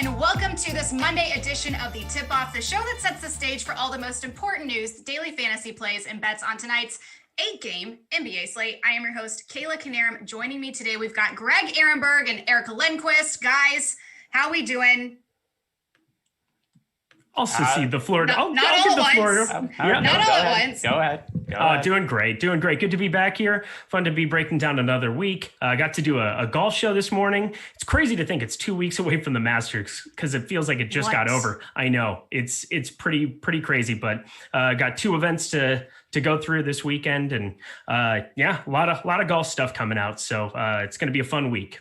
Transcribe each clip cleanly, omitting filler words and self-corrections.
and welcome to this Monday edition of the Tip-Off, the show that sets the stage for all the most important news, daily fantasy plays, and bets on tonight's 8-game NBA slate. I am your host, Kayla Knierim. Joining me today, we've got Greg Ehrenberg and Eric Lindquist. Guys, how we doing? Also see the floor. Not all at once. Not all at once. Go ahead. Doing great. Good to be back here. Fun to be breaking down another week. I got to do a golf show this morning. It's crazy to think it's 2 weeks away from the Masters because it feels like it just got over. I know it's pretty crazy, but got 2 events to go through this weekend, and a lot of golf stuff coming out. So it's going to be a fun week.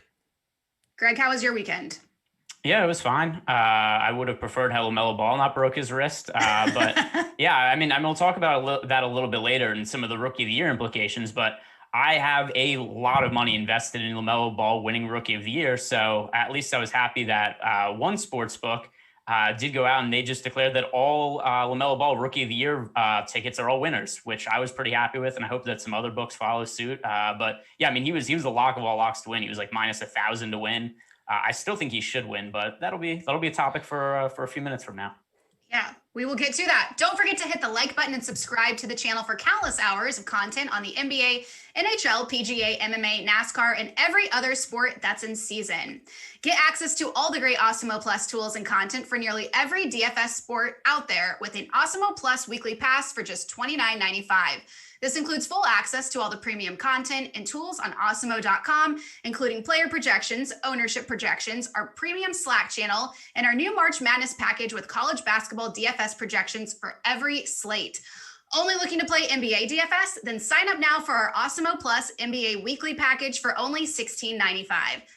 Greg, how was your weekend? Yeah, it was fine. I would have preferred had LaMelo Ball not broke his wrist. But yeah, I mean, we'll talk about that a little bit later and some of the Rookie of the Year implications. But I have a lot of money invested in LaMelo Ball winning Rookie of the Year. So at least I was happy that one sports book did go out and they just declared that all LaMelo Ball Rookie of the Year tickets are all winners, which I was pretty happy with. And I hope that some other books follow suit. But yeah, I mean, he was the lock of all locks to win. He was like minus 1,000 to win. I still think he should win, but that'll be a topic for a few minutes from now. Yeah, we will get to that. Don't forget to hit the like button and subscribe to the channel for countless hours of content on the NBA, NHL, PGA, MMA, NASCAR, and every other sport that's in season. Get access to all the great Awesemo Plus tools and content for nearly every DFS sport out there with an Awesemo Plus weekly pass for just $29.95. This includes full access to all the premium content and tools on Awesemo.com, including player projections, ownership projections, our premium Slack channel, and our new March Madness package with college basketball DFS projections for every slate. Only looking to play NBA DFS? Then sign up now for our Awesemo Plus NBA weekly package for only $16.95.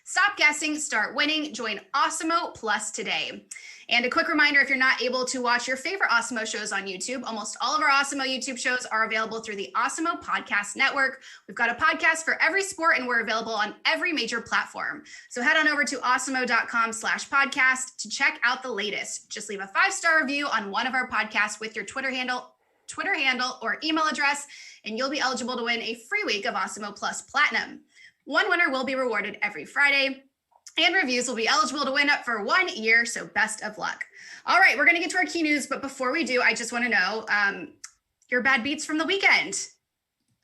Stop guessing, start winning. Join Awesemo Plus today. And a quick reminder, if you're not able to watch your favorite Awesemo shows on YouTube, almost all of our Awesemo YouTube shows are available through the Awesemo Podcast Network. We've got a podcast for every sport, and we're available on every major platform. So head on over to awesemo.com/podcast to check out the latest. Just leave a 5-star review on one of our podcasts with your Twitter handle or email address, and you'll be eligible to win a free week of Awesemo Plus Platinum. One winner will be rewarded every Friday, and reviews will be eligible to win up for 1 year, so best of luck. All right, we're going to get to our key news, but before we do, I just want to know your bad beats from the weekend.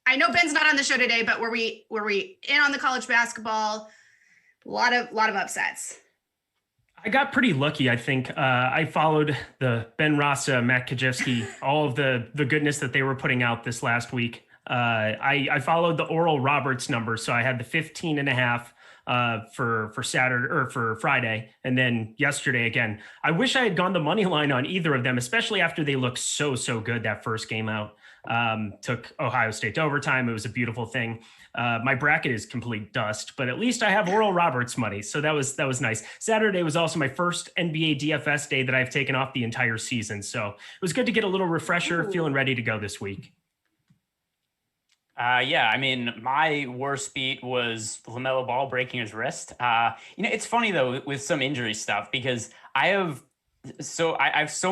I know Ben's not on the show today, but were we in on the college basketball? A lot of upsets. I got pretty lucky, I think. I followed the Ben Rasa, Matt Kajewski, all of the goodness that they were putting out this last week. I followed the Oral Roberts number, so I had the 15.5 for Saturday or for Friday, and then yesterday again. I wish I had gone the money line on either of them, especially after they looked so good that first game out. Took Ohio State to overtime. It was a beautiful thing. My bracket is complete dust, but at least I have Oral Roberts money, so that was nice. Saturday was also my first NBA DFS day that I've taken off the entire season, so it was good to get a little refresher. Ooh. Feeling ready to go this week. Yeah, I mean, my worst beat was LaMelo Ball breaking his wrist. It's funny though with some injury stuff because I have so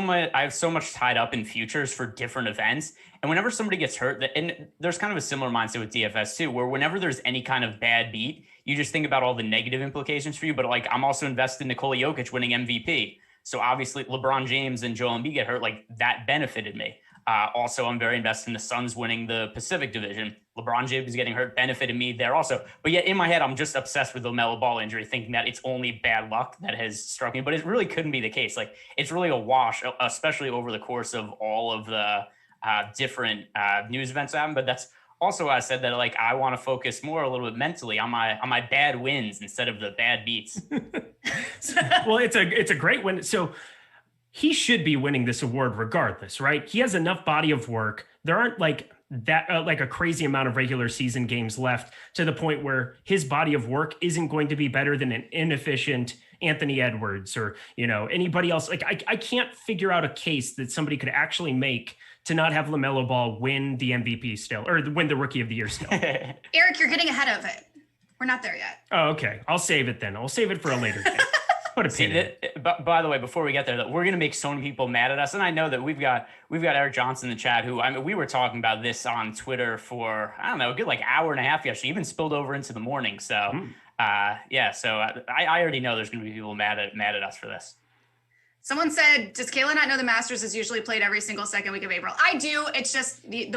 much tied up in futures for different events, and whenever somebody gets hurt, and there's kind of a similar mindset with DFS too, where whenever there's any kind of bad beat, you just think about all the negative implications for you. But like, I'm also invested in Nikola Jokic winning MVP, so obviously LeBron James and Joel Embiid get hurt, like that benefited me. Also, I'm very invested in the Suns winning the Pacific Division. LeBron James getting hurt benefited me there also. But yet in my head, I'm just obsessed with the LaMelo Ball injury, thinking that it's only bad luck that has struck me. But it really couldn't be the case. Like, it's really a wash, especially over the course of all of the different news events that happen. But that's also why I said that, like, I want to focus more a little bit mentally on my bad wins instead of the bad beats. Well, it's a great win. So he should be winning this award regardless, right? He has enough body of work. There aren't like a crazy amount of regular season games left to the point where his body of work isn't going to be better than an inefficient Anthony Edwards or, anybody else. Like I can't figure out a case that somebody could actually make to not have LaMelo Ball win the MVP still, or win the Rookie of the Year still. Eric, you're getting ahead of it. We're not there yet. Oh, okay. I'll save it then. I'll save it for a later day. Put a pin in it. By the way, before we get there, we're going to make so many people mad at us. And I know that we've got Eric Johnson in the chat, who, I mean, we were talking about this on Twitter for, I don't know, a good like hour and a half yesterday, even spilled over into the morning. So So I already know there's going to be people mad at us for this. Someone said, does Kayla not know the Masters is usually played every single second week of April? I do. It's just the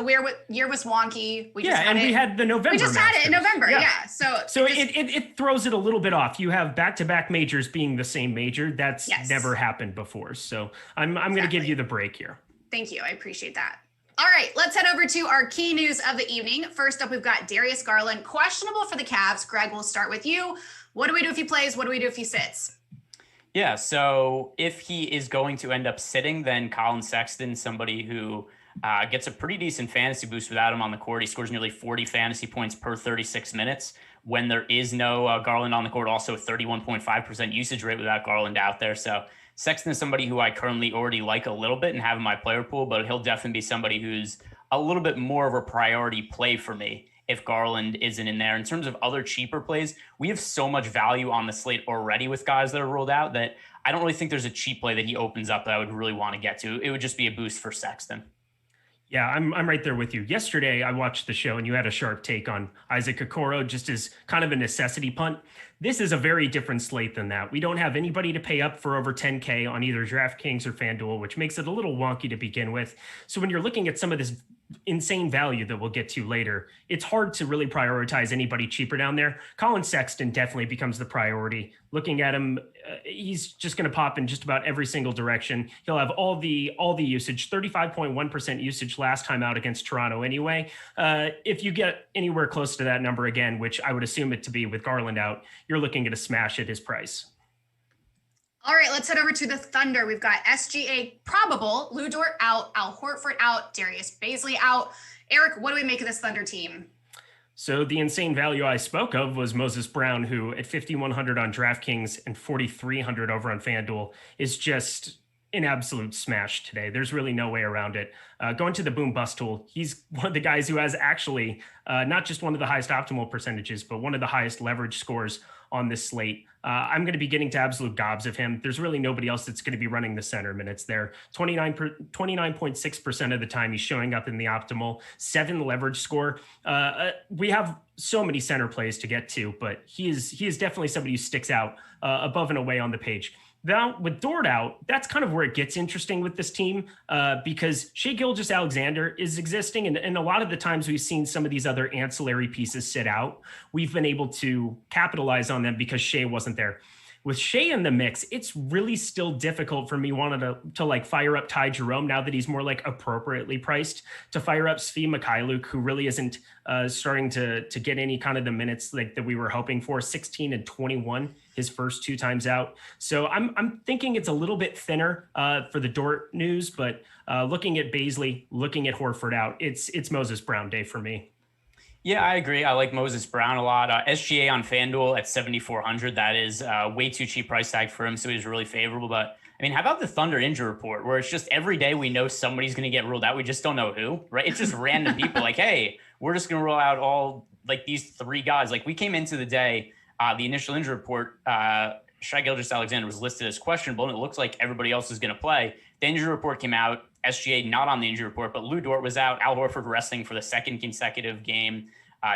year was wonky. We had the November. We just had it in November. Yeah. So it throws it a little bit off. You have back-to-back majors being the same major. That's never happened before. So I'm going to give you the break here. Thank you. I appreciate that. All right, let's head over to our key news of the evening. First up, we've got Darius Garland, questionable for the Cavs. Greg, we'll start with you. What do we do if he plays? What do we do if he sits? Yeah, so if he is going to end up sitting, then Colin Sexton, somebody who gets a pretty decent fantasy boost without him on the court. He scores nearly 40 fantasy points per 36 minutes. When there is no Garland on the court, also 31.5% usage rate without Garland out there. So Sexton is somebody who I currently already like a little bit and have in my player pool, but he'll definitely be somebody who's a little bit more of a priority play for me if Garland isn't in there. In terms of other cheaper plays, we have so much value on the slate already with guys that are ruled out that I don't really think there's a cheap play that he opens up that I would really want to get to. It would just be a boost for Sexton. Yeah, I'm right there with you. Yesterday, I watched the show and you had a sharp take on Isaac Okoro just as kind of a necessity punt. This is a very different slate than that. We don't have anybody to pay up for over 10K on either DraftKings or FanDuel, which makes it a little wonky to begin with. So when you're looking at some of this insane value that we'll get to later, it's hard to really prioritize anybody cheaper down there. Colin Sexton definitely becomes the priority. Looking at him, he's just going to pop in just about every single direction. He'll have all the usage, 35.1% usage last time out against Toronto anyway. If you get anywhere close to that number again, which I would assume it to be with Garland out, you're looking at a smash at his price. All right, let's head over to the Thunder. We've got SGA probable, Lou Dort out, Al Horford out, Darius Bazley out. Eric, what do we make of this Thunder team? So the insane value I spoke of was Moses Brown, who at 5,100 on DraftKings and 4,300 over on FanDuel is just an absolute smash today. There's really no way around it. Going to the boom bust tool, he's one of the guys who has actually not just one of the highest optimal percentages, but one of the highest leverage scores on this slate. I'm going to be getting to absolute gobs of him. There's really nobody else that's going to be running the center minutes there. 29.6% of the time he's showing up in the optimal 7 leverage score. We have so many center plays to get to, but he is definitely somebody who sticks out above and away on the page. Now, with Dort out, that's kind of where it gets interesting with this team because Shai Gilgeous-Alexander is existing. And a lot of the times we've seen some of these other ancillary pieces sit out. We've been able to capitalize on them because Shai wasn't there. With Shai in the mix, it's really still difficult for me wanting to like fire up Ty Jerome now that he's more like appropriately priced, to fire up Svi Mikhailuk, who really isn't starting to get any kind of the minutes like that we were hoping for. 16 and 21 his first 2 times out. So I'm thinking it's a little bit thinner for the Dort news, but looking at Bazley, looking at Horford out, it's Moses Brown day for me. Yeah, I agree. I like Moses Brown a lot. SGA on FanDuel at 7,400. That is way too cheap price tag for him, so he's really favorable. But I mean, how about the Thunder injury report, where it's just every day we know somebody's going to get ruled out. We just don't know who, right? It's just random people like, hey, we're just going to rule out all like these 3 guys. Like we came into the day, the initial injury report, Shai Gilgeous-Alexander was listed as questionable, and it looks like everybody else is going to play. The injury report came out. SGA not on the injury report, but Lou Dort was out. Al Horford resting for the 2nd consecutive game.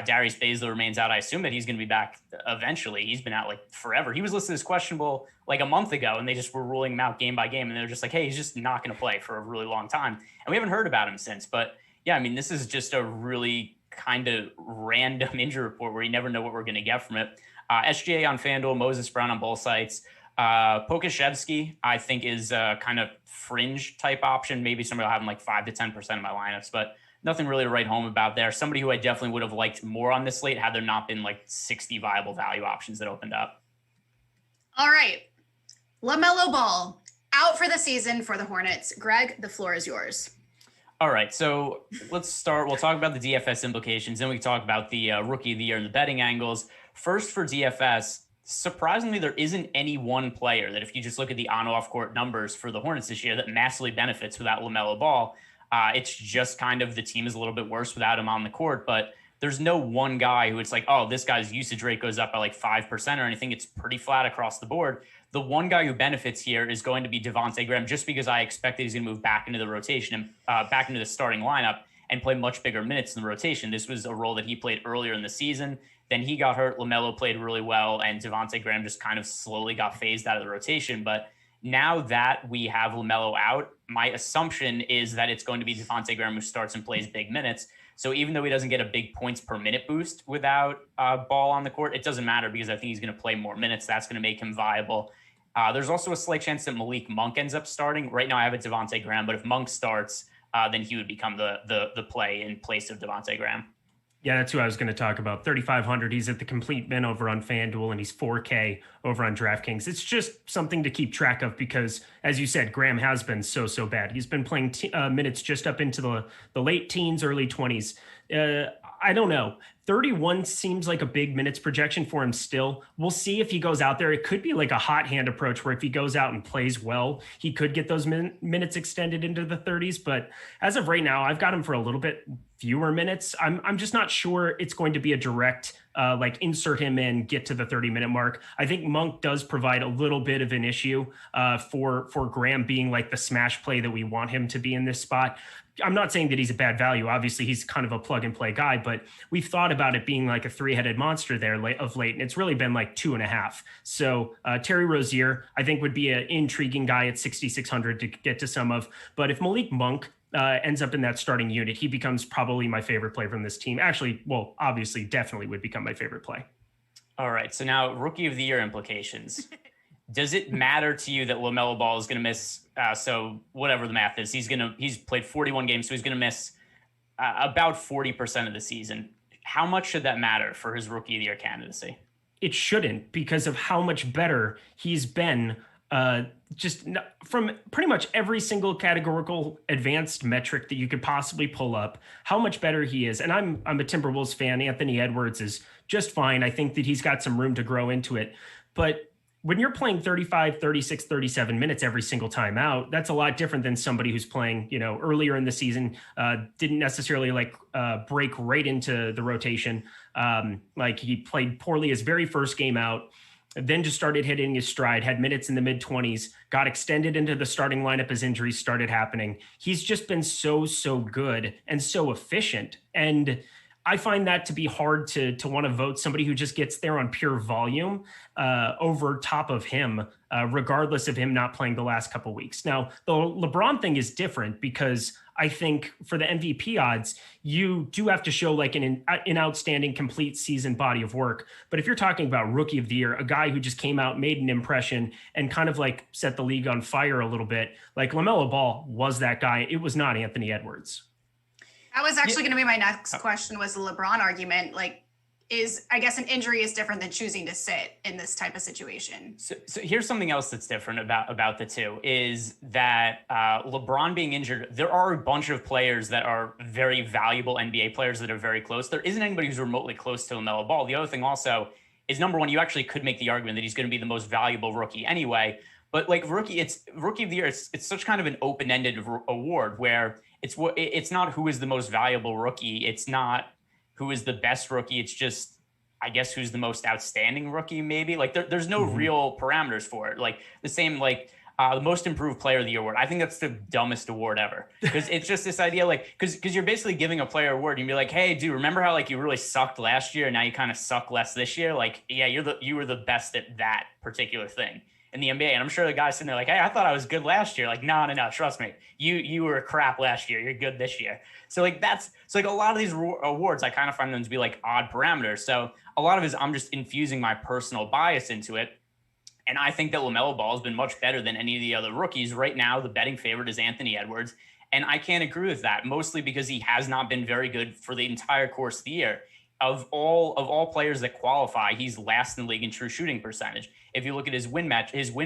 Darius Bazley remains out. I assume that he's going to be back eventually. He's been out like forever. He was listed as questionable like a month ago, and they just were ruling him out game by game. And they're just like, hey, he's just not going to play for a really long time. And we haven't heard about him since. But yeah, I mean, this is just a really kind of random injury report where you never know what we're going to get from it. SGA on FanDuel, Moses Brown on both sites. Pokashevsky, I think, is a kind of fringe type option. Maybe somebody will have him like 5 to 10% of my lineups, but nothing really to write home about there. Somebody who I definitely would have liked more on this slate had there not been like 60 viable value options that opened up. All right. LaMelo Ball out for the season for the Hornets. Greg, the floor is yours. All right, so let's start. We'll talk about the DFS implications, then we can talk about the rookie of the year and the betting angles. First, for DFS, surprisingly, there isn't any one player that, if you just look at the on-off court numbers for the Hornets this year, that massively benefits without LaMelo Ball. It's just kind of the team is a little bit worse without him on the court, but there's no one guy who it's like, oh, this guy's usage rate goes up by like 5% or anything. It's pretty flat across the board. The one guy who benefits here is going to be Devontae Graham, just because I expect that he's going to move back into the rotation and back into the starting lineup and play much bigger minutes in the rotation. This was a role that he played earlier in the season. Then he got hurt. LaMelo played really well, and Devontae Graham just kind of slowly got phased out of the rotation. But now that we have LaMelo out, my assumption is that it's going to be Devontae Graham who starts and plays big minutes. So even though he doesn't get a big points per minute boost without Ball on the court, it doesn't matter because I think he's going to play more minutes. That's going to make him viable. There's also a slight chance that Malik Monk ends up starting. Right now I have it Devontae Graham, but if Monk starts, then he would become the play in place of Devontae Graham. Yeah, that's who I was going to talk about. 3,500. He's at the complete min over on FanDuel, and he's 4K over on DraftKings. It's just something to keep track of because, as you said, Graham has been so bad. He's been playing minutes just up into the late teens, early 20s. I don't know. 31 seems like a big minutes projection for him still. We'll see if he goes out there. It could be like a hot hand approach where if he goes out and plays well, he could get those minutes extended into the 30s. But as of right now, I've got him for a little bit fewer minutes. I'm just not sure it's going to be a direct like insert him in, get to the 30-minute mark. I think Monk does provide a little bit of an issue for Graham being like the smash play that we want him to be in this spot. I'm not saying that he's a bad value. Obviously, he's kind of a plug and play guy, but we've thought about it being like a three-headed monster there of late, and it's really been like 2.5. So Terry Rozier, I think, would be an intriguing guy at 6,600 to get to some of. But if Malik Monk ends up in that starting unit, he becomes probably my favorite play from this team. Actually, well, obviously, definitely would become my favorite play. All right, so now Rookie of the Year implications. Does it matter to you that LaMelo Ball is going to miss? So whatever the math is, he's played 41 games, so he's going to miss about 40% of the season. How much should that matter for his Rookie of the Year candidacy? It shouldn't, because of how much better he's been just from pretty much every single categorical advanced metric that you could possibly pull up, how much better he is. And I'm a Timberwolves fan. Anthony Edwards is just fine. I think that he's got some room to grow into it. But when you're playing 35, 36, 37 minutes every single time out, that's a lot different than somebody who's playing, earlier in the season, didn't necessarily break right into the rotation. Like he played poorly his very first game out, then just started hitting his stride, had minutes in the mid-20s, got extended into the starting lineup as injuries started happening. He's just been so good and so efficient. And I find that to be hard to want to vote somebody who just gets there on pure volume over top of him, regardless of him not playing the last couple of weeks. Now, the LeBron thing is different because I think for the MVP odds, you do have to show like an outstanding complete season body of work. But if you're talking about Rookie of the Year, a guy who just came out, made an impression, and kind of like set the league on fire a little bit, like LaMelo Ball was that guy. It was not Anthony Edwards. That was actually going to be my next question, was the LeBron argument. I guess an injury is different than choosing to sit in this type of situation. So here's something else that's different about the two is that LeBron being injured, there are a bunch of players that are very valuable NBA players that are very close. There isn't anybody who's remotely close to LaMelo Ball. The other thing also is, number one, you actually could make the argument that he's going to be the most valuable rookie anyway. But like Rookie of the Year, it's such kind of an open-ended award where it's not who is the most valuable rookie. It's not who is the best rookie. It's just, I guess, who's the most outstanding rookie, maybe. Like there's no real parameters for it. Like the same, the most improved player of the year award. I think that's the dumbest award ever, because it's just this idea, because you're basically giving a player award. And you'd be like, hey, dude, remember how you really sucked last year and now you kind of suck less this year? Yeah, you were the best at that particular thing in the NBA. And I'm sure the guy's sitting there like, hey, I thought I was good last year. No, trust me. You were crap last year. You're good this year. So a lot of these awards, I kind of find them to be odd parameters. So a lot of it is I'm just infusing my personal bias into it. And I think that LaMelo Ball has been much better than any of the other rookies. Right now, the betting favorite is Anthony Edwards. And I can't agree with that, mostly because he has not been very good for the entire course of the year. Of all players that qualify, he's last in the league in true shooting percentage. If you look at his win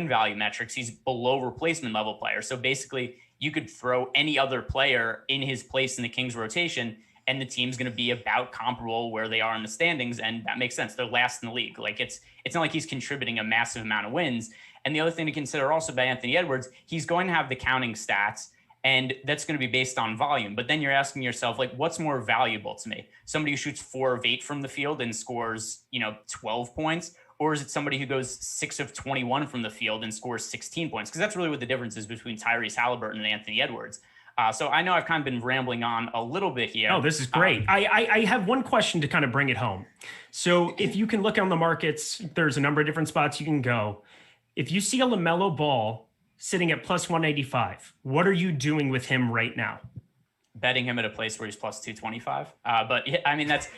value metrics, he's below replacement level player. So basically, you could throw any other player in his place in the Kings rotation, and the team's going to be about comparable where they are in the standings, and that makes sense. They're last in the league. It's not like he's contributing a massive amount of wins. And the other thing to consider also about Anthony Edwards, he's going to have the counting stats, and that's going to be based on volume. But then you're asking yourself, what's more valuable to me? Somebody who shoots 4 of 8 from the field and scores, 12 points? Or is it somebody who goes 6 of 21 from the field and scores 16 points? Because that's really what the difference is between Tyrese Halliburton and Anthony Edwards. So I know I've kind of been rambling on a little bit here. Oh, this is great. I have one question to kind of bring it home. So if you can look on the markets, there's a number of different spots you can go. If you see a LaMelo Ball sitting at plus 185, what are you doing with him right now? Betting him at a place where he's plus 225. But yeah, I mean, that's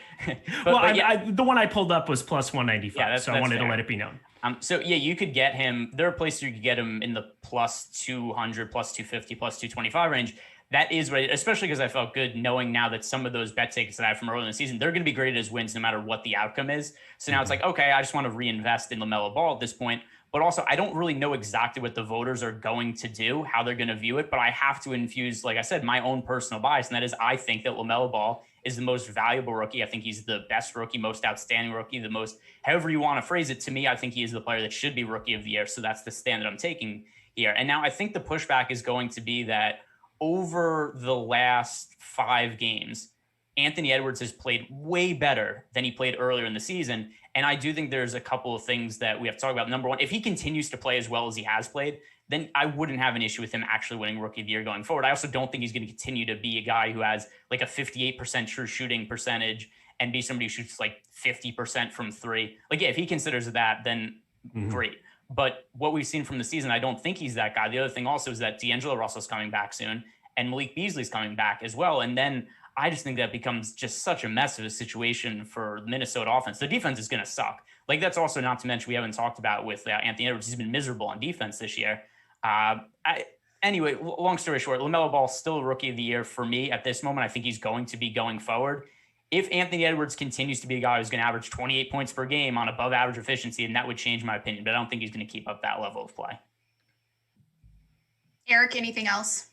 the one I pulled up was plus 195. Yeah, so I wanted to let it be known. So yeah, you could get him. There are places you could get him in the plus 200, plus 250, plus 225 range. That is right, especially because I felt good knowing now that some of those bet tickets that I have from earlier in the season, they're going to be graded as wins no matter what the outcome is. So now it's like, okay, I just want to reinvest in LaMelo Ball at this point. But also, I don't really know exactly what the voters are going to do, how they're going to view it. But I have to infuse, like I said, my own personal bias. And that is, I think that LaMelo Ball is the most valuable rookie. I think he's the best rookie, most outstanding rookie, the most, however you want to phrase it. To me, I think he is the player that should be rookie of the year. So that's the stand that I'm taking here. And now I think the pushback is going to be that over the last 5 games, Anthony Edwards has played way better than he played earlier in the season. And I do think there's a couple of things that we have to talk about. Number one, if he continues to play as well as he has played, then I wouldn't have an issue with him actually winning Rookie of the Year going forward. I also don't think he's going to continue to be a guy who has like a 58% true shooting percentage and be somebody who shoots like 50% from 3. Like, yeah, if he considers that, then great. But what we've seen from the season, I don't think he's that guy. The other thing also is that D'Angelo Russell's coming back soon and Malik Beasley's coming back as well. And then I just think that becomes just such a mess of a situation for the Minnesota offense. The defense is going to suck. Like, that's also not to mention we haven't talked about with Anthony Edwards. He's been miserable on defense this year. Anyway, long story short, LaMelo Ball still Rookie of the Year for me at this moment. I think he's going to be going forward. If Anthony Edwards continues to be a guy who's going to average 28 points per game on above average efficiency, and that would change my opinion, but I don't think he's going to keep up that level of play. Eric, anything else?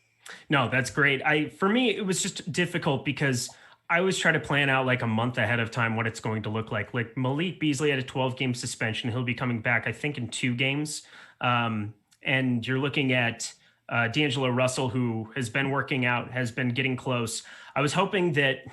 No, that's great. For me, it was just difficult because I always try to plan out like a month ahead of time what it's going to look like. Like Malik Beasley had a 12-game suspension. He'll be coming back, I think, in 2 games. And you're looking at D'Angelo Russell, who has been working out, has been getting close. I was hoping that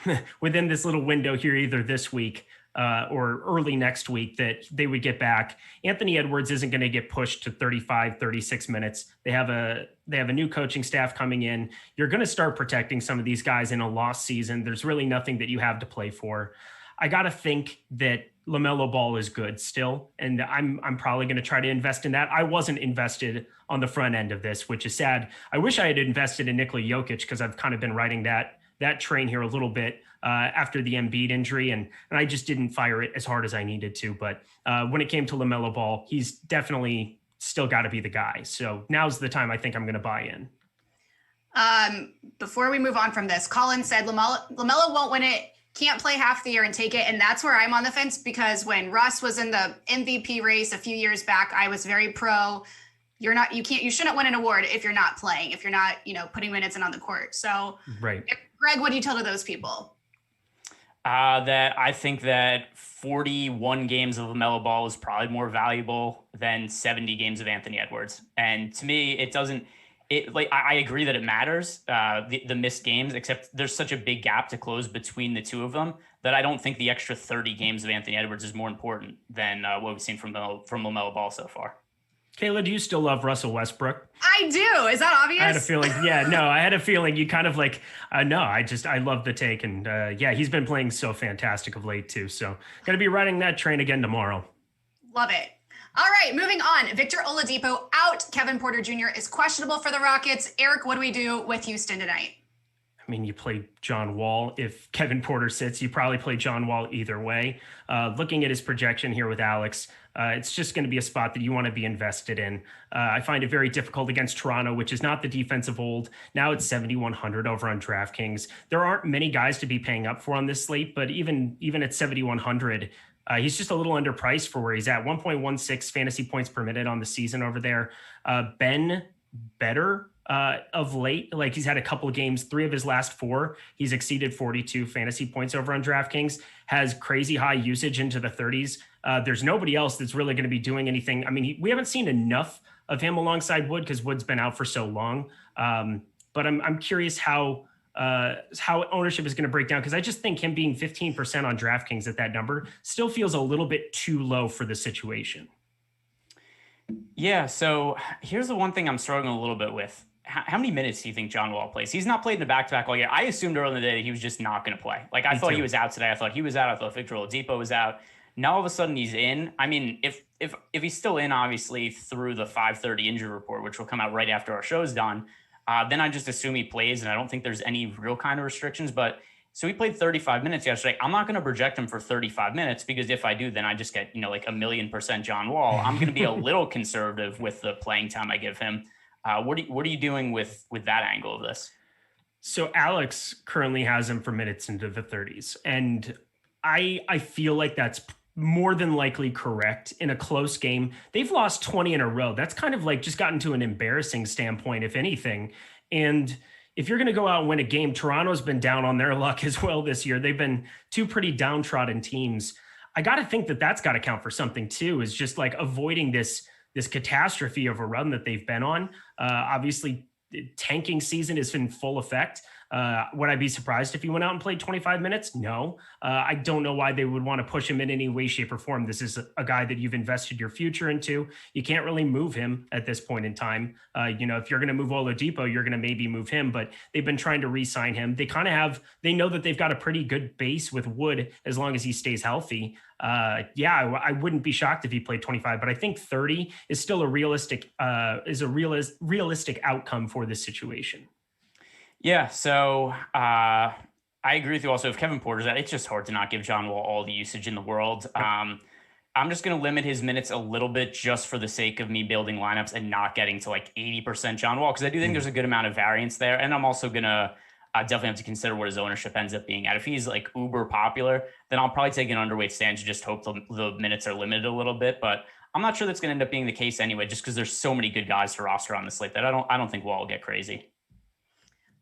within this little window here, either this week or early next week, that they would get back. Anthony Edwards isn't going to get pushed to 35, 36 minutes. They have a new coaching staff coming in. You're going to start protecting some of these guys in a lost season. There's really nothing that you have to play for. I got to think that LaMelo Ball is good still, and I'm probably going to try to invest in that. I wasn't invested on the front end of this, which is sad. I wish I had invested in Nikola Jokic because I've kind of been riding that train here a little bit after the Embiid injury, and I just didn't fire it as hard as I needed to. But when it came to LaMelo Ball, he's definitely still got to be the guy. So now's the time I think I'm going to buy in. Before we move on from this, Colin said LaMelo won't win it. Can't play half the year and take it. And that's where I'm on the fence, because when Russ was in the MVP race a few years back, I was very pro. You shouldn't win an award if you're not playing, if you're not, putting minutes in on the court. So, right. Greg, what do you tell to those people? That I think that 41 games of LaMelo Ball is probably more valuable than 70 games of Anthony Edwards. And to me, I agree that it matters, the missed games, except there's such a big gap to close between the two of them that I don't think the extra 30 games of Anthony Edwards is more important than what we've seen from LaMelo Ball so far. Kayla, do you still love Russell Westbrook? I do. Is that obvious? I had a feeling. Yeah, no, I had a feeling you kind of like, no, I love the take. And he's been playing so fantastic of late too. So going to be riding that train again tomorrow. Love it. All right, moving on. Victor Oladipo out. Kevin Porter Jr. is questionable for the Rockets. Eric, what do we do with Houston tonight? I mean, you play John Wall. If Kevin Porter sits, you probably play John Wall either way. Looking at his projection here with Alex, it's just going to be a spot that you want to be invested in. I find it very difficult against Toronto, which is not the defense of old. Now it's 7,100 over on DraftKings. There aren't many guys to be paying up for on this slate, but even at 7,100, he's just a little underpriced for where he's at. 1.16 fantasy points per minute on the season over there. Been better of late. Like, he's had a couple of games, 3 of his last 4, he's exceeded 42 fantasy points over on DraftKings, has crazy high usage into the 30s. There's nobody else that's really going to be doing anything. I mean, we haven't seen enough of him alongside Wood because Wood's been out for so long. But I'm curious how ownership is going to break down, because I just think him being 15% on DraftKings at that number still feels a little bit too low for the situation. Yeah, so here's the one thing I'm struggling a little bit with. how many minutes do you think John Wall plays? He's not played in a back-to-back all year. I assumed earlier in the day that he was just not going to play. Like, I thought he was out today. I thought he was out. I thought Victor Oladipo was out. Now all of a sudden he's in. I mean, if he's still in, obviously through the 5:30 injury report, which will come out right after our show's done, then I just assume he plays, and I don't think there's any real kind of restrictions. But so he played 35 minutes yesterday. I'm not going to project him for 35 minutes because if I do, then I just get, like 1,000,000% John Wall. I'm going to be a little conservative with the playing time I give him. What are you doing with that angle of this? So Alex currently has him for minutes into the 30s. And I feel like that's more than likely correct in a close game. They've lost 20 in a row. That's kind of like just gotten to an embarrassing standpoint, if anything. And if you're going to go out and win a game, Toronto's been down on their luck as well this year. They've been two pretty downtrodden teams. I got to think that that's got to count for something too, is just like avoiding this catastrophe of a run that they've been on. Obviously, tanking season is in full effect. Would I be surprised if he went out and played 25 minutes? No. I don't know why they would want to push him in any way, shape, or form. This is a guy that you've invested your future into. You can't really move him at this point in time. If you're going to move Oladipo, you're going to maybe move him, but they've been trying to re-sign him. They know that they've got a pretty good base with Wood as long as he stays healthy. I wouldn't be shocked if he played 25, but I think 30 is still a realistic outcome for this situation. Yeah, so I agree with you also. If Kevin Porter's out, it's just hard to not give John Wall all the usage in the world. I'm just going to limit his minutes a little bit just for the sake of me building lineups and not getting to like 80% John Wall, because I do think there's a good amount of variance there. And I'm also going to definitely have to consider what his ownership ends up being at. If he's like uber popular, then I'll probably take an underweight stand to just hope the minutes are limited a little bit. But I'm not sure that's going to end up being the case anyway, just because there's so many good guys to roster on the slate that I don't think Wall will get crazy.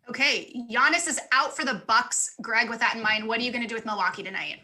Okay, Giannis is out for the Bucks. Greg, with that in mind, what are you going to do with Milwaukee tonight?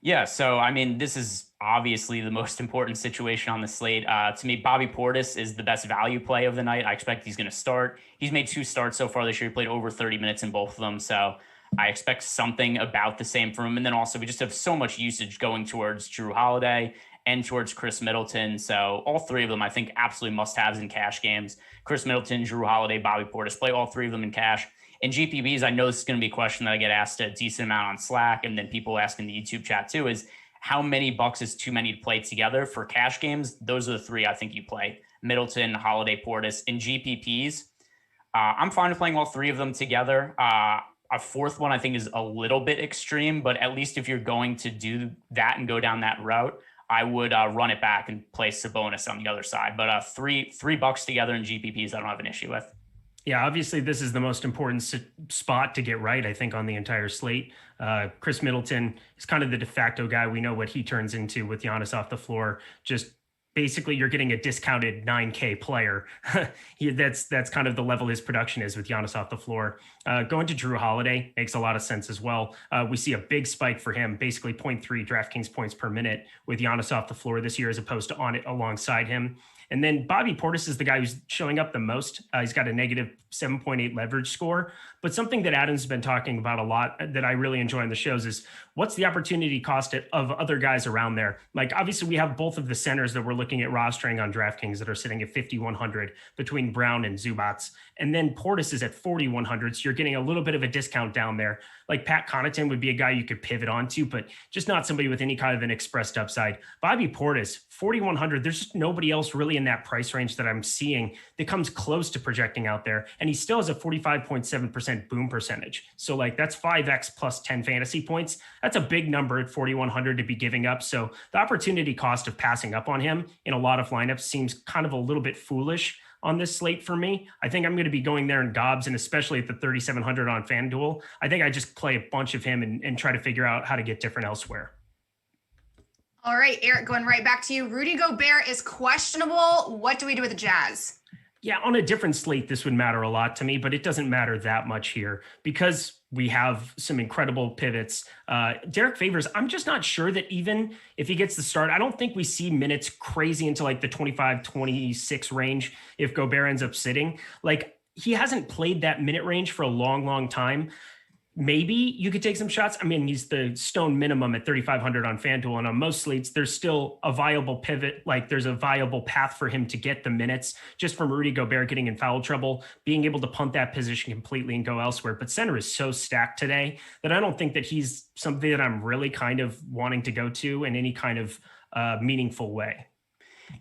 Yeah, so I mean, this is obviously the most important situation on the slate. To me, Bobby Portis is the best value play of the night. I expect he's going to start. He's made 2 starts so far this year. He played over 30 minutes in both of them, so I expect something about the same from him. And then also, we just have so much usage going towards Jrue Holiday and towards Chris Middleton. So all 3 of them, I think, absolutely must-haves in cash games. Chris Middleton, Jrue Holiday, Bobby Portis, play all 3 of them in cash. In GPPs, I know this is going to be a question that I get asked a decent amount on Slack, and then people ask in the YouTube chat too, is how many bucks is too many to play together? For cash games, those are the 3 I think you play. Middleton, Holiday, Portis. In GPPs, I'm fine with playing all 3 of them together. A 4th one I think is a little bit extreme, but at least if you're going to do that and go down that route, I would run it back and play Sabonis on the other side. But three bucks together in GPPs, I don't have an issue with. Yeah, obviously this is the most important spot to get right, I think, on the entire slate. Chris Middleton is kind of the de facto guy. We know what he turns into with Giannis off the floor. Just basically you're getting a discounted 9K player. That's kind of the level his production is with Giannis off the floor. Going to Jrue Holiday makes a lot of sense as well. We see a big spike for him, basically 0.3 DraftKings points per minute with Giannis off the floor this year as opposed to on it alongside him. And then Bobby Portis is the guy who's showing up the most. He's got a negative 7.8 leverage score. But something that Adam's been talking about a lot that I really enjoy on the shows is what's the opportunity cost of other guys around there? Like, obviously, we have both of the centers that we're looking at rostering on DraftKings that are sitting at 5,100 between Brown and Zubats. And then Portis is at 4,100. So you're getting a little bit of a discount down there. Like Pat Connaughton would be a guy you could pivot onto, but just not somebody with any kind of an expressed upside. Bobby Portis, 4,100. There's just nobody else really in that price range that I'm seeing that comes close to projecting out there. And he still has a 45.7% boom percentage. So like that's 5x plus 10 fantasy points. That's a big number at 4,100 to be giving up. So the opportunity cost of passing up on him in a lot of lineups seems kind of a little bit foolish on this slate for me. I think I'm going to be going there in gobs, and especially at the 3,700 on FanDuel. I think I just play a bunch of him and try to figure out how to get different elsewhere. All right, Eric, going right back to you. Rudy Gobert is questionable. What do we do with the Jazz? Yeah, on a different slate, this would matter a lot to me, but it doesn't matter that much here because we have some incredible pivots. Derek Favors, I'm just not sure that even if he gets the start, I don't think we see minutes crazy into like the 25, 26 range if Gobert ends up sitting. Like, he hasn't played that minute range for a long, long time. maybe you could take some shots. I mean, he's the stone minimum at 3,500 on FanDuel, and on most slates, there's still a viable pivot. Like there's a viable path for him to get the minutes just from Rudy Gobert getting in foul trouble, being able to punt that position completely and go elsewhere. But center is so stacked today that I don't think that he's something that I'm really kind of wanting to go to in any kind of meaningful way.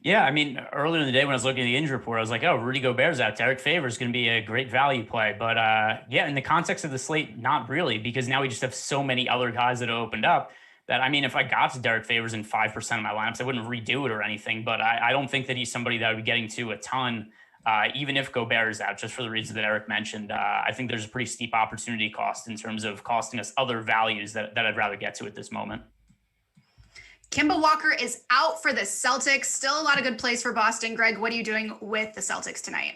Yeah, I mean, earlier in the day when I was looking at the injury report, I was like, oh, Rudy Gobert's out. Derek Favors going to be a great value play. But yeah, in the context of the slate, not really, because now we just have so many other guys that have opened up that, I mean, if I got to Derek Favors in 5% of my lineups, I wouldn't redo it or anything. But I don't think that he's somebody that I would be getting to a ton, even if Gobert is out, just for the reasons that Eric mentioned. I think there's a pretty steep opportunity cost in terms of costing us other values that I'd rather get to at this moment. Kemba Walker is out for the Celtics. Still a lot of good plays for Boston. Greg, what are you doing with the Celtics tonight?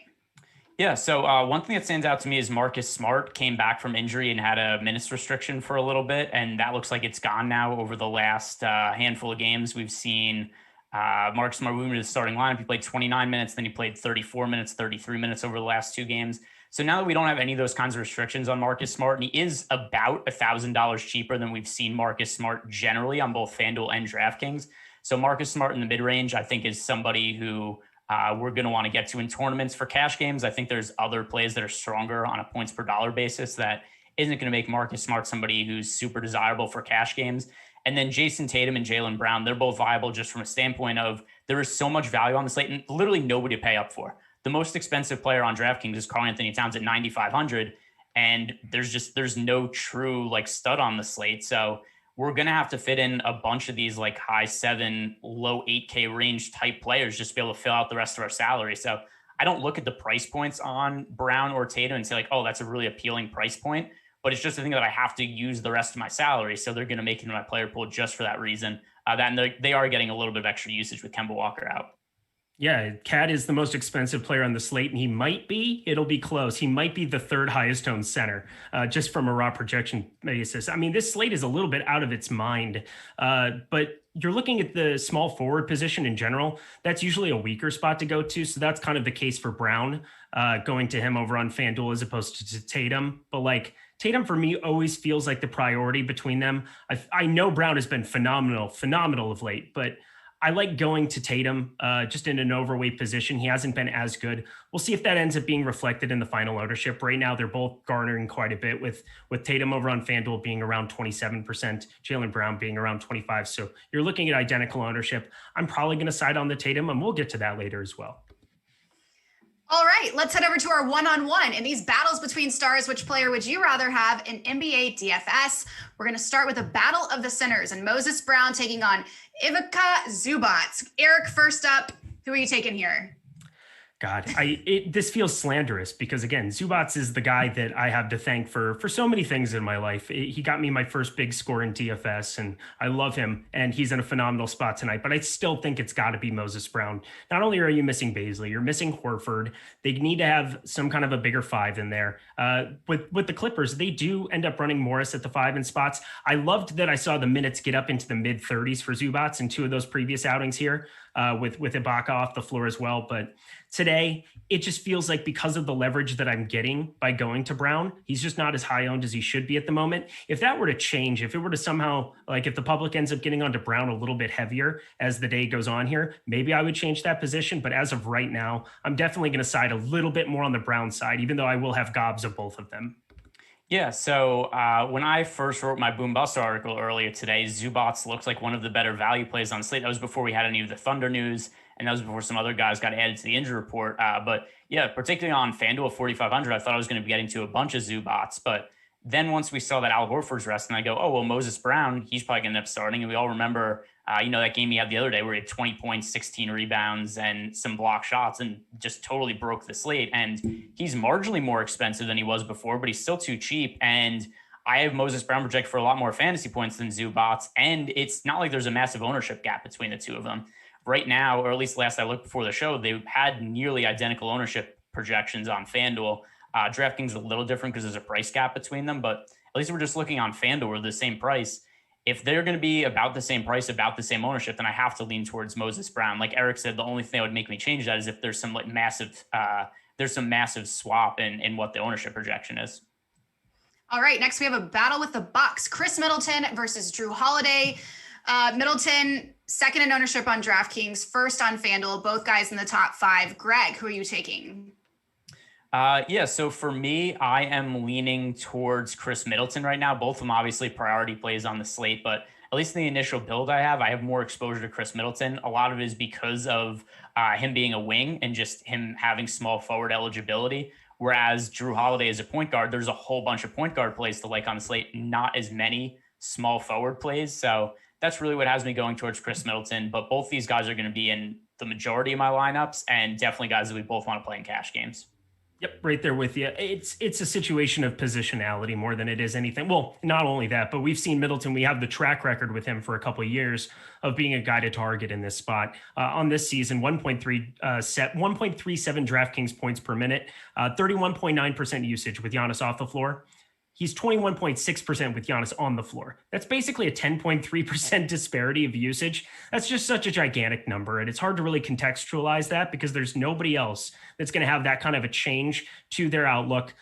Yeah, so one thing that stands out to me is Marcus Smart came back from injury and had a minutes restriction for a little bit, and that looks like it's gone now over the last handful of games. We've seen Marcus Smart move into the starting lineup. He played 29 minutes, then he played 34 minutes, 33 minutes over the last two games. So now that we don't have any of those kinds of restrictions on Marcus Smart, and he is about $1,000 cheaper than we've seen Marcus Smart generally on both FanDuel and DraftKings. So Marcus Smart in the mid-range, I think, is somebody who we're going to want to get to in tournaments for cash games. I think there's other plays that are stronger on a points per dollar basis that isn't going to make Marcus Smart somebody who's super desirable for cash games. And then Jason Tatum and Jaylen Brown, they're both viable just from a standpoint of there is so much value on the slate and literally nobody to pay up for. The most expensive player on DraftKings is Karl-Anthony Towns at 9,500, and there's no true like stud on the slate. So we're going to have to fit in a bunch of these like high 7, low 8K range type players just to be able to fill out the rest of our salary. So I don't look at the price points on Brown or Tatum and say like, oh, that's a really appealing price point, but it's just a thing that I have to use the rest of my salary. So they're going to make it into my player pool just for that reason. They are getting a little bit of extra usage with Kemba Walker out. Yeah, Cat is the most expensive player on the slate, and it'll be close. He might be the third highest owned center, just from a raw projection basis. I mean, this slate is a little bit out of its mind, but you're looking at the small forward position in general. That's usually a weaker spot to go to. So that's kind of the case for Brown, going to him over on FanDuel as opposed to Tatum. But like Tatum for me always feels like the priority between them. I know Brown has been phenomenal of late, but I like going to Tatum just in an overweight position. He hasn't been as good. We'll see if that ends up being reflected in the final ownership. Right now, they're both garnering quite a bit with Tatum over on FanDuel being around 27%, Jaylen Brown being around 25%. So you're looking at identical ownership. I'm probably going to side on the Tatum, and we'll get to that later as well. All right, let's head over to our one-on-one. In these battles between stars, which player would you rather have in NBA DFS? We're going to start with a battle of the centers and Moses Brown taking on Ivica Zubac. Eric, first up, who are you taking here? God, this feels slanderous because, again, Zubac is the guy that I have to thank for so many things in my life. He got me my first big score in DFS, and I love him, and he's in a phenomenal spot tonight. But I still think it's got to be Moses Brown. Not only are you missing Baisley, you're missing Horford. They need to have some kind of a bigger five in there. With the Clippers, they do end up running Morris at the 5 in spots. I loved that I saw the minutes get up into the mid-30s for Zubac in 2 of those previous outings here, with Ibaka off the floor as well. But today, it just feels like because of the leverage that I'm getting by going to Brown, he's just not as high owned as he should be at the moment. If that were to change, if it were to somehow, like if the public ends up getting onto Brown a little bit heavier as the day goes on here, maybe I would change that position. But as of right now, I'm definitely going to side a little bit more on the Brown side, even though I will have gobs of both of them. Yeah, so when I first wrote my Boom Bust article earlier today, Zubac looked like one of the better value plays on slate. That was before we had any of the Thunder news, and that was before some other guys got added to the injury report. But yeah, particularly on FanDuel at 4,500, I thought I was going to be getting to a bunch of Zubac. But then once we saw that Al Horford's rest, and I go, oh, well, Moses Brown, he's probably going to end up starting. And we all remember, that game he had the other day where he had 20 points, 16 rebounds, and some block shots and just totally broke the slate. And he's marginally more expensive than he was before, but he's still too cheap. And I have Moses Brown projected for a lot more fantasy points than Zubac. And it's not like there's a massive ownership gap between the two of them. Right now, or at least last I looked before the show, they had nearly identical ownership projections on FanDuel. DraftKings is a little different because there's a price gap between them, but at least we're just looking on FanDuel, we're the same price. If they're going to be about the same price, about the same ownership, then I have to lean towards Moses Brown. Like Eric said, the only thing that would make me change that is if there's some massive swap in what the ownership projection is. All right, next we have a battle with the Bucks. Chris Middleton versus Drew Holiday. Middleton, second in ownership on DraftKings, first on FanDuel, both guys in the top 5. Greg, who are you taking? So for me, I am leaning towards Chris Middleton right now. Both of them obviously priority plays on the slate, but at least in the initial build I have more exposure to Chris Middleton. A lot of it is because of him being a wing and just him having small forward eligibility. Whereas Drew Holiday is a point guard, there's a whole bunch of point guard plays to like on the slate, not as many small forward plays. So that's really what has me going towards Chris Middleton. But both these guys are going to be in the majority of my lineups and definitely guys that we both want to play in cash games. Yep, right there with you. It's a situation of positionality more than it is anything. Well, not only that, but we've seen Middleton. We have the track record with him for a couple of years of being a guy to target in this spot. On this season, 1.37 DraftKings points per minute, 31.9% usage with Giannis off the floor. He's 21.6% with Giannis on the floor. That's basically a 10.3% disparity of usage. That's just such a gigantic number. And it's hard to really contextualize that because there's nobody else that's going to have that kind of a change to their outlook.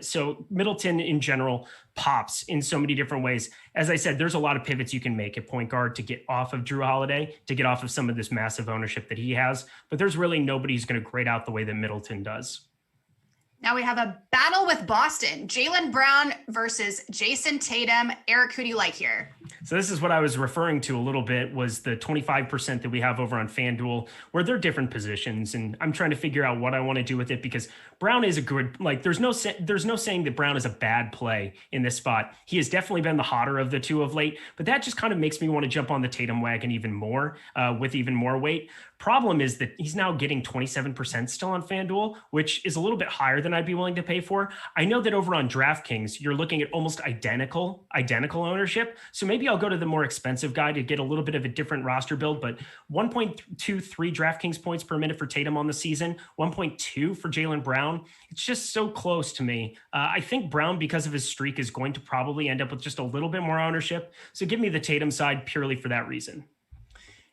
So Middleton in general pops in so many different ways. As I said, there's a lot of pivots you can make at point guard to get off of Drew Holiday, to get off of some of this massive ownership that he has. But there's really nobody who's going to grade out the way that Middleton does. Now we have a battle with Boston. Jaylen Brown versus Jason Tatum. Eric, who do you like here? So this is what I was referring to a little bit, was the 25% that we have over on FanDuel, where they're different positions. And I'm trying to figure out what I want to do with it because Brown is a good, like, there's no saying that Brown is a bad play in this spot. He has definitely been the hotter of the two of late, but that just kind of makes me want to jump on the Tatum wagon even more with even more weight. Problem is that he's now getting 27% still on FanDuel, which is a little bit higher than I'd be willing to pay for. I know that over on DraftKings, you're looking at almost identical ownership. So maybe I'll go to the more expensive guy to get a little bit of a different roster build, but 1.23 DraftKings points per minute for Tatum on the season, 1.2 for Jaylen Brown. It's just so close to me. I think Brown, because of his streak, is going to probably end up with just a little bit more ownership. So give me the Tatum side purely for that reason.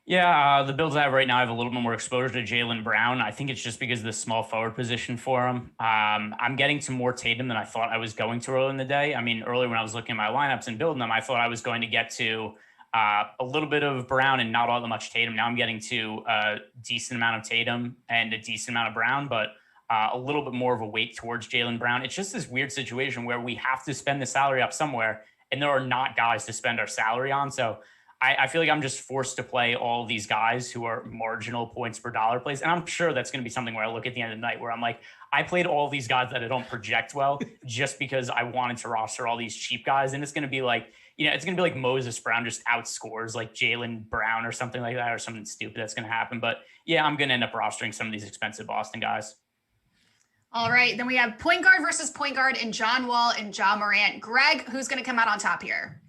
Yeah, the builds I have right now, I have a little bit more exposure to Jaylen Brown. I think it's just because of the small forward position for him. I'm getting to more Tatum than I thought I was going to early in the day. I mean, earlier when I was looking at my lineups and building them, I thought I was going to get to a little bit of Brown and not all that much Tatum. Now I'm getting to a decent amount of Tatum and a decent amount of Brown, but a little bit more of a weight towards Jaylen Brown. It's just this weird situation where we have to spend the salary up somewhere, and there are not guys to spend our salary on. So I feel like I'm just forced to play all these guys who are marginal points per dollar plays. And I'm sure that's going to be something where I look at the end of the night where I'm like, I played all these guys that I don't project well just because I wanted to roster all these cheap guys. And it's going to be like, it's going to be like Moses Brown just outscores like Jaylen Brown or something like that, or something stupid that's going to happen. But yeah, I'm going to end up rostering some of these expensive Boston guys. All right. Then we have point guard versus point guard in John Wall and Ja Morant. Greg, who's going to come out on top here?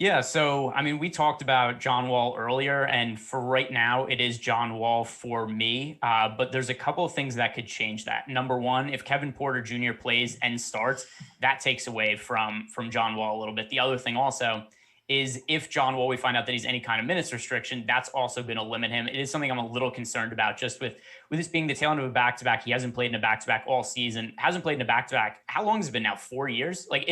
Yeah, so, I mean, we talked about John Wall earlier, and for right now, it is John Wall for me. But there's a couple of things that could change that. Number one, if Kevin Porter Jr. plays and starts, that takes away from John Wall a little bit. The other thing also is if John Wall, we find out that he's any kind of minutes restriction, that's also going to limit him. It is something I'm a little concerned about, just with this being the tail end of a back-to-back. He hasn't played in a back-to-back all season, hasn't played in a back-to-back. How long has it been now? 4 years? Like,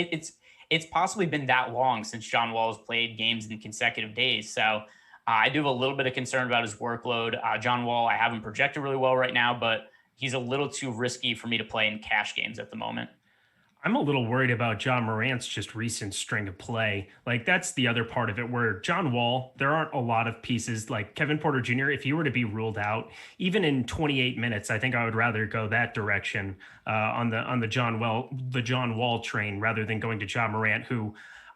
it's possibly been that long since John Wall has played games in consecutive days. So I do have a little bit of concern about his workload. John Wall, I have him projected really well right now, but he's a little too risky for me to play in cash games at the moment. I'm a little worried about Ja Morant's just recent string of play. Like, that's the other part of it, where John Wall, there aren't a lot of pieces like Kevin Porter Jr. If he were to be ruled out, even in 28 minutes, I think I would rather go that direction on the John Wall train rather than going to Ja Morant, who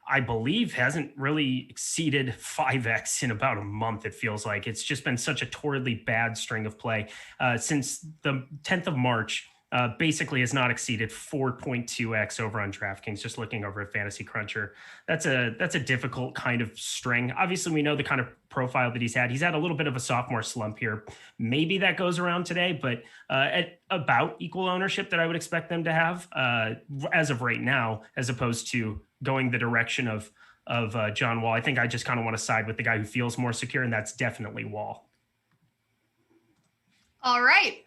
I believe hasn't really exceeded 5x in about a month. It feels like it's just been such a torridly bad string of play since the 10th of March. Basically has not exceeded 4.2x over on DraftKings, just looking over at Fantasy Cruncher. That's a difficult kind of string. Obviously, we know the kind of profile that he's had. He's had a little bit of a sophomore slump here. Maybe that goes around today, but at about equal ownership that I would expect them to have as of right now, as opposed to going the direction of John Wall. I think I just kind of want to side with the guy who feels more secure, and that's definitely Wall. All right.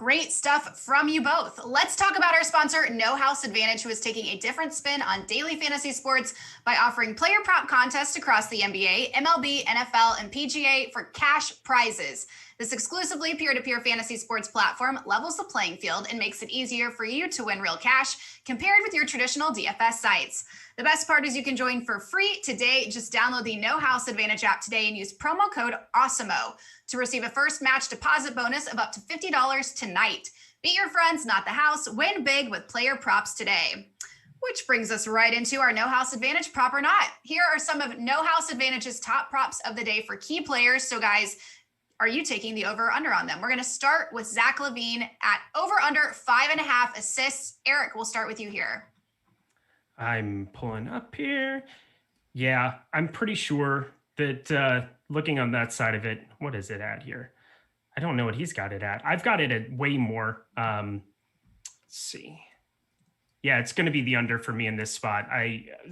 Great stuff from you both. Let's talk about our sponsor, No House Advantage, who is taking a different spin on daily fantasy sports by offering player prop contests across the NBA, MLB, NFL, and PGA for cash prizes. This exclusively peer-to-peer fantasy sports platform levels the playing field and makes it easier for you to win real cash compared with your traditional DFS sites. The best part is you can join for free today. Just download the No House Advantage app today and use promo code Awesemo to receive a first match deposit bonus of up to $50 tonight. Beat your friends, not the house. Win big with player props today. Which brings us right into our No House Advantage prop or not. Here are some of No House Advantage's top props of the day for key players. So guys, are you taking the over or under on them? We're going to start with Zach LaVine at over under 5.5 assists. Eric, we'll start with you here. I'm pulling up here. Yeah, I'm pretty sure that looking on that side of it, what is it at here? I don't know what he's got it at. I've got it at way more. Let's see. Yeah, it's going to be the under for me in this spot.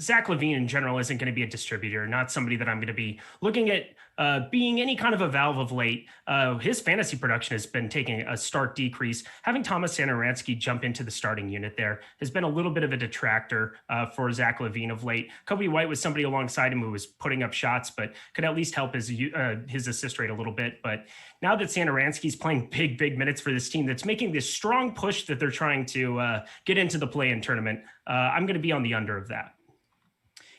Zach LaVine in general isn't going to be a distributor, not somebody that I'm going to be looking at being any kind of a valve of late. His fantasy production has been taking a stark decrease. Having Thomas Satoransky jump into the starting unit there has been a little bit of a detractor for Zach LaVine of late. Kobe White was somebody alongside him who was putting up shots, but could at least help his assist rate a little bit. But now that Satoransky's playing big minutes for this team that's making this strong push that they're trying to get into the play-in tournament, I'm going to be on the under of that.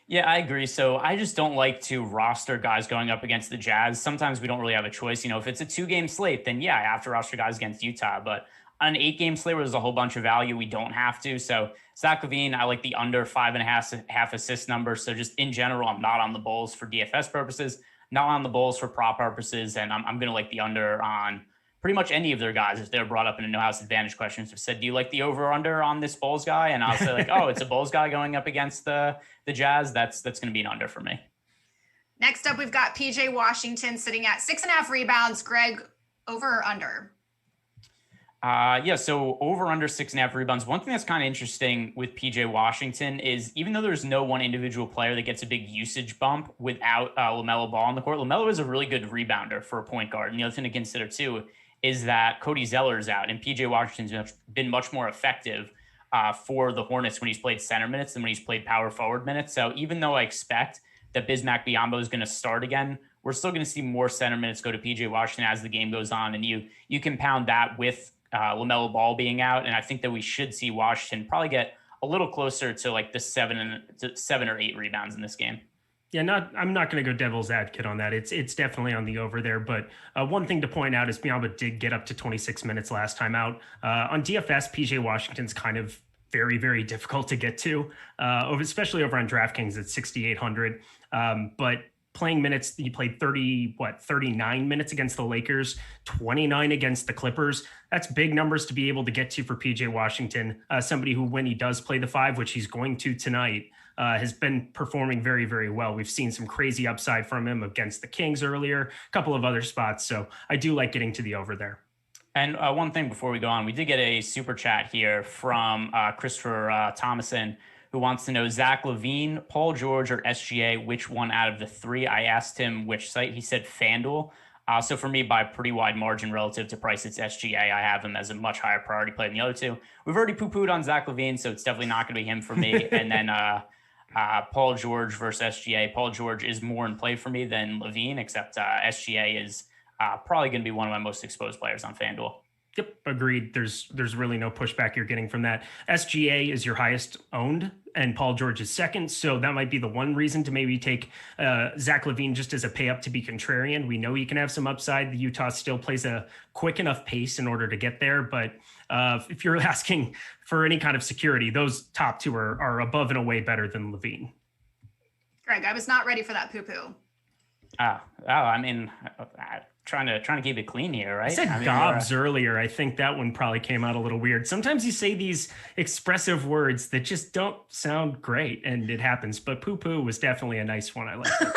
Yeah, I agree. So I just don't like to roster guys going up against the Jazz. Sometimes we don't really have a choice. You know, if it's a 2-game slate, then yeah, I have to roster guys against Utah. But on an 8-game slate where there's a whole bunch of value, we don't have to. So Zach LaVine, I like the under 5.5 assist number. So just in general, I'm not on the Bulls for DFS purposes, not on the Bulls for prop purposes. And I'm going to like the under on pretty much any of their guys if they're brought up in a No House Advantage questions. Have said, do you like the over or under on this Bulls guy? And I'll say like, oh, it's a Bulls guy going up against the Jazz. That's going to be an under for me. Next up, we've got PJ Washington sitting at 6.5 rebounds. Greg, over or under? Yeah, so over under 6.5 rebounds. One thing that's kind of interesting with PJ Washington is even though there's no one individual player that gets a big usage bump without LaMelo Ball on the court, LaMelo is a really good rebounder for a point guard. And the other thing to consider too is that Cody Zeller's out and PJ Washington's been much more effective for the Hornets when he's played center minutes than when he's played power forward minutes. So even though I expect that Bismack Biyombo is going to start again, we're still going to see more center minutes go to PJ Washington as the game goes on. And you compound that with LaMelo Ball being out. And I think that we should see Washington probably get a little closer to like the 7 or 8 rebounds in this game. Yeah, I'm not going to go devil's advocate on that. It's definitely on the over there. But one thing to point out is Biyombo did get up to 26 minutes last time out. On DFS, PJ Washington's kind of very difficult to get to, especially over on DraftKings at 6,800. But playing minutes, he played 39 minutes against the Lakers, 29 against the Clippers. That's big numbers to be able to get to for PJ Washington, somebody who, when he does play the 5, which he's going to tonight, has been performing very well. We've seen some crazy upside from him against the Kings earlier, a couple of other spots. So I do like getting to the over there. And one thing before we go on, we did get a super chat here from Christopher Thomason, who wants to know Zach LaVine, Paul George, or SGA, which one out of the 3? I asked him which site. He said FanDuel. So for me, by a pretty wide margin relative to price, it's SGA. I have him as a much higher priority play than the other 2. We've already poo-pooed on Zach LaVine, so it's definitely not going to be him for me. And then Paul George versus SGA. Paul George is more in play for me than LaVine, except SGA is probably going to be one of my most exposed players on FanDuel. Yep, agreed. There's really no pushback you're getting from that. SGA is your highest owned, and Paul George is second. So that might be the one reason to maybe take Zach LaVine just as a pay up to be contrarian. We know he can have some upside. The Utah still plays a quick enough pace in order to get there. But if you're asking for any kind of security, those top 2 are above and away better than LaVine. Greg, I was not ready for that poo-poo. I mean, trying to keep it clean here, right? I said gobs earlier. I think that one probably came out a little weird. Sometimes you say these expressive words that just don't sound great, and it happens. But poo-poo was definitely a nice one. I like it.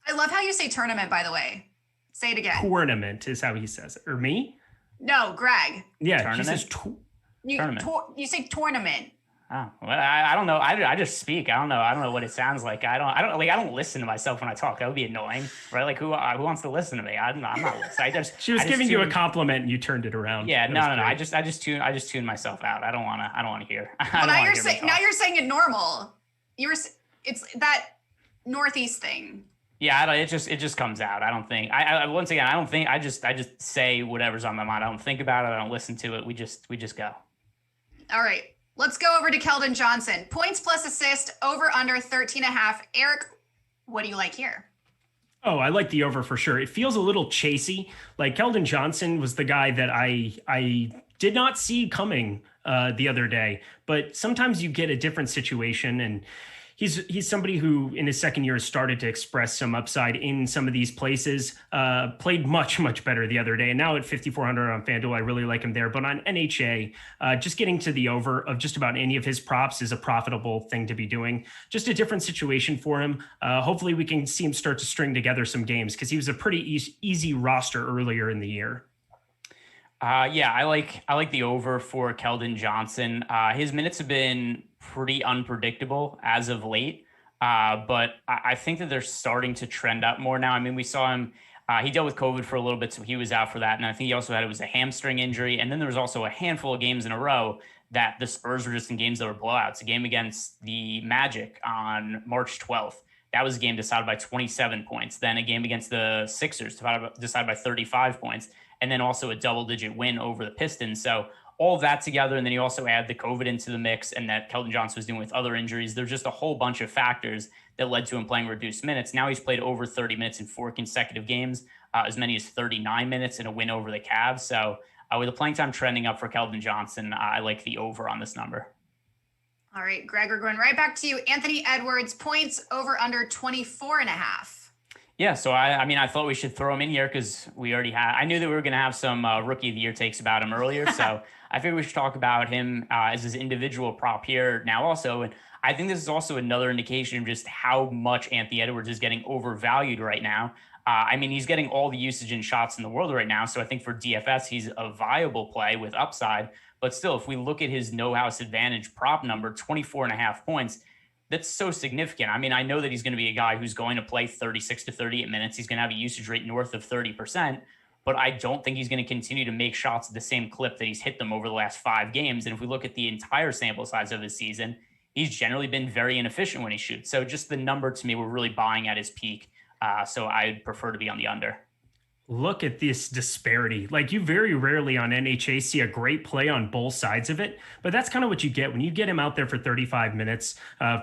I love how you say tournament, by the way. Say it again. Tournament is how he says it. Or me? No, Greg. Yeah, tournament? he says tournament. You say tournament. Oh, well, I don't know. I just speak. I don't know. I don't know what it sounds like. I don't listen to myself when I talk. That would be annoying, right? Like who wants to listen to me? I'm not listening. She was giving you a compliment and you turned it around. Yeah, no. I just tune myself out. I don't want to hear. Well, now you're saying it normal. It's that Northeast thing. Yeah, it just comes out. I don't think. I just say whatever's on my mind. I don't think about it. I don't listen to it. We just go. All right. Let's go over to Kelin Johnson. Points plus assist, over under 13.5. Eric, what do you like here? Oh, I like the over for sure. It feels a little chasey. Like Kelin Johnson was the guy that I did not see coming the other day, but sometimes you get a different situation, and he's somebody who in his second year has started to express some upside in some of these places, played much better the other day. And now at 5,400 on FanDuel, I really like him there. But on NHA, just getting to the over of just about any of his props is a profitable thing to be doing. Just a different situation for him. Hopefully we can see him start to string together some games, because he was a pretty easy roster earlier in the year. I like the over for Kelin Johnson. His minutes have been pretty unpredictable as of late, but I think that they're starting to trend up more now. I mean, we saw him, he dealt with COVID for a little bit, so he was out for that. And I think he also had, it was a hamstring injury. And then there was also a handful of games in a row that the Spurs were just in games that were blowouts. A game against the Magic on March 12th. That was a game decided by 27 points. Then a game against the Sixers decided by 35 points. And then also a double-digit win over the Pistons. So all of that together, and then you also add the COVID into the mix, and that Kelin Johnson was dealing with other injuries. There's just a whole bunch of factors that led to him playing reduced minutes. Now he's played over 30 minutes in 4 consecutive games, as many as 39 minutes in a win over the Cavs. So with the playing time trending up for Kelin Johnson, I like the over on this number. All right, Greg, we're going right back to you. Anthony Edwards, points over under 24.5. Yeah, so I thought we should throw him in here because we already had. I knew that we were going to have some rookie of the year takes about him earlier, so I figured we should talk about him as his individual prop here now also. And I think this is also another indication of just how much Anthony Edwards is getting overvalued right now. He's getting all the usage and shots in the world right now, so I think for DFS he's a viable play with upside. But still, if we look at his no house advantage prop number, 24.5 points. That's so significant. I mean, I know that he's going to be a guy who's going to play 36 to 38 minutes. He's going to have a usage rate north of 30%, but I don't think he's going to continue to make shots at the same clip that he's hit them over the last 5 games. And if we look at the entire sample size of his season, he's generally been very inefficient when he shoots. So just the number to me, we're really buying at his peak. So I'd prefer to be on the under. Look at this disparity. Like, you very rarely on NHA see a great play on both sides of it, but that's kind of what you get when you get him out there for 35 minutes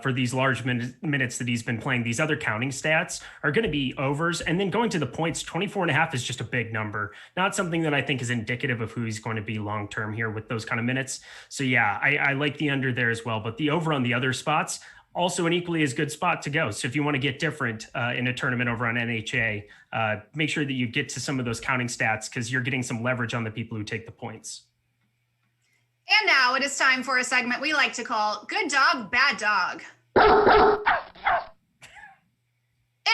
for these large minutes that he's been playing. These other counting stats are going to be overs, and then going to the points, 24.5 is just a big number. Not something that I think is indicative of who he's going to be long-term here with those kind of minutes. So yeah, I like the under there as well, but the over on the other spots, also an equally as good spot to go. So if you want to get different in a tournament over on NHA, make sure that you get to some of those counting stats, because you're getting some leverage on the people who take the points. And now it is time for a segment we like to call Good Dog, Bad Dog. In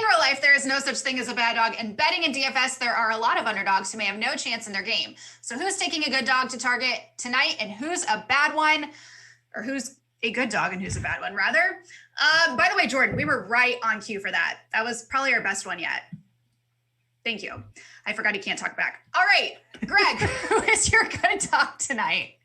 real life, there is no such thing as a bad dog, and betting in DFS, there are a lot of underdogs who may have no chance in their game. So who's taking a good dog to target tonight, and who's a bad one, or who's a good dog and who's a bad one, rather? By the way, Jordan, we were right on cue for that. That was probably our best one yet. Thank you. I forgot he can't talk back. All right, Greg, who is your good dog tonight?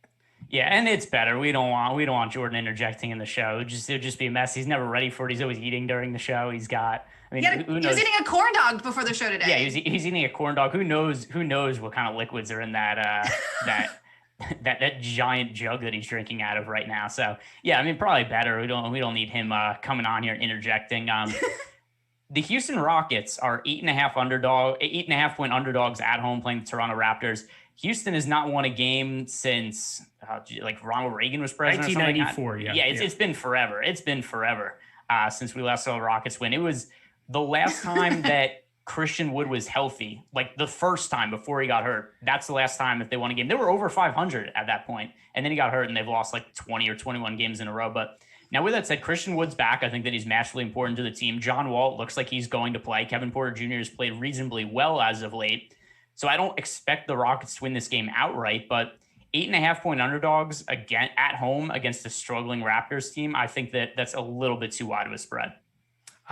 Yeah, and it's better. We don't want Jordan interjecting in the show. It would just be a mess. He's never ready for it. He's always eating during the show. He's got. Who knows? He was eating a corn dog before the show today. Yeah, he's eating a corn dog. Who knows what kind of liquids are in that that giant jug that he's drinking out of right now. So yeah, probably better. We don't need him coming on here and interjecting. The Houston Rockets are 8.5 point underdogs at home playing the Toronto Raptors. Houston has not won a game since Ronald Reagan was president. 1994. It's been forever. It's been forever since we last saw the Rockets win. It was the last time that Christian Wood was healthy, like the first time before he got hurt. That's the last time that they won a game. They were over 500 at that point, and then he got hurt, and they've lost like 20 or 21 games in a row. But now, with that said, Christian Wood's back. I think that he's massively important to the team. John Wall looks like he's going to play. Kevin Porter Jr. has played reasonably well as of late. So I don't expect the Rockets to win this game outright, but 8.5-point underdogs again at home against a struggling Raptors team, I think that's a little bit too wide of a spread.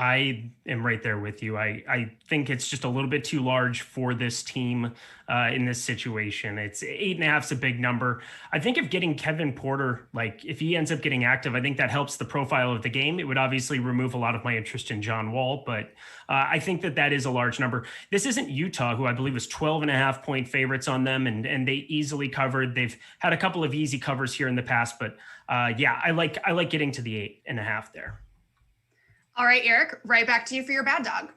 I am right there with you. I think it's just a little bit too large for this team in this situation. It's 8.5 is a big number. I think if getting Kevin Porter, like if he ends up getting active, I think that helps the profile of the game. It would obviously remove a lot of my interest in John Wall, but I think that is a large number. This isn't Utah, who I believe was 12.5-point favorites on them, and they easily covered. They've had a couple of easy covers here in the past, but yeah, I like getting to the 8.5 there. All right, Eric, right back to you for your bad dog.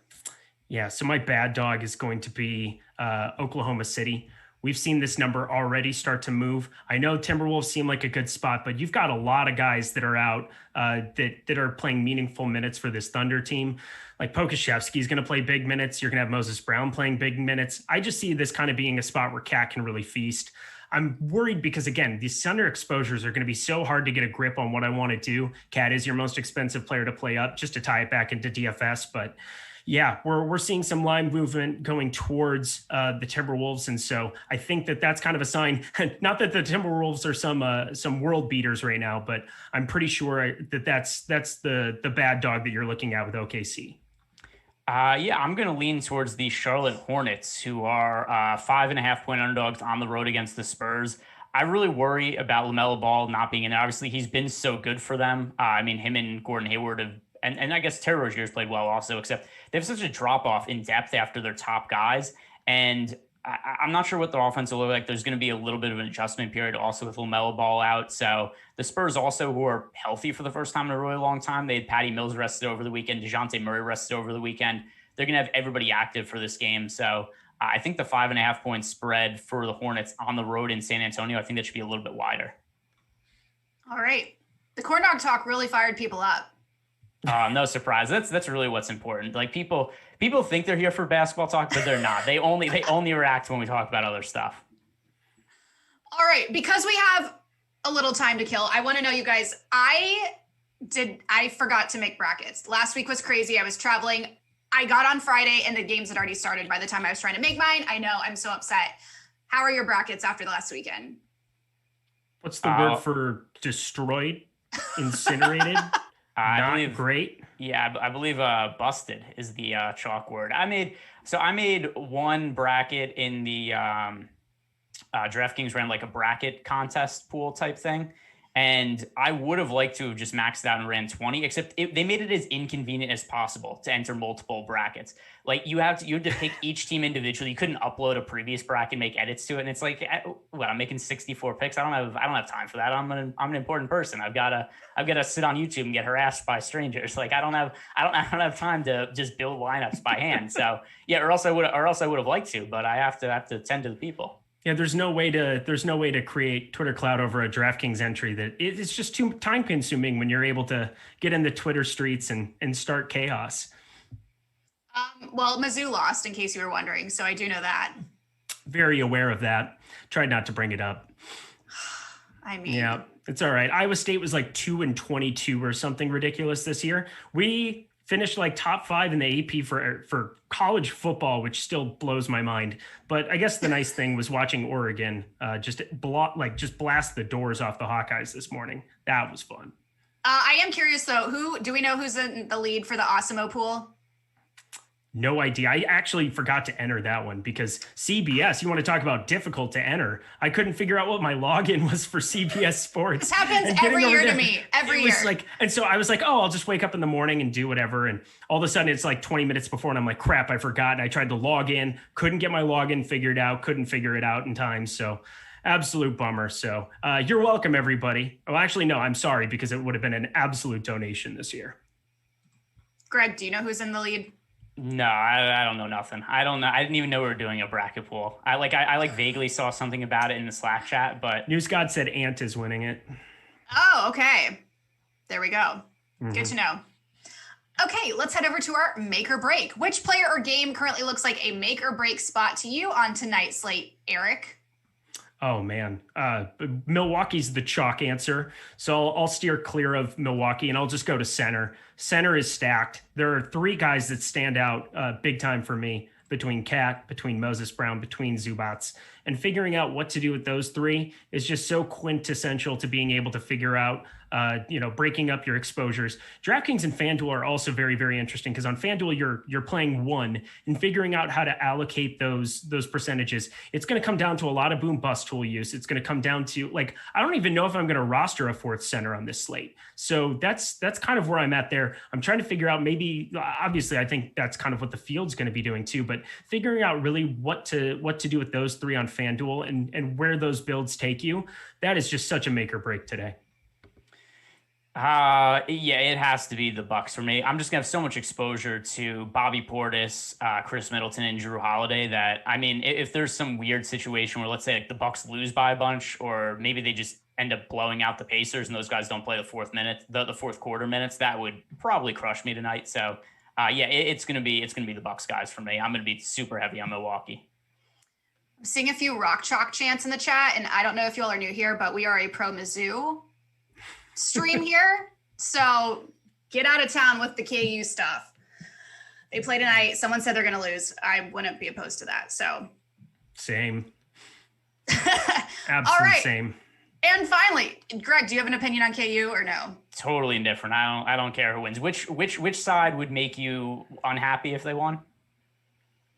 Yeah, so my bad dog is going to be Oklahoma City. We've seen this number already start to move. I know Timberwolves seem like a good spot, but you've got a lot of guys that are out that are playing meaningful minutes for this Thunder team. Like Pokusevski is going to play big minutes. You're going to have Moses Brown playing big minutes. I just see this kind of being a spot where Cat can really feast. I'm worried because, again, these Thunder exposures are going to be so hard to get a grip on what I want to do. Cat is your most expensive player to play up, just to tie it back into DFS. But yeah, we're seeing some line movement going towards the Timberwolves. And so I think that's kind of a sign, not that the Timberwolves are some world beaters right now, but I'm pretty sure that's the bad dog that you're looking at with OKC. Yeah, I'm going to lean towards the Charlotte Hornets, who are 5.5-point underdogs on the road against the Spurs. I really worry about LaMelo Ball not being in there. Obviously, he's been so good for them. I mean, him and Gordon Hayward have, and I guess Terry Rozier's played well also, except they have such a drop-off in depth after their top guys. And I'm not sure what their offense will look like. There's going to be a little bit of an adjustment period also with LaMelo Ball out. So the Spurs also, who are healthy for the first time in a really long time, they had Patty Mills rested over the weekend, DeJounte Murray rested over the weekend. They're going to have everybody active for this game. So I think the 5.5-point spread for the Hornets on the road in San Antonio, I think that should be a little bit wider. All right. The corn dog talk really fired people up. No surprise. That's really what's important. Like people think they're here for basketball talk, but they're not. They only react when we talk about other stuff. All right, because we have a little time to kill, I want to know, you guys, I forgot to make brackets. Last week was crazy. I was traveling. I got on Friday and the games had already started by the time I was trying to make mine. I know, I'm so upset. How are your brackets after the last weekend? What's the word for destroyed? Incinerated? I believe great. Yeah, I believe busted is the chalk word. I made one bracket in the DraftKings ran like a bracket contest pool type thing. And I would have liked to have just maxed out and ran 20, except they made it as inconvenient as possible to enter multiple brackets. Like you had to pick each team individually. You couldn't upload a previous bracket, make edits to it. And it's like, I'm making 64 picks. I don't have time for that. I'm an important person. I've got to sit on YouTube and get harassed by strangers. Like I don't have time to just build lineups by hand. So yeah, or else I would have liked to, but I have to tend to the people. Yeah, there's no way to create Twitter cloud over a DraftKings entry. That it's just too time consuming when you're able to get in the Twitter streets and start chaos. Well, Mizzou lost, in case you were wondering, so I do know that. Very aware of that. Tried not to bring it up. I mean, yeah, it's all right. Iowa State was like 2-22 or something ridiculous this year. We finished like top 5 in the AP for college football, which still blows my mind. But I guess the nice thing was watching Oregon just blast the doors off the Hawkeyes this morning. That was fun. I am curious though, do we know who's in the lead for the Awesemo pool? No idea. I actually forgot to enter that one because CBS, you want to talk about difficult to enter. I couldn't figure out what my login was for CBS Sports. This happens every year to me. Every year. And so I was like, oh, I'll just wake up in the morning and do whatever. And all of a sudden it's like 20 minutes before and I'm like, crap, I forgot. And I tried to log in, couldn't get my login figured out, couldn't figure it out in time. So absolute bummer. So you're welcome, everybody. Oh, actually, no, I'm sorry because it would have been an absolute donation this year. Greg, do you know who's in the lead? No, I don't know nothing. I don't know. I didn't even know we were doing a bracket pool. I vaguely saw something about it in the Slack chat, but News God said Ant is winning it. Oh, okay. There we go. Mm-hmm. Good to know. Okay, let's head over to our make or break. Which player or game currently looks like a make or break spot to you on tonight's slate, Eric? Oh, man. Milwaukee's the chalk answer. So I'll steer clear of Milwaukee and I'll just go to center. Center is stacked. There are 3 guys that stand out big time for me. between Cat, between Moses Brown, between Zubats, and figuring out what to do with those three is just so quintessential to being able to figure out, breaking up your exposures. DraftKings and FanDuel are also very, very interesting because on FanDuel, you're playing one and figuring out how to allocate those percentages. It's going to come down to a lot of boom bust tool use. It's going to come down to I don't even know if I'm going to roster a fourth center on this slate. So that's kind of where I'm at there. I'm trying to figure out obviously I think that's kind of what the field's going to be doing too, but figuring out really what to do with those three on FanDuel and where those builds take you. That is just such a make or break today. It has to be the Bucks for me. I'm just gonna have so much exposure to Bobby Portis, Chris Middleton, and Drew Holiday that, I mean, if there's some weird situation where, let's say, the Bucks lose by a bunch, or maybe they just end up blowing out the Pacers and those guys don't play the fourth quarter minutes, that would probably crush me tonight. So it's gonna be the Bucks guys for me. I'm gonna be super heavy on Milwaukee. I'm seeing a few rock chalk chants in the chat, and I don't know if you all are new here, but we are a pro Mizzou stream here, so get out of town with the KU stuff. They play tonight. Someone said they're going to lose. I wouldn't be opposed to that. So same. All right. Same. And finally, Greg, do you have an opinion on KU or no? Totally indifferent. I don't care who wins. Which side would make you unhappy if they won?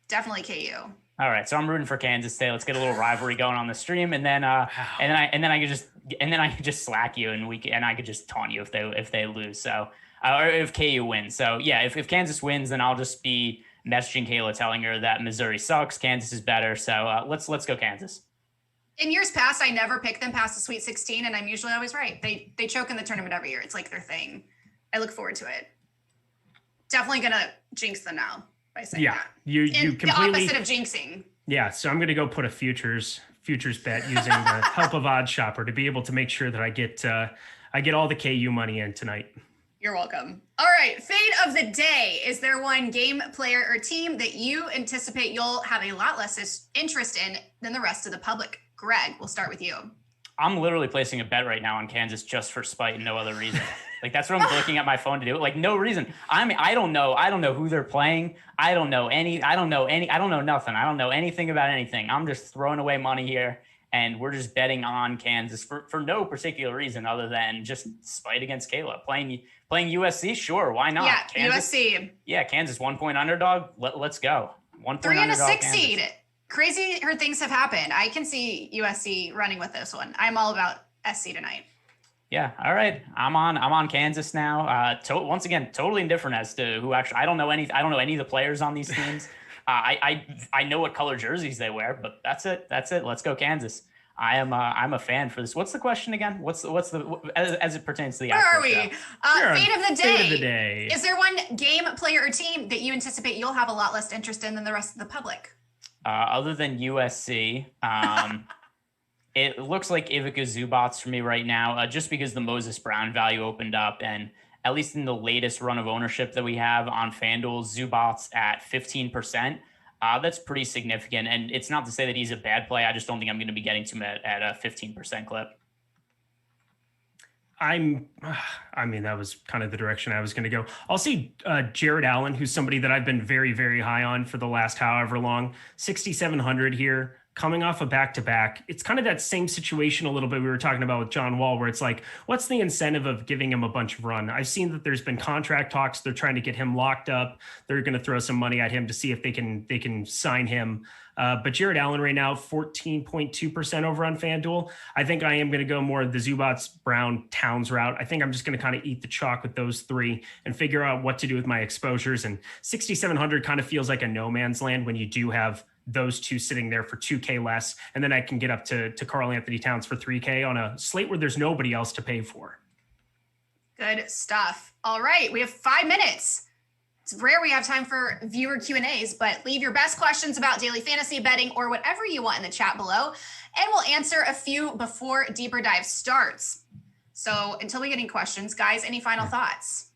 Definitely KU. All right, so I'm rooting for Kansas today. Let's get a little rivalry going on the stream, and then I could just slack you, and I could just taunt you if they lose. So or if KU wins. So yeah, if Kansas wins, then I'll just be messaging Kayla telling her that Missouri sucks, Kansas is better. So let's go Kansas. In years past, I never picked them past the Sweet 16, and I'm usually always right. They choke in the tournament every year. It's like their thing. I look forward to it. Definitely gonna jinx them now by saying that. You completely the opposite of jinxing. Yeah, so I'm gonna go put a futures bet using the help of Odd Shopper to be able to make sure that I get all the KU money in tonight. You're welcome. All right, fade of the day. Is there one game, player, or team that you anticipate you'll have a lot less interest in than the rest of the public? Greg, we'll start with you. I'm literally placing a bet right now on Kansas just for spite and no other reason. That's what I'm looking at my phone to do. No reason. I don't know who they're playing. I don't know nothing. I don't know anything about anything. I'm just throwing away money here, and we're just betting on Kansas for no particular reason other than just spite against Kayla. Playing USC, sure, why not? Yeah, Kansas, USC. Yeah, Kansas 1 point underdog. Let's go. 1 point 3 and a underdog. 6 seed. Crazier things have happened. I can see USC running with this one. I'm all about SC tonight. Yeah. All right. I'm on Kansas now. Once again, totally indifferent as to who actually. I don't know any of the players on these teams. I know what color jerseys they wear, but that's it. Let's go Kansas. I'm a fan for this. What's the question again? What's the as it pertains to the where are we? show? Fate of the day. Fate of the day. Is there one game, player, or team that you anticipate you'll have a lot less interest in than the rest of the public? Other than USC, it looks like Ivica Zubats for me right now, just because the Moses Brown value opened up, and at least in the latest run of ownership that we have on FanDuel, Zubats at 15%. That's pretty significant, and it's not to say that he's a bad play. I just don't think I'm going to be getting to him at a 15% clip. That was kind of the direction I was going to go. I'll see Jared Allen, who's somebody that I've been very, very high on for the last however long. 6,700 here, coming off a back-to-back. It's kind of that same situation a little bit we were talking about with John Wall, where it's like, what's the incentive of giving him a bunch of run? I've seen that there's been contract talks. They're trying to get him locked up. They're going to throw some money at him to see if they can sign him. But Jared Allen right now, 14.2% over on FanDuel. I think I am going to go more the Zubats, Brown, Towns route. I think I'm just going to kind of eat the chalk with those three and figure out what to do with my exposures. And 6,700 kind of feels like a no man's land when you do have those two sitting there for 2K less. And then I can get up to Karl Anthony Towns for 3K on a slate where there's nobody else to pay for. Good stuff. All right. We have 5 minutes. It's rare we have time for viewer Q&As, but leave your best questions about daily fantasy betting or whatever you want in the chat below, and we'll answer a few before Deeper Dive starts. So until we get any questions, guys, any final thoughts?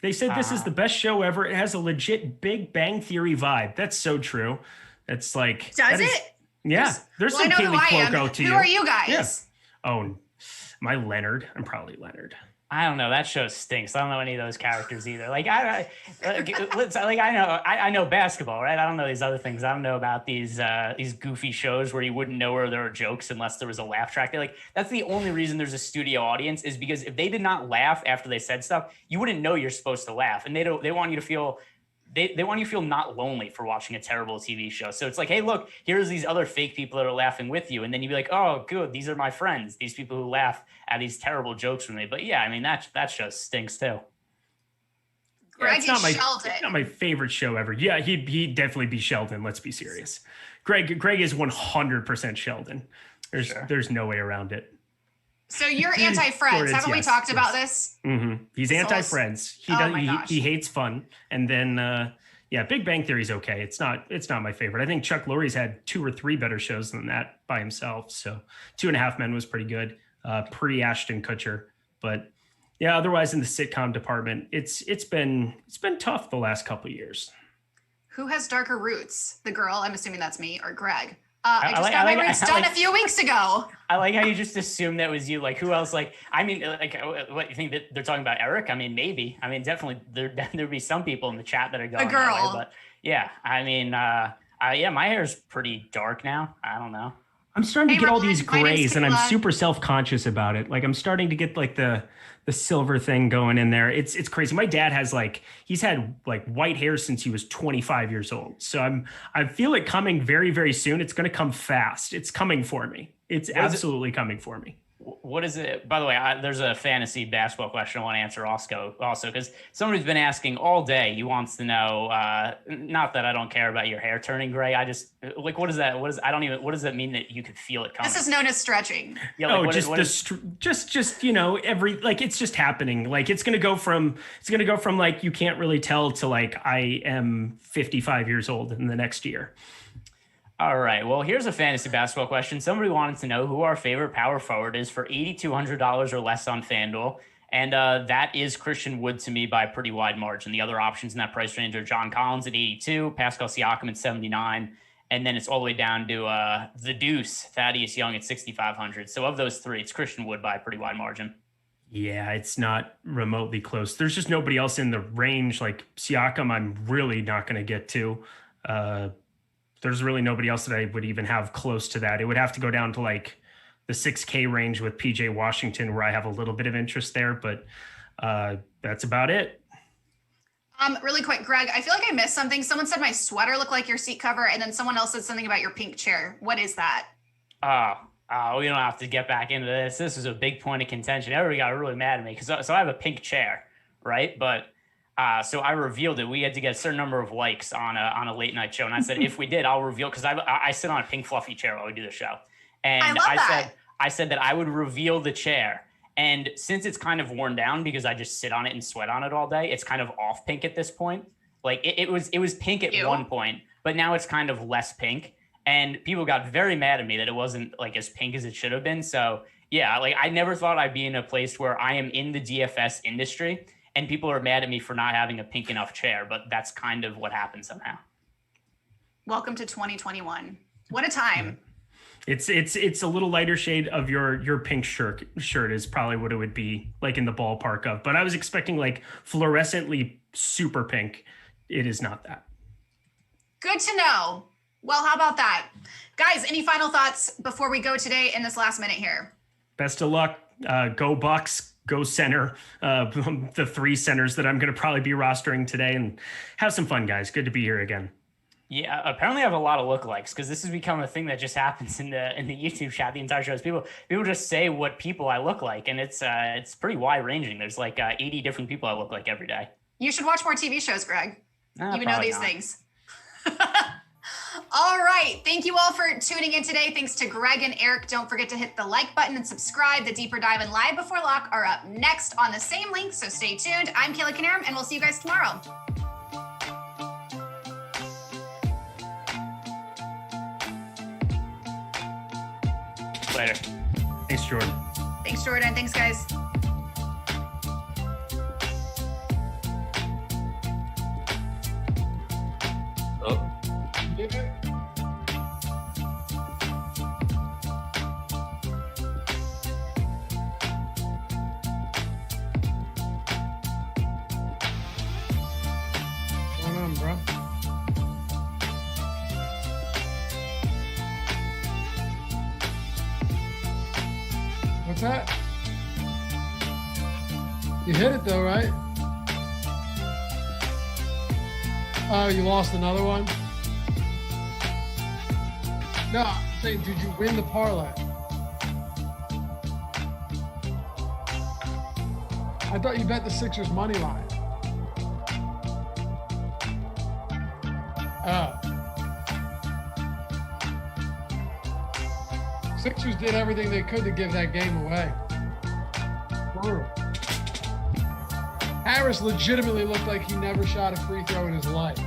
They said this is the best show ever. It has a legit Big Bang Theory vibe. That's so true. It's like... Does it? Yeah. There's some Kaylee Cuoco to you. Who are you guys? Yeah. Oh, am I Leonard? I'm probably Leonard. I don't know. That show stinks. I don't know any of those characters either. Like I know basketball, right? I don't know these other things. I don't know about these goofy shows where you wouldn't know where there were jokes unless there was a laugh track. Like that's the only reason there's a studio audience is because if they did not laugh after they said stuff, you wouldn't know you're supposed to laugh, and they want you to feel. They want you to feel not lonely for watching a terrible TV show. So it's like, hey, look, here's these other fake people that are laughing with you. And then you'd be like, oh, good. These are my friends. These people who laugh at these terrible jokes from me. But yeah, I mean, that show stinks too. Greg it's not my favorite show ever. Yeah, he'd definitely be Sheldon. Let's be serious. Greg is 100% Sheldon. There's no way around it. So you're anti-Friends. Haven't we talked about this? Mm-hmm. He's anti-Friends. He hates fun. And then, Big Bang Theory's okay. It's not my favorite. I think Chuck Lorre's had 2 or 3 better shows than that by himself. So 2.5 Men was pretty good. Pre-Ashton Kutcher. But yeah, otherwise in the sitcom department, it's been tough the last couple of years. Who has darker roots? The girl, I'm assuming that's me, or Greg. I just got my roots done a few weeks ago. I like how you just assumed that was you. Like, who else? Like, I mean, like, what you think that they're talking about? Eric? I mean, maybe. I mean, definitely there'd be some people in the chat that are going. A girl. That way, but yeah, I mean, my hair's pretty dark now. I don't know. I'm starting to get all these grays, and I'm super self-conscious about it. Like, I'm starting to get like the silver thing going in there. It's crazy. My dad has he's had white hair since he was 25 years old. So I feel it coming very, very soon. It's going to come fast. It's coming for me. It's absolutely coming for me. What is it? By the way, there's a fantasy basketball question I want to answer also, because somebody's been asking all day. He wants to know, not that I don't care about your hair turning gray. I just what is that? What does that mean that you could feel it coming? This is known as stretching. Yeah, it's just happening. Like it's going to go from you can't really tell to I am 55 years old in the next year. All right. Well, here's a fantasy basketball question. Somebody wanted to know who our favorite power forward is for $8,200 or less on FanDuel. And that is Christian Wood to me by a pretty wide margin. The other options in that price range are John Collins at 82, Pascal Siakam at 79, and then it's all the way down to the Deuce, Thaddeus Young at 6,500. So of those 3, it's Christian Wood by a pretty wide margin. Yeah, it's not remotely close. There's just nobody else in the range. Like Siakam, I'm really not going to get to. There's really nobody else that I would even have close to that. It would have to go down to the 6K range with PJ Washington, where I have a little bit of interest there, but that's about it. Really quick, Greg, I feel like I missed something. Someone said my sweater looked like your seat cover, and then someone else said something about your pink chair. What is that? We don't have to get back into this. This is a big point of contention. Everybody got really mad at me because I have a pink chair, right? But so I revealed it. We had to get a certain number of likes on a late night show. And I said, if we did, I'll reveal, because I sit on a pink fluffy chair while we do the show. And I said that I would reveal the chair. And since it's kind of worn down because I just sit on it and sweat on it all day, it's kind of off pink at this point. Like it was pink at one point, but now it's kind of less pink. And people got very mad at me that it wasn't as pink as it should have been. So yeah, I never thought I'd be in a place where I am in the DFS industry and people are mad at me for not having a pink enough chair, but that's kind of what happened somehow. Welcome to 2021. What a time. It's a little lighter shade of your pink shirt is probably what it would be in the ballpark of, but I was expecting fluorescently super pink. It is not that. Good to know. Well, how about that? Guys, any final thoughts before we go today in this last minute here? Best of luck. Go Bucks. Go center, the 3 centers that I'm going to probably be rostering today, and have some fun, guys. Good to be here again. Yeah, apparently I have a lot of lookalikes because this has become a thing that just happens in the YouTube chat. The entire show is people just say what people I look like, and it's pretty wide ranging. There's 80 different people I look like every day. You should watch more TV shows, Greg. You would know these things. All right. Thank you all for tuning in today. Thanks to Greg and Eric. Don't forget to hit the like button and subscribe. The Deeper Dive and Live Before Lock are up next on the same link, so stay tuned. I'm Kayla Knierim, and we'll see you guys tomorrow. Later. Thanks, Jordan. Thanks, Jordan. Thanks, guys. What's that? You hit it though, right? Oh, you lost another one? No, I'm saying, did you win the parlay? I thought you bet the Sixers money line. Oh. Sixers did everything they could to give that game away. Brutal. Harris legitimately looked like he never shot a free throw in his life.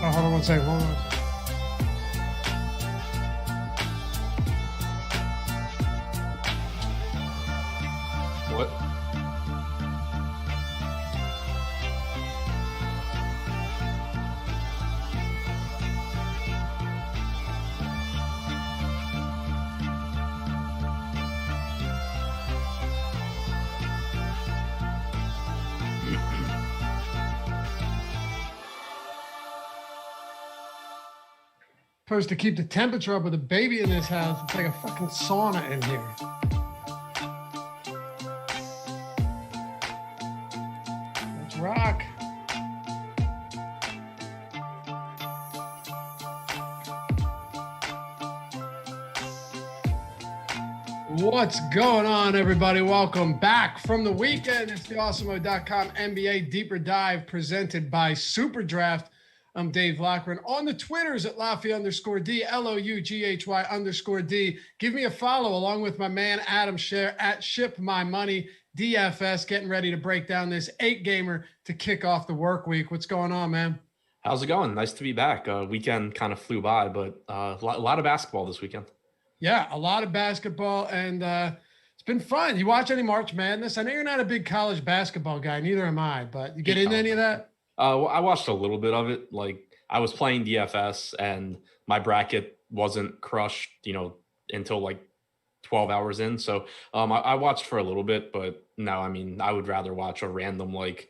Oh, hold on one second. Hold on one second. What? Supposed to keep the temperature up with a baby in this house. It's like a fucking sauna in here. Let's rock. What's going on, everybody? Welcome back from the weekend. It's the Awesemo.com NBA Deeper Dive presented by SuperDraft. I'm Dave Loughran. On the Twitters at Laffy_D, LOUGHY_D. Give me a follow along with my man Adam Scherer at ShipMyMoney DFS, getting ready to break down this 8-gamer to kick off the work week. What's going on, man? How's it going? Nice to be back. Weekend kind of flew by, but a lot of basketball this weekend. Yeah, a lot of basketball, and it's been fun. You watch any March Madness? I know you're not a big college basketball guy, neither am I, but you get into any of that? Well, I watched a little bit of it. Like, I was playing DFS and my bracket wasn't crushed, until like 12 hours in. So I watched for a little bit, but no, I mean, I would rather watch a random like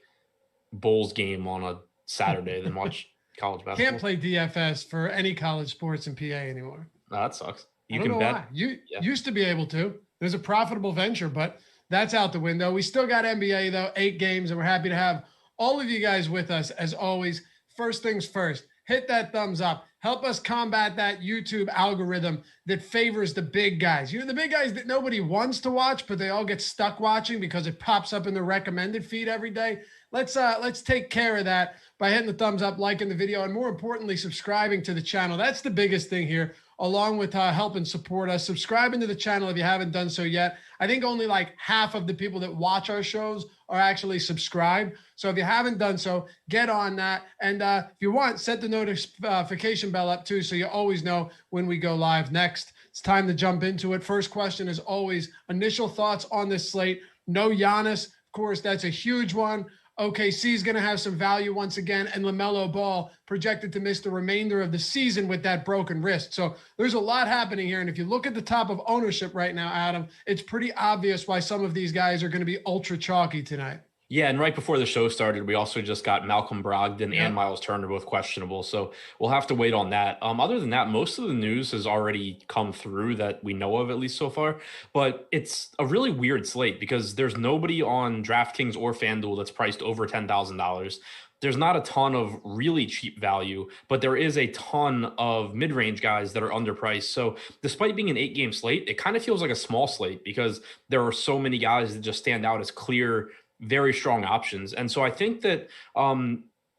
Bulls game on a Saturday than watch college basketball. Can't play DFS for any college sports in PA anymore. No, that sucks. You can bet. Why. You used to be able to. There's a profitable venture, but that's out the window. We still got NBA though, 8 games, and we're happy to have all of you guys with us as always. First things first, hit that thumbs up. Help us combat that YouTube algorithm that favors the big guys. The big guys that nobody wants to watch, but they all get stuck watching because it pops up in the recommended feed every day. Let's take care of that by hitting the thumbs up, liking the video, and more importantly, subscribing to the channel. That's the biggest thing here, along with helping support us. Subscribing to the channel if you haven't done so yet. I think only like half of the people that watch our shows are actually subscribed. So if you haven't done so, get on that. And if you want, set the notification bell up too, so you always know when we go live next. It's time to jump into it. First question is always initial thoughts on this slate. No Giannis. Of course, that's a huge one. OKC is going to have some value once again, and LaMelo Ball projected to miss the remainder of the season with that broken wrist. So there's a lot happening here. And if you look at the top of ownership right now, Adam, it's pretty obvious why some of these guys are going to be ultra chalky tonight. Yeah, and right before the show started, we also just got Malcolm Brogdon and Miles Turner both questionable. So we'll have to wait on that. Other than that, most of the news has already come through that we know of, at least so far. But it's a really weird slate because there's nobody on DraftKings or FanDuel that's priced over $10,000. There's not a ton of really cheap value, but there is a ton of mid-range guys that are underpriced. So despite being an 8-game slate, it kind of feels like a small slate because there are so many guys that just stand out as clear, very strong options. And so I think that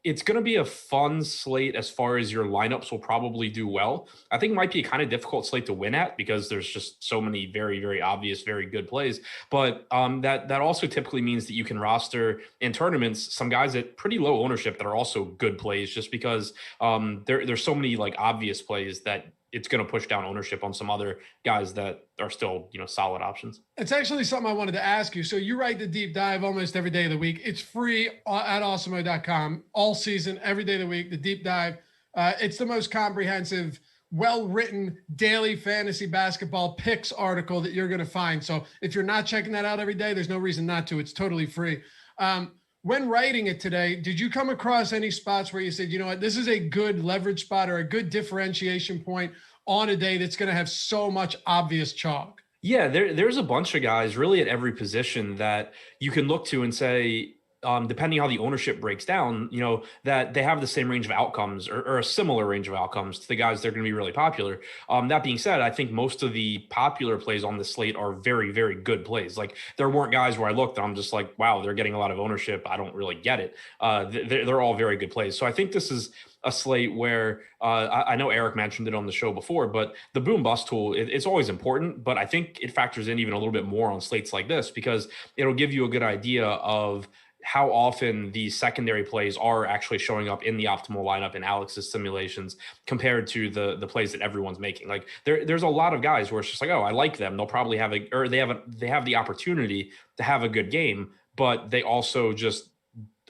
it's going to be a fun slate as far as your lineups will probably do well. I think it might be a kind of difficult slate to win at because there's just so many very, very obvious, very good plays. But that also typically means that you can roster in tournaments some guys at pretty low ownership that are also good plays just because there's so many like obvious plays that it's going to push down ownership on some other guys that are still, solid options. It's actually something I wanted to ask you. So you write the deep dive almost every day of the week. It's free at awesemo.com all season, every day of the week, the deep dive. It's the most comprehensive, well-written daily fantasy basketball picks article that you're going to find. So if you're not checking that out every day, there's no reason not to. It's totally free. When writing it today, did you come across any spots where you said, you know what, this is a good leverage spot or a good differentiation point on a day that's going to have so much obvious chalk? Yeah, there's a bunch of guys really at every position that you can look to and say, depending how the ownership breaks down, that they have the same range of outcomes or a similar range of outcomes to the guys that are going to be really popular. That being said, I think most of the popular plays on the slate are very, very good plays. Like there weren't guys where I looked and I'm just like, wow, they're getting a lot of ownership. I don't really get it. They're all very good plays. So I think this is a slate where I know Eric mentioned it on the show before, but the boom bust tool, it's always important, but I think it factors in even a little bit more on slates like this because it'll give you a good idea of how often these secondary plays are actually showing up in the optimal lineup in Alex's simulations compared to the plays that everyone's making. Like there's a lot of guys where it's just like, oh, I like them. They'll probably have they have the opportunity to have a good game, but they also just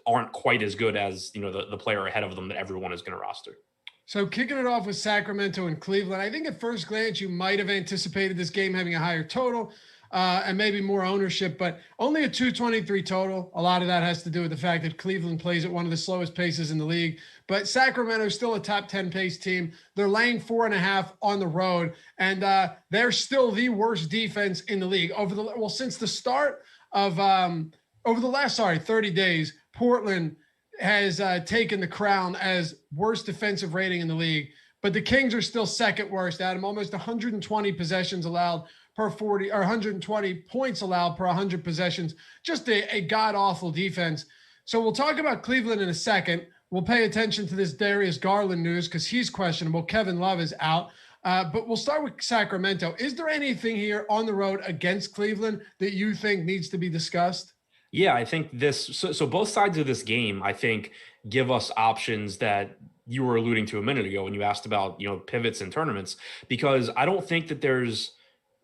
aren't quite as good as, the player ahead of them that everyone is going to roster. So kicking it off with Sacramento and Cleveland, I think at first glance, you might have anticipated this game having a higher total. And maybe more ownership, but only a 223 total. A lot of that has to do with the fact that Cleveland plays at one of the slowest paces in the league, but Sacramento is still a top 10 pace team. They're laying 4.5 on the road, and they're still the worst defense in the league since the start of over the last 30 days. Portland has taken the crown as worst defensive rating in the league, but the Kings are still second worst. Adam, almost 120 possessions allowed per 40 or 120 points allowed per 100 possessions. Just a god-awful defense. So we'll talk about Cleveland in a second. We'll pay attention to this Darius Garland news because he's questionable. Kevin Love is out. But we'll start with Sacramento. Is there anything here on the road against Cleveland that you think needs to be discussed? Yeah, I think so both sides of this game, I think, give us options that you were alluding to a minute ago when you asked about, pivots and tournaments, because I don't think that there's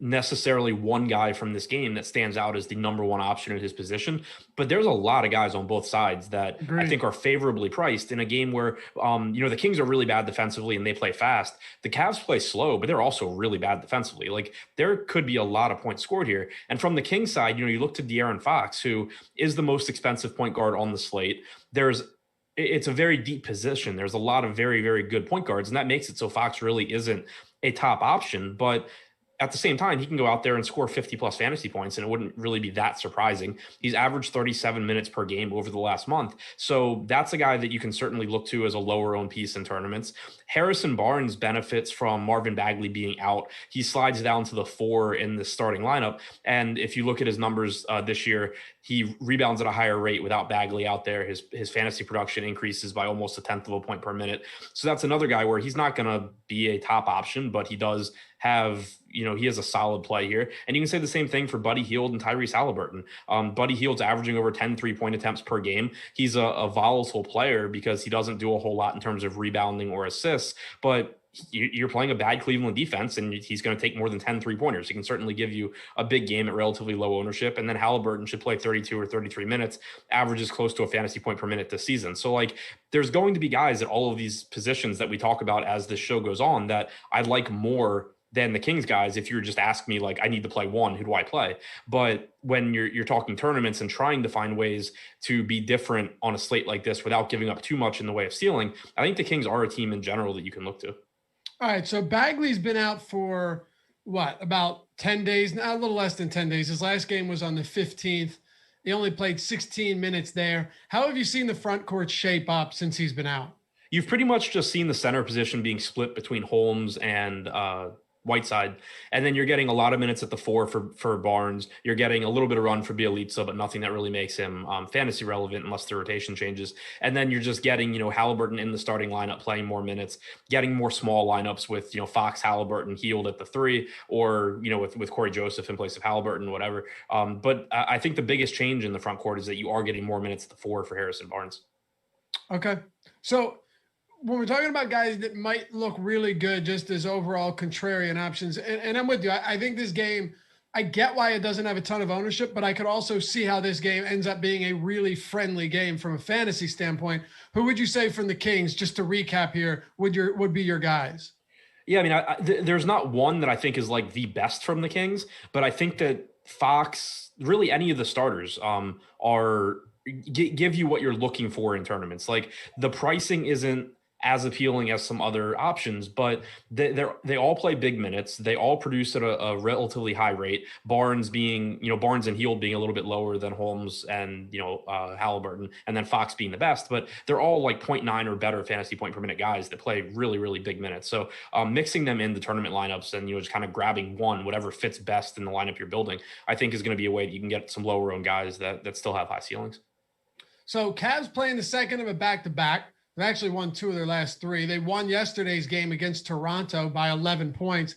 necessarily one guy from this game that stands out as the number one option at his position, but there's a lot of guys on both sides that I think are favorably priced in a game where, the Kings are really bad defensively and they play fast. The Cavs play slow, but they're also really bad defensively. Like there could be a lot of points scored here. And from the Kings side, you look to De'Aaron Fox, who is the most expensive point guard on the slate. It's a very deep position. There's a lot of very, very good point guards, and that makes it so Fox really isn't a top option, but at the same time, he can go out there and score 50 plus fantasy points, and it wouldn't really be that surprising. He's averaged 37 minutes per game over the last month. So that's a guy that you can certainly look to as a lower owned piece in tournaments. Harrison Barnes benefits from Marvin Bagley being out. He slides down to the 4 in the starting lineup. And if you look at his numbers this year, he rebounds at a higher rate without Bagley out there. His fantasy production increases by almost 1/10 of a point per minute. So that's another guy where he's not going to be a top option, but he does have, he has a solid play here. And you can say the same thing for Buddy Hield and Tyrese Halliburton. Buddy Hield's averaging over 10 3-point attempts per game. He's a volatile player because he doesn't do a whole lot in terms of rebounding or assists, but you're playing a bad Cleveland defense and he's going to take more than 10 3-pointers. He can certainly give you a big game at relatively low ownership. And then Halliburton should play 32 or 33 minutes, averages close to a fantasy point per minute this season. So like there's going to be guys at all of these positions that we talk about as this show goes on that I like more than the Kings guys. If you were just asking me, like, I need to play one, who do I play? But when you're talking tournaments and trying to find ways to be different on a slate like this without giving up too much in the way of ceiling, I think the Kings are a team in general that you can look to. All right. So Bagley's been out for about 10 days, a little less than 10 days. His last game was on the 15th. He only played 16 minutes there. How have you seen the front court shape up since he's been out? You've pretty much just seen the center position being split between Holmes and Whiteside, and then you're getting a lot of minutes at the 4 for Barnes. You're getting a little bit of run for Bjelica, but nothing that really makes him fantasy relevant unless the rotation changes. And then you're just getting, Halliburton in the starting lineup playing more minutes, getting more small lineups with, Fox, Halliburton, Hield at the 3, or, with Corey Joseph in place of Halliburton, whatever. But I think the biggest change in the front court is that you are getting more minutes at the 4 for Harrison Barnes. Okay. So when we're talking about guys that might look really good just as overall contrarian options, and I'm with you. I think this game, I get why it doesn't have a ton of ownership, but I could also see how this game ends up being a really friendly game from a fantasy standpoint. Who would you say from the Kings, just to recap here, would be your guys? Yeah, I mean, there's not one that I think is like the best from the Kings, but I think that Fox, really any of the starters, give you what you're looking for in tournaments. Like the pricing isn't as appealing as some other options, but they all play big minutes. They all produce at a relatively high rate. Barnes and Hield being a little bit lower than Holmes and, Halliburton, and then Fox being the best, but they're all like 0.9 or better fantasy point per minute guys that play really, really big minutes. So mixing them in the tournament lineups and, just kind of grabbing whatever fits best in the lineup you're building, I think is going to be a way that you can get some lower owned guys that still have high ceilings. So Cavs playing the second of a back-to-back. They've actually won 2 of their last 3. They won yesterday's game against Toronto by 11 points.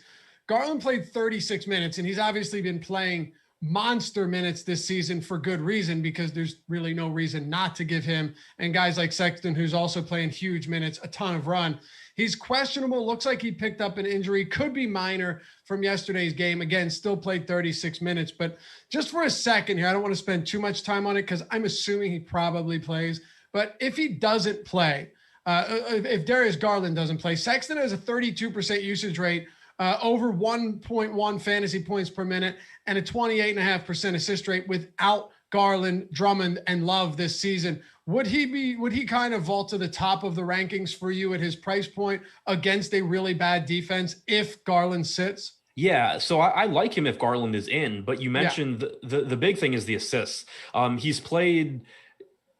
Garland played 36 minutes, and he's obviously been playing monster minutes this season for good reason, because there's really no reason not to give him and guys like Sexton, who's also playing huge minutes, a ton of run. He's questionable. Looks like he picked up an injury. Could be minor from yesterday's game. Again, still played 36 minutes. But just for a second here, I don't want to spend too much time on it because I'm assuming he probably plays. But if he doesn't play, if Darius Garland doesn't play, Sexton has a 32% usage rate, over 1.1 fantasy points per minute, and a 28.5% assist rate without Garland, Drummond, and Love this season. Would he kind of vault to the top of the rankings for you at his price point against a really bad defense if Garland sits? Yeah, so I like him if Garland is in, but you mentioned the big thing is the assists.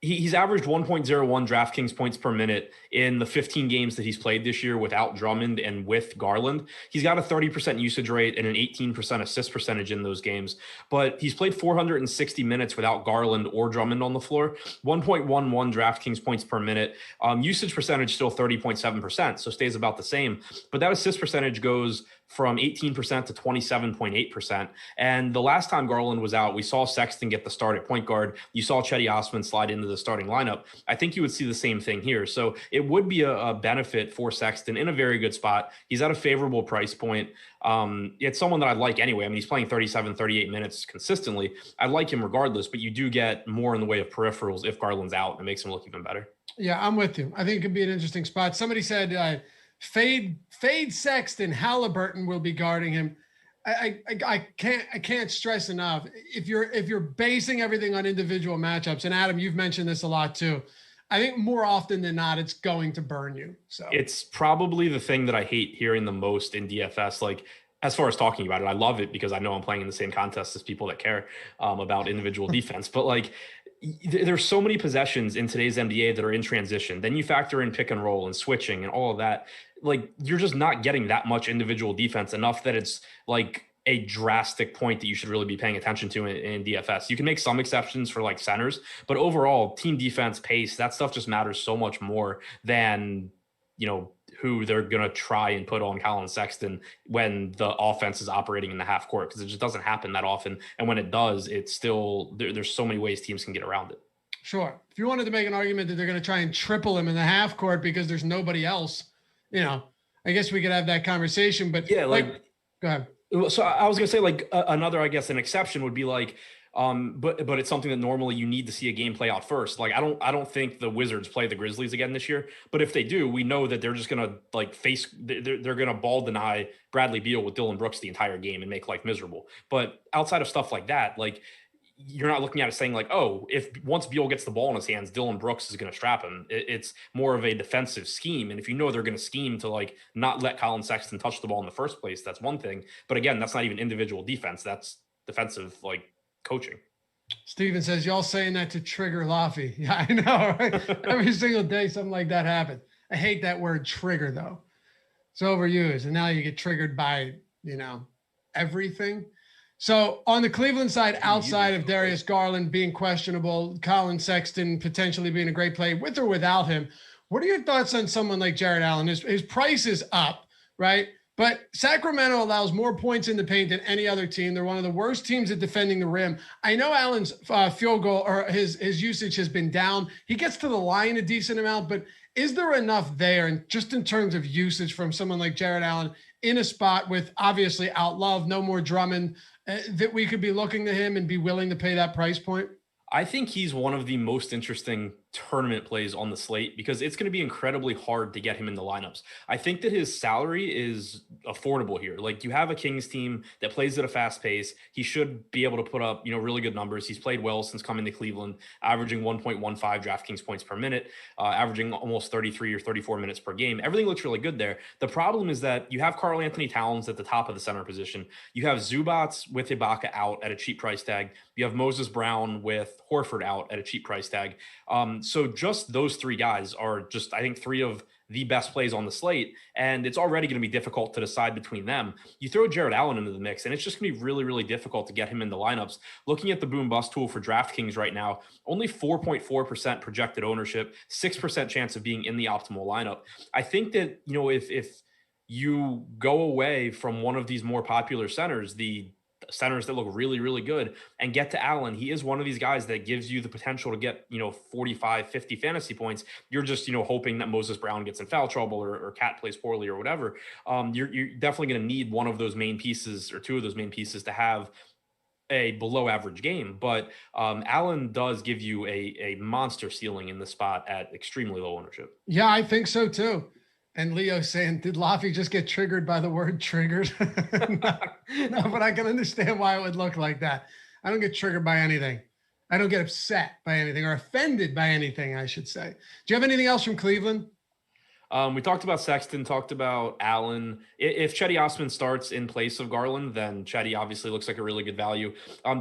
He's averaged 1.01 DraftKings points per minute in the 15 games that he's played this year without Drummond and with Garland. He's got a 30% usage rate and an 18% assist percentage in those games, but he's played 460 minutes without Garland or Drummond on the floor. 1.11 DraftKings points per minute. Usage percentage still 30.7%, so stays about the same, but that assist percentage goes from 18% to 27.8%. And the last time Garland was out, we saw Sexton get the start at point guard. You saw Cedi Osman slide into the starting lineup. I think you would see the same thing here. So it would be a benefit for Sexton in a very good spot. He's at a favorable price point. It's someone that I like anyway. I mean, he's playing 37, 38 minutes consistently. I like him regardless, but you do get more in the way of peripherals if Garland's out, and it makes him look even better. Yeah, I'm with you. I think it could be an interesting spot. Somebody said, fade Sexton, Halliburton will be guarding him. I can't stress enough. If you're basing everything on individual matchups, and Adam, you've mentioned this a lot too, I think more often than not, it's going to burn you. So it's probably the thing that I hate hearing the most in DFS. Like, as far as talking about it, I love it because I know I'm playing in the same contest as people that care about individual defense. But like, there's so many possessions in today's NBA that are in transition. Then you factor in pick and roll and switching and all of that. Like, you're just not getting that much individual defense enough that it's like a drastic point that you should really be paying attention to in DFS. You can make some exceptions for like centers, but overall team defense, pace, that stuff just matters so much more than, who they're going to try and put on Colin Sexton when the offense is operating in the half court, because it just doesn't happen that often. And when it does, it's still, there's so many ways teams can get around it. Sure. If you wanted to make an argument that they're going to try and triple him in the half court because there's nobody else, I guess we could have that conversation, but yeah, go ahead. So I was going to say another, I guess an exception would be but it's something that normally you need to see a game play out first. Like, I don't think the Wizards play the Grizzlies again this year, but if they do, we know that they're just going to they're going to ball deny Bradley Beal with Dillon Brooks the entire game and make life miserable. But outside of stuff like that, like, you're not looking at it saying like, oh, if once Beal gets the ball in his hands, Dillon Brooks is going to strap him. It's more of a defensive scheme. And if you know they're going to scheme to like not let Colin Sexton touch the ball in the first place, that's one thing. But again, that's not even individual defense. That's defensive, coaching. Steven says, y'all saying that to trigger Laffy. Yeah, I know, right? Every single day something like that happens. I hate that word trigger though. It's overused. And now you get triggered by, everything. So on the Cleveland side, outside of Darius Garland being questionable, Colin Sexton potentially being a great play with or without him, what are your thoughts on someone like Jared Allen? His price is up, right? But Sacramento allows more points in the paint than any other team. They're one of the worst teams at defending the rim. I know Allen's field goal or his usage has been down. He gets to the line a decent amount, but Is there enough there, and just in terms of usage from someone like Jared Allen in a spot with obviously out Love, no more Drummond, that we could be looking to him and be willing to pay that price point? I think he's one of the most interesting tournament plays on the slate because it's going to be incredibly hard to get him in the lineups. I think that his salary is affordable here. Like, you have a Kings team that plays at a fast pace. He should be able to put up, really good numbers. He's played well since coming to Cleveland, averaging 1.15 DraftKings points per minute, averaging almost 33 or 34 minutes per game. Everything looks really good there. The problem is that you have Karl Anthony Towns at the top of the center position. You have Zubats with Ibaka out at a cheap price tag. You have Moses Brown with Horford out at a cheap price tag. So just those three guys are just, I think, three of the best plays on the slate, and it's already going to be difficult to decide between them. You throw Jared Allen into the mix, and it's just going to be really, really difficult to get him in the lineups. Looking at the boom bust tool for DraftKings right now, only 4.4% projected ownership, 6% chance of being in the optimal lineup. I think that, if you go away from one of these more popular centers, the centers that look really, really good, and get to Allen, he is one of these guys that gives you the potential to get, 45, 50 fantasy points. You're just, hoping that Moses Brown gets in foul trouble or Cat plays poorly or whatever. You're definitely going to need one of those main pieces or two of those main pieces to have a below average game. But Allen does give you a monster ceiling in the spot at extremely low ownership. Yeah, I think so too. And Leo saying, did Laffy just get triggered by the word triggered? No, but I can understand why it would look like that. I don't get triggered by anything. I don't get upset by anything or offended by anything, I should say. Do you have anything else from Cleveland? We talked about Sexton, talked about Allen. If Chetty Osman starts in place of Garland, then Chetty obviously looks like a really good value.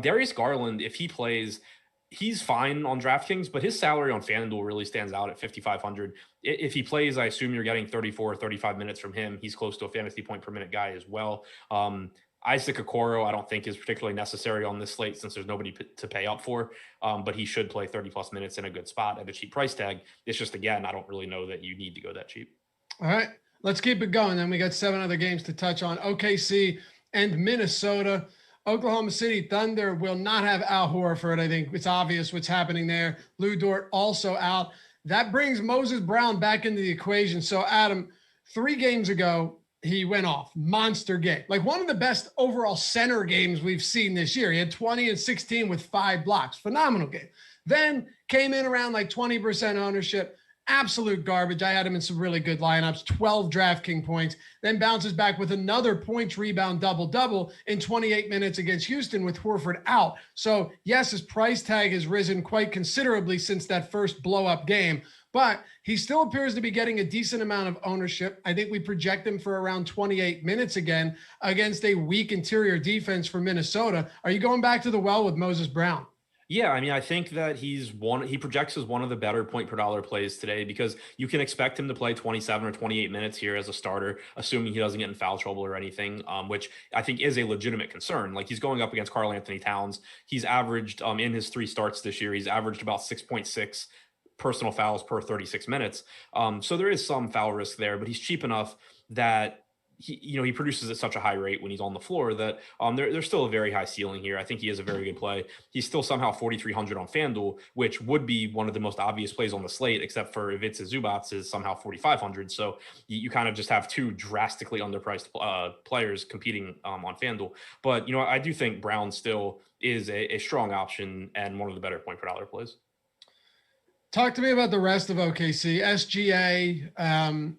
Darius Garland, if he plays, he's fine on DraftKings, but his salary on FanDuel really stands out at $5,500. If he plays, I assume you're getting 34 or 35 minutes from him. He's close to a fantasy point per minute guy as well. Isaac Okoro, I don't think is particularly necessary on this slate since there's nobody to pay up for, but he should play 30 plus minutes in a good spot at a cheap price tag. It's just, again, I don't really know that you need to go that cheap. All right, let's keep it going. Then we got 7 other games to touch on. OKC and Minnesota. Oklahoma City Thunder will not have Al Horford. I think it's obvious what's happening there. Lou Dort also out. That brings Moses Brown back into the equation. So, Adam, 3 games ago, he went off. Monster game. Like one of the best overall center games we've seen this year. He had 20 and 16 with 5 blocks. Phenomenal game. Then came in around like 20% ownership. Absolute garbage. I had him in some really good lineups, 12 DraftKings points, then bounces back with another points, rebound, double in 28 minutes against Houston with Horford out. So yes, his price tag has risen quite considerably since that first blow up game, but he still appears to be getting a decent amount of ownership. I think we project him for around 28 minutes again against a weak interior defense for Minnesota. Are you going back to the well with Moses Brown? Yeah, I mean, I think that he projects as one of the better point per dollar plays today because you can expect him to play 27 or 28 minutes here as a starter, assuming he doesn't get in foul trouble or anything, which I think is a legitimate concern. Like, he's going up against Karl Anthony Towns. He's averaged in his 3 starts this year, he's averaged about 6.6 personal fouls per 36 minutes. So there is some foul risk there, but he's cheap enough that he produces at such a high rate when he's on the floor that there's still a very high ceiling here. I think he is a very good play. He's still somehow 4,300 on FanDuel, which would be one of the most obvious plays on the slate, except for Ivica Zubats is somehow 4,500. So you kind of just have 2 drastically underpriced players competing on FanDuel. But, I do think Brown still is a strong option and one of the better point per dollar plays. Talk to me about the rest of OKC. SGA,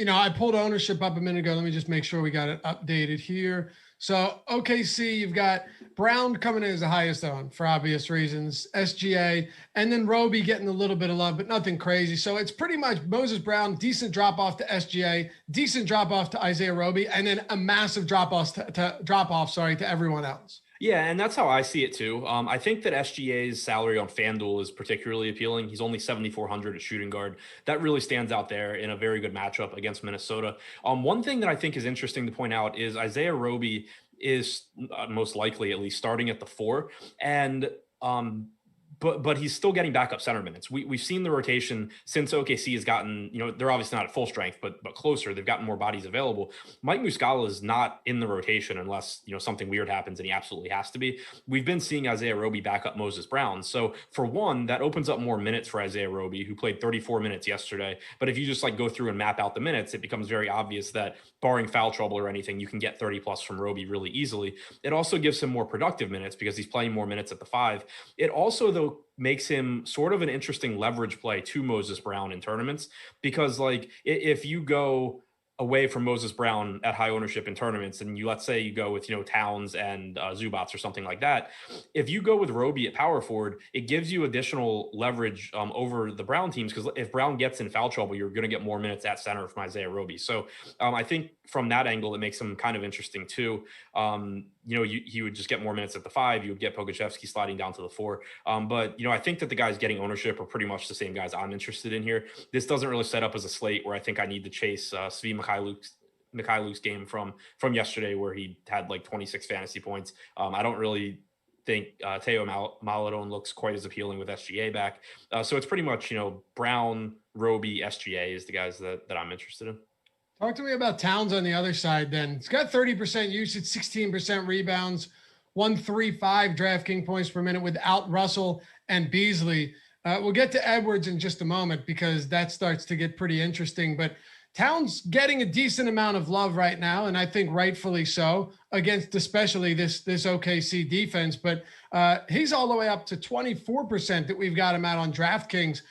I pulled ownership up a minute ago. Let me just make sure we got it updated here. So OKC, you've got Brown coming in as the highest owned for obvious reasons, SGA, and then Roby getting a little bit of love, but nothing crazy. So it's pretty much Moses Brown, decent drop off to SGA, decent drop off to Isaiah Roby, and then a massive drop off to everyone else. Yeah, and that's how I see it too. I think that SGA's salary on FanDuel is particularly appealing. He's only 7,400 at shooting guard. That really stands out there in a very good matchup against Minnesota. One thing that I think is interesting to point out is Isaiah Roby is most likely at least starting at the 4. And but he's still getting backup center minutes. We've seen the rotation since OKC has gotten, they're obviously not at full strength, but closer. They've gotten more bodies available. Mike Muscala is not in the rotation unless, something weird happens and he absolutely has to be. We've been seeing Isaiah Roby back up Moses Brown. So for one, that opens up more minutes for Isaiah Roby, who played 34 minutes yesterday. But if you just go through and map out the minutes, it becomes very obvious that barring foul trouble or anything, you can get 30 plus from Roby really easily. It also gives him more productive minutes because he's playing more minutes at the 5. It also, though, makes him sort of an interesting leverage play to Moses Brown in tournaments, because if you go away from Moses Brown at high ownership in tournaments, and let's say you go with, Towns and Zubats or something like that. If you go with Roby at power forward, it gives you additional leverage over the Brown teams, because if Brown gets in foul trouble, you're going to get more minutes at center from Isaiah Roby. So I think from that angle, it makes him kind of interesting too. He would just get more minutes at the 5. You would get Pokusevski sliding down to the 4. But I think that the guys getting ownership are pretty much the same guys I'm interested in here. This doesn't really set up as a slate where I think I need to chase Svi Mikhailuk's game from yesterday, where he had 26 fantasy points. I don't really think Teo Maladon looks quite as appealing with SGA back. So it's pretty much, Brown, Roby, SGA is the guys that I'm interested in. Talk to me about Towns on the other side then. He's got 30% usage, 16% rebounds, 135 DraftKings points per minute without Russell and Beasley. We'll get to Edwards in just a moment because that starts to get pretty interesting. But Towns getting a decent amount of love right now, and I think rightfully so, against especially this OKC defense. But he's all the way up to 24% that we've got him out on DraftKings.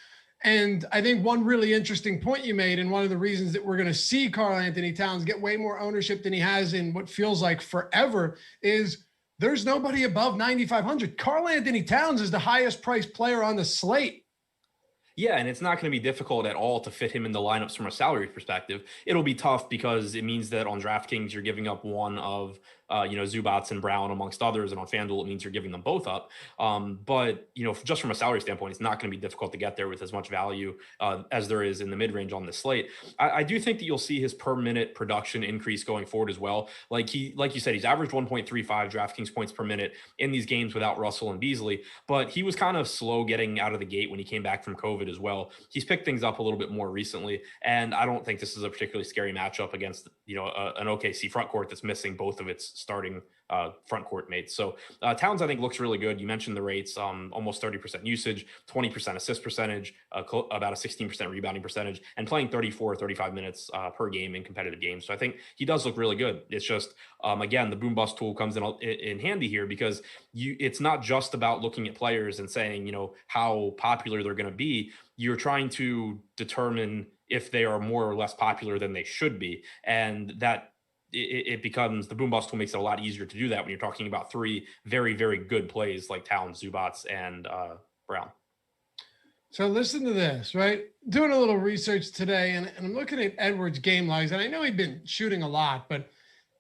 And I think one really interesting point you made, and one of the reasons that we're going to see Karl-Anthony Towns get way more ownership than he has in what feels like forever, is there's nobody above 9,500. Karl-Anthony Towns is the highest priced player on the slate. Yeah, and it's not going to be difficult at all to fit him in the lineups from a salary perspective. It'll be tough because it means that on DraftKings, you're giving up one of Zubats and Brown amongst others. And on FanDuel, it means you're giving them both up. But just from a salary standpoint, it's not going to be difficult to get there with as much value as there is in the mid-range on the slate. I do think that you'll see his per minute production increase going forward as well. Like you said, he's averaged 1.35 DraftKings points per minute in these games without Russell and Beasley, but he was kind of slow getting out of the gate when he came back from COVID as well. He's picked things up a little bit more recently, and I don't think this is a particularly scary matchup against an OKC front court that's missing both of its starting front court mates. So Towns, I think, looks really good. You mentioned the rates, almost 30% usage, 20% assist percentage, about a 16% rebounding percentage, and playing 35 minutes per game in competitive games. So I think he does look really good. It's just, again, the boom bust tool comes in handy here, because it's not just about looking at players and saying, how popular they're going to be. You're trying to determine if they are more or less popular than they should be. And that it becomes, the boom bust tool makes it a lot easier to do that when you're talking about 3 very, very good plays like Towns, Zubats, and Brown. So listen to this, right? Doing a little research today, and I'm looking at Edwards' game logs, and I know he'd been shooting a lot, but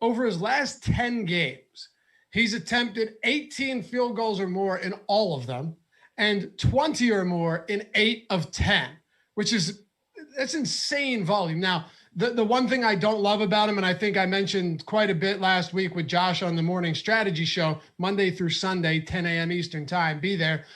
over his last 10 games, he's attempted 18 field goals or more in all of them, and 20 or more in 8 of 10, that's insane volume. Now, the one thing I don't love about him, and I think I mentioned quite a bit last week with Josh on the morning strategy show, Monday through Sunday, 10 a.m. Eastern time, be there,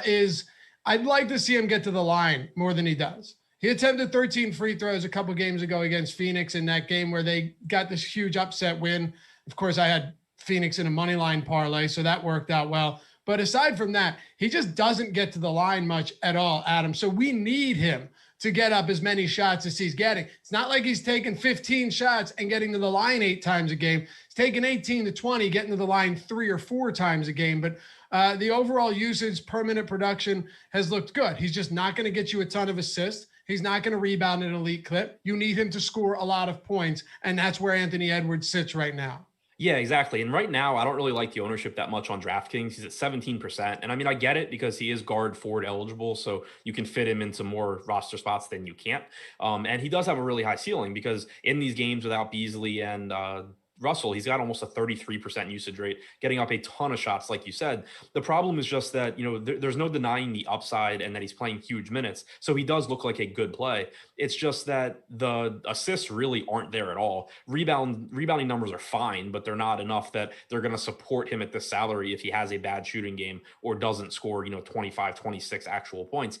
is I'd like to see him get to the line more than he does. He attempted 13 free throws a couple games ago against Phoenix in that game where they got this huge upset win. Of course, I had Phoenix in a money line parlay, so that worked out well. But aside from that, he just doesn't get to the line much at all, Adam. So we need him to get up as many shots as he's getting. It's not like he's taking 15 shots and getting to the line 8 times a game. He's taking 18 to 20, getting to the line 3 or 4 times a game. But the overall usage per minute production has looked good. He's just not going to get you a ton of assists. He's not going to rebound at an elite clip. You need him to score a lot of points, and that's where Anthony Edwards sits right now. Yeah, exactly. And right now, I don't really like the ownership that much on DraftKings. He's at 17%. And I mean, I get it because he is guard forward eligible, so you can fit him into more roster spots than you can't. And he does have a really high ceiling because in these games without Beasley and Russell, he's got almost a 33% usage rate, getting up a ton of shots, like you said. The problem is just that, there's no denying the upside and that he's playing huge minutes. So he does look like a good play. It's just that the assists really aren't there at all. Rebounding numbers are fine, but they're not enough that they're going to support him at this salary if he has a bad shooting game or doesn't score, 25, 26 actual points.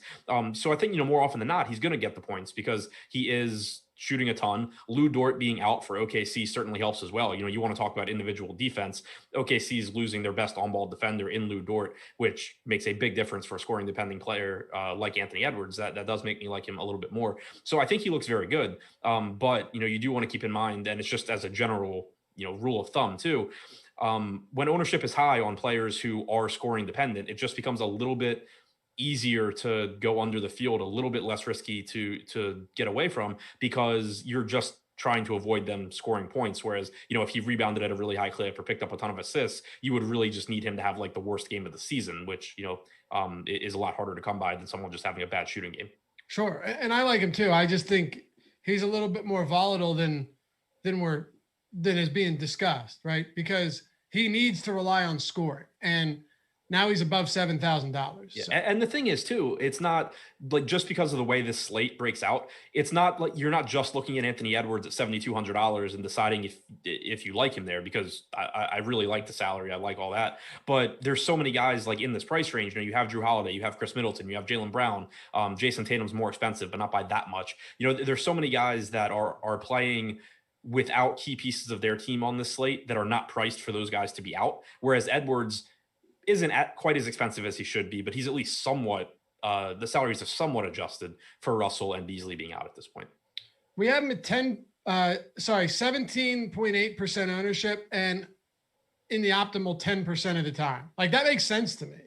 So I think, more often than not, he's going to get the points because he is shooting a ton. Lou Dort being out for OKC certainly helps as well. You want to talk about individual defense. OKC is losing their best on-ball defender in Lou Dort, which makes a big difference for a scoring depending player like Anthony Edwards. That does make me like him a little bit more. So I think he looks very good. But you do want to keep in mind, and it's just as a general rule of thumb too, when ownership is high on players who are scoring dependent, it just becomes a little bit easier to go under the field, a little bit less risky to get away from, because you're just trying to avoid them scoring points. Whereas, if he rebounded at a really high clip or picked up a ton of assists, you would really just need him to have like the worst game of the season, which, is a lot harder to come by than someone just having a bad shooting game. Sure. And I like him too. I just think he's a little bit more volatile than is being discussed, right? Because he needs to rely on scoring, and now he's above $7,000. Yeah. So. And the thing is too, it's not like just because of the way this slate breaks out, it's not like you're not just looking at Anthony Edwards at $7,200 and deciding if you like him there, because I really like the salary. I like all that, but there's so many guys like in this price range. You have Drew Holiday, you have Chris Middleton, you have Jaylen Brown, Jason Tatum's more expensive, but not by that much. There's so many guys that are playing without key pieces of their team on this slate that are not priced for those guys to be out. Whereas Edwards isn't quite as expensive as he should be, but he's at least somewhat, the salaries are somewhat adjusted for Russell and Beasley being out at this point. We have him at 17.8% ownership, and in the optimal 10% of the time. Like, that makes sense to me.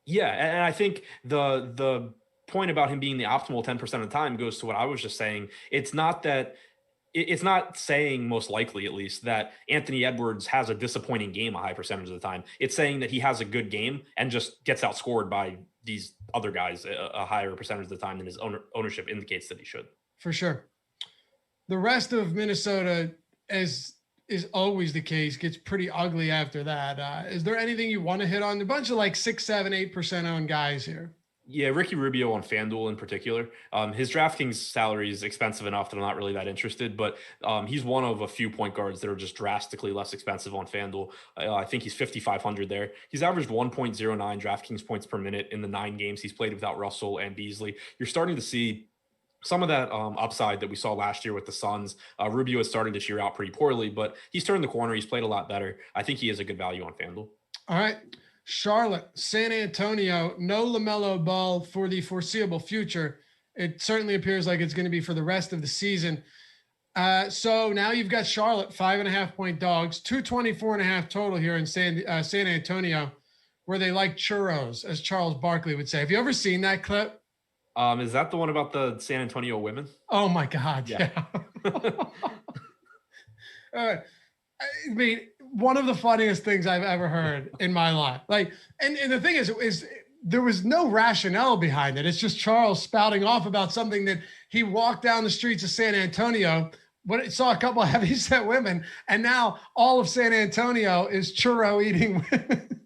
Yeah. And I think the point about him being the optimal 10% of the time goes to what I was just saying. It's not saying, most likely at least, that Anthony Edwards has a disappointing game a high percentage of the time. It's saying that he has a good game and just gets outscored by these other guys a higher percentage of the time than his ownership indicates that he should. For sure. The rest of Minnesota, as is always the case, gets pretty ugly after that. Is there anything you want to hit on? A bunch of like 6, 7, 8% owned guys here. Yeah, Ricky Rubio on FanDuel in particular. His DraftKings salary is expensive enough that I'm not really that interested, but he's one of a few point guards that are just drastically less expensive on FanDuel. I think he's 5,500 there. He's averaged 1.09 DraftKings points per minute in the 9 games he's played without Russell and Beasley. You're starting to see some of that upside that we saw last year with the Suns. Rubio is starting this year out pretty poorly, but he's turned the corner. He's played a lot better. I think he is a good value on FanDuel. All right. Charlotte, San Antonio, no LaMelo Ball for the foreseeable future. It certainly appears like it's going to be for the rest of the season. So now you've got Charlotte, 5.5-point dogs, 224.5 total here in San Antonio, where they like churros, as Charles Barkley would say. Have you ever seen that clip? Is that the one about the San Antonio women? Oh my God. Yeah. I mean, one of the funniest things I've ever heard in my life. Like, and the thing is there was no rationale behind it. It's just Charles spouting off about something that he walked down the streets of San Antonio, but saw a couple of heavyset women, and now all of San Antonio is churro eating women.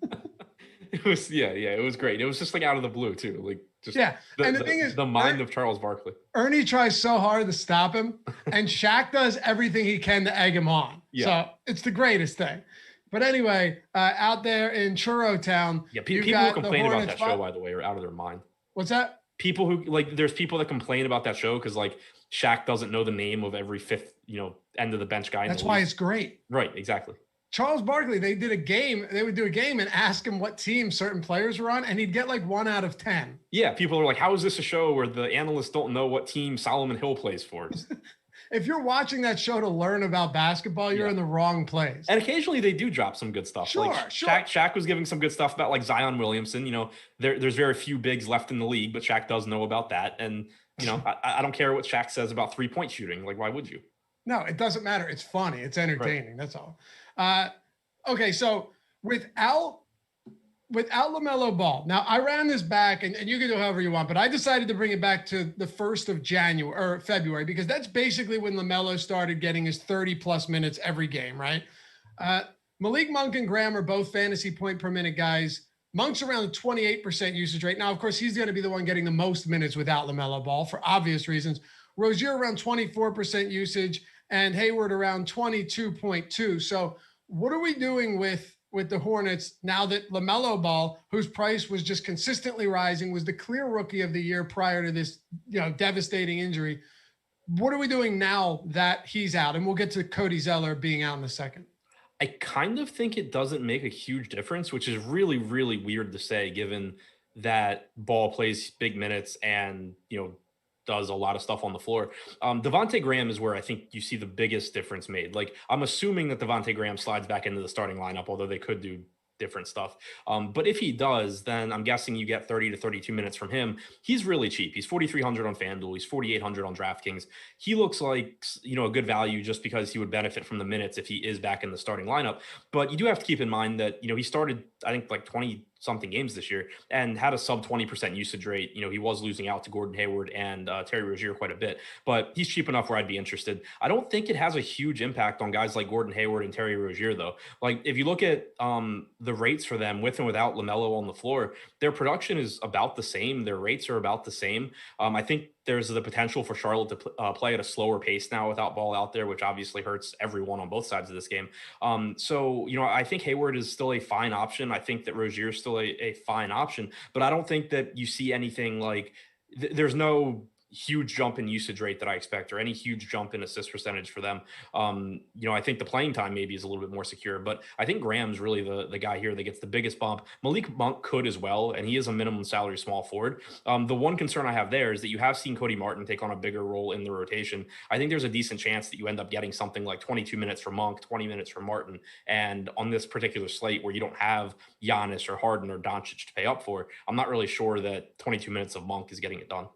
It was it was great. It was just like out of the blue too. Like, just and the thing is, the mind of Charles Barkley. Ernie tries so hard to stop him, and Shaq does everything he can to egg him on. Yeah. So it's the greatest thing. But anyway, out there in Churro Town, people who complain about that show, by the way, are out of their mind. What's that? People who there's people that complain about that show because like Shaq doesn't know the name of every fifth, end of the bench guy. That's why it's great. Right, exactly. Charles Barkley, they would do a game and ask him what team certain players were on, and he'd get like 1 out of 10. Yeah, people are like, how is this a show where the analysts don't know what team Solomon Hill plays for? If you're watching that show to learn about basketball, you're in the wrong place. And occasionally they do drop some good stuff. Sure. Shaq was giving some good stuff about like Zion Williamson. There's very few bigs left in the league, but Shaq does know about that. And, I don't care what Shaq says about 3-point shooting. Like, why would you? No, it doesn't matter. It's funny. It's entertaining. Right. That's all. Okay, so without LaMelo Ball, now I ran this back, and you can do however you want, but I decided to bring it back to the 1st of January or February, because that's basically when LaMelo started getting his 30 plus minutes every game, right? Malik Monk and Graham are both fantasy point per minute guys. Monk's around the 28% usage rate. Now, of course, he's going to be the one getting the most minutes without LaMelo Ball for obvious reasons. Rozier around 24% usage and Hayward around 22.2. So what are we doing with the Hornets now that LaMelo Ball, whose price was just consistently rising, was the clear rookie of the year prior to this, devastating injury? What are we doing now that he's out? And we'll get to Cody Zeller being out in a second. I kind of think it doesn't make a huge difference, which is really, really weird to say, given that Ball plays big minutes and, does a lot of stuff on the floor. Devontae Graham is where I think you see the biggest difference made. Like, I'm assuming that Devontae Graham slides back into the starting lineup, although they could do different stuff. But if he does, then I'm guessing you get 30 to 32 minutes from him. He's really cheap. He's 4,300 on FanDuel. He's 4,800 on DraftKings. He looks like, a good value just because he would benefit from the minutes if he is back in the starting lineup. But you do have to keep in mind that, he started, I think, like 20 something games this year and had a sub 20% usage rate. He was losing out to Gordon Hayward and Terry Rozier quite a bit, but he's cheap enough where I'd be interested. I don't think it has a huge impact on guys like Gordon Hayward and Terry Rozier, though. Like, if you look at the rates for them with and without LaMelo on the floor, their production is about the same. Their rates are about the same. I think there's the potential for Charlotte to play at a slower pace now without Ball out there, which obviously hurts everyone on both sides of this game. So, I think Hayward is still a fine option. I think that Rozier is still a fine option, but I don't think that you see anything like there's no huge jump in usage rate that I expect or any huge jump in assist percentage for them. I think the playing time maybe is a little bit more secure, but I think Graham's really the guy here that gets the biggest bump. Malik Monk could as well, and he is a minimum salary small forward. The one concern I have there is that you have seen Cody Martin take on a bigger role in the rotation. I think there's a decent chance that you end up getting something like 22 minutes for Monk, 20 minutes for Martin. And on this particular slate where you don't have Giannis or Harden or Doncic to pay up for, I'm not really sure that 22 minutes of Monk is getting it done.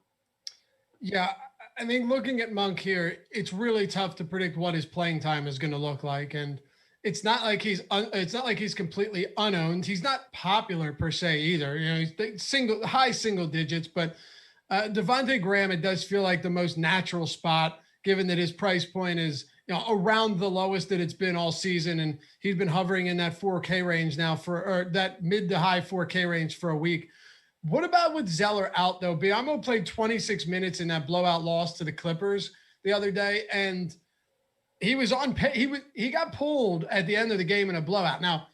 Yeah, I mean, looking at Monk here, it's really tough to predict what his playing time is going to look like, and it's not like he's completely unowned. He's not popular per se either. He's high single digits, but Devontae Graham, it does feel like the most natural spot, given that his price point is around the lowest that it's been all season, and he's been hovering in that 4K range now or that mid to high 4K range for a week. What about with Zeller out, though? Biyombo played 26 minutes in that blowout loss to the Clippers the other day, and he was on. He got pulled at the end of the game in a blowout. Now,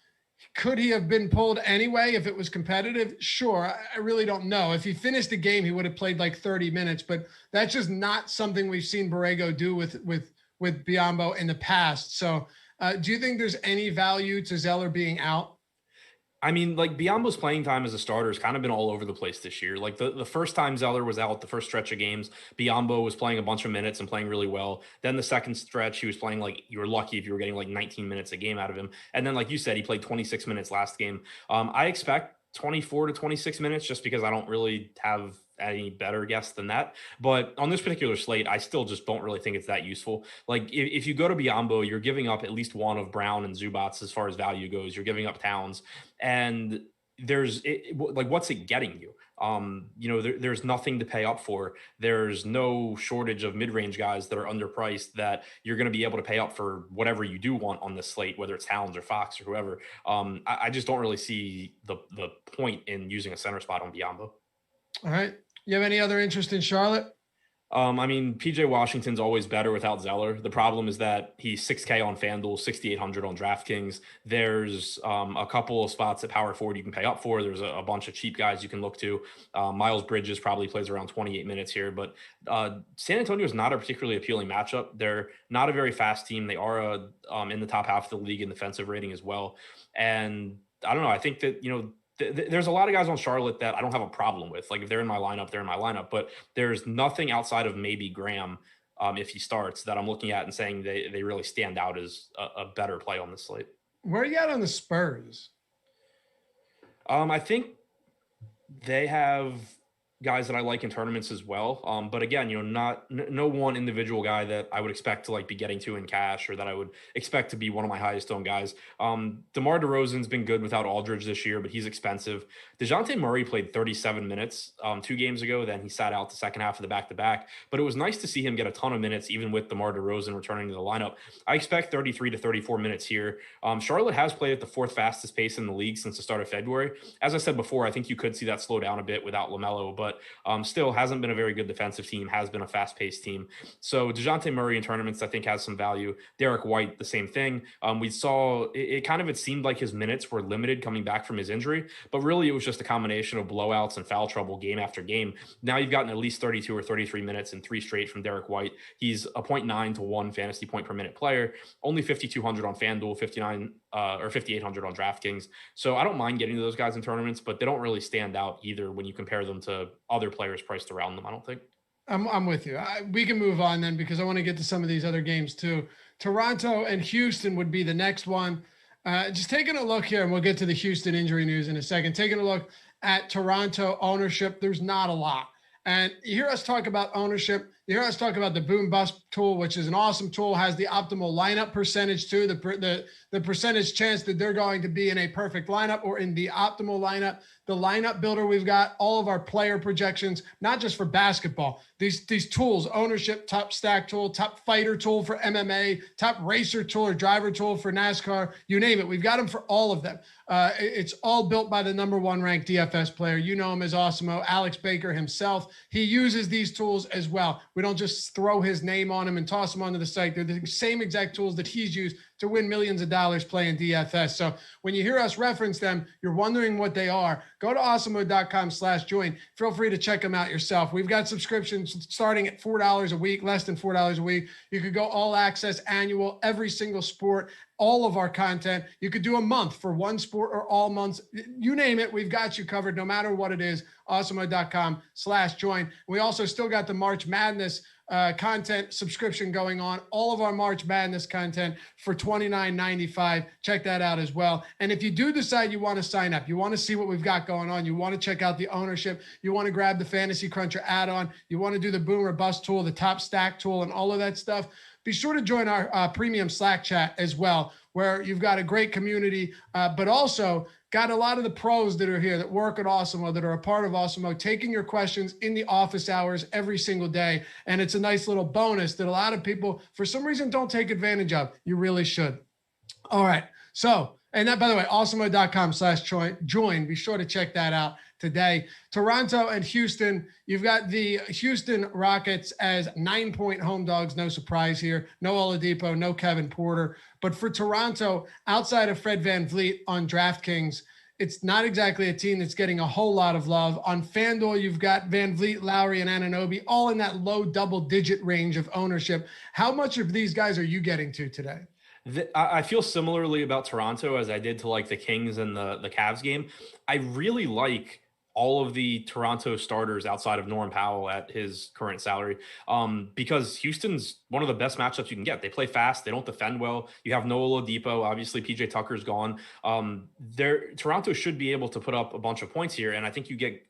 could he have been pulled anyway if it was competitive? Sure. I really don't know. If he finished the game, he would have played like 30 minutes, but that's just not something we've seen Borrego do with Biyombo in the past. So do you think there's any value to Zeller being out? I mean, like, Biyombo's playing time as a starter has kind of been all over the place this year. Like, the first time Zeller was out, the first stretch of games, Biyombo was playing a bunch of minutes and playing really well. Then the second stretch, he was playing like you were lucky if you were getting like 19 minutes a game out of him. And then, like you said, he played 26 minutes last game. I expect 24 to 26 minutes just because I don't really have any better guess than that. But on this particular slate, I still just don't really think it's that useful. Like, if you go to Biyombo, you're giving up at least one of Brown and Zubats as far as value goes. You're giving up Towns, and what's it getting you? There's nothing to pay up for. There's no shortage of mid-range guys that are underpriced that you're going to be able to pay up for whatever you do want on this slate, whether it's Towns or Fox or whoever. I just don't really see the point in using a center spot on Biyombo. All right. You have any other interest in Charlotte? I mean, PJ Washington's always better without Zeller. The problem is that he's 6K on FanDuel, 6,800 on DraftKings. There's a couple of spots at power forward you can pay up for. There's a bunch of cheap guys you can look to. Miles Bridges probably plays around 28 minutes here, but San Antonio is not a particularly appealing matchup. They're not a very fast team. They are in the top half of the league in defensive rating as well. And I don't know. I think that, there's a lot of guys on Charlotte that I don't have a problem with. Like, if they're in my lineup, they're in my lineup. But there's nothing outside of maybe Graham, if he starts, that I'm looking at and saying they really stand out as a better play on this slate. Where are you at on the Spurs? I think they have guys that I like in tournaments as well. But again, no one individual guy that I would expect to like be getting to in cash or that I would expect to be one of my highest owned guys. DeMar DeRozan's been good without Aldridge this year, but he's expensive. DeJounte Murray played 37 minutes 2 games ago. Then he sat out the second half of the back-to-back. But it was nice to see him get a ton of minutes, even with DeMar DeRozan returning to the lineup. I expect 33 to 34 minutes here. Charlotte has played at the 4th fastest pace in the league since the start of February. As I said before, I think you could see that slow down a bit without LaMelo, but still hasn't been a very good defensive team, has been a fast-paced team. So DeJounte Murray in tournaments, I think, has some value. Derek White, the same thing. We saw it seemed like his minutes were limited coming back from his injury, but really it was just a combination of blowouts and foul trouble game after game. Now you've gotten at least 32 or 33 minutes in 3 straight from Derek White. He's a 0.9 to 1 fantasy point per minute player, only 5,200 on FanDuel, 5,800 on DraftKings. So I don't mind getting to those guys in tournaments, but they don't really stand out either when you compare them to other players priced around them, I don't think. I'm with you. We can move on then because I want to get to some of these other games too. Toronto and Houston would be the next one. Just taking a look here, and we'll get to the Houston injury news in a second. Taking a look at Toronto ownership, there's not a lot. And you hear us talk about ownership. You hear us talk about the boom bust tool, which is an awesome tool, has the optimal lineup percentage too, the percentage chance that they're going to be in a perfect lineup or in the optimal lineup. The lineup builder, we've got all of our player projections, not just for basketball. These tools, ownership, top stack tool, top fighter tool for MMA, top racer tool or driver tool for NASCAR, you name it. We've got them for all of them. It's all built by the #1 ranked DFS player. You know him as Awesemo, Alex Baker himself. He uses these tools as well. We don't just throw his name on him and toss him onto the site. They're the same exact tools that he's used to win millions of dollars playing DFS. So when you hear us reference them, you're wondering what they are. Go to awesemo.com/join. Feel free to check them out yourself. We've got subscriptions starting at $4 a week, less than $4 a week. You could go all access annual, every single sport, all of our content. You could do a month for one sport or all months. You name it, we've got you covered no matter what it is. Awesemo.com/join. We also still got the March Madness content subscription going on. All of our March Madness content for $29.95. Check that out as well. And if you do decide you want to sign up, you want to see what we've got going on, you want to check out the ownership, you want to grab the Fantasy Cruncher add-on, you want to do the Boom or Bust tool, the top stack tool, and all of that stuff, be sure to join our premium Slack chat as well, where you've got a great community, but also got a lot of the pros that are here that work at Awesemo, that are a part of Awesemo, taking your questions in the office hours every single day. And it's a nice little bonus that a lot of people, for some reason, don't take advantage of. You really should. All right. So, and that, by the way, awesemo.com/join. Be sure to check that out today. Toronto and Houston. You've got the Houston Rockets as 9-point home dogs. No surprise here. No Oladipo, no Kevin Porter. But for Toronto, outside of Fred VanVleet on DraftKings, it's not exactly a team that's getting a whole lot of love. On FanDuel, you've got VanVleet, Lowry, and Anunoby, all in that low double-digit range of ownership. How much of these guys are you getting to today? I feel similarly about Toronto as I did to like the Kings and the Cavs game. I really like all of the Toronto starters outside of Norman Powell at his current salary, because Houston's one of the best matchups you can get. They play fast. They don't defend well. You have no Oladipo. Obviously, PJ Tucker's gone. Toronto should be able to put up a bunch of points here, and I think you get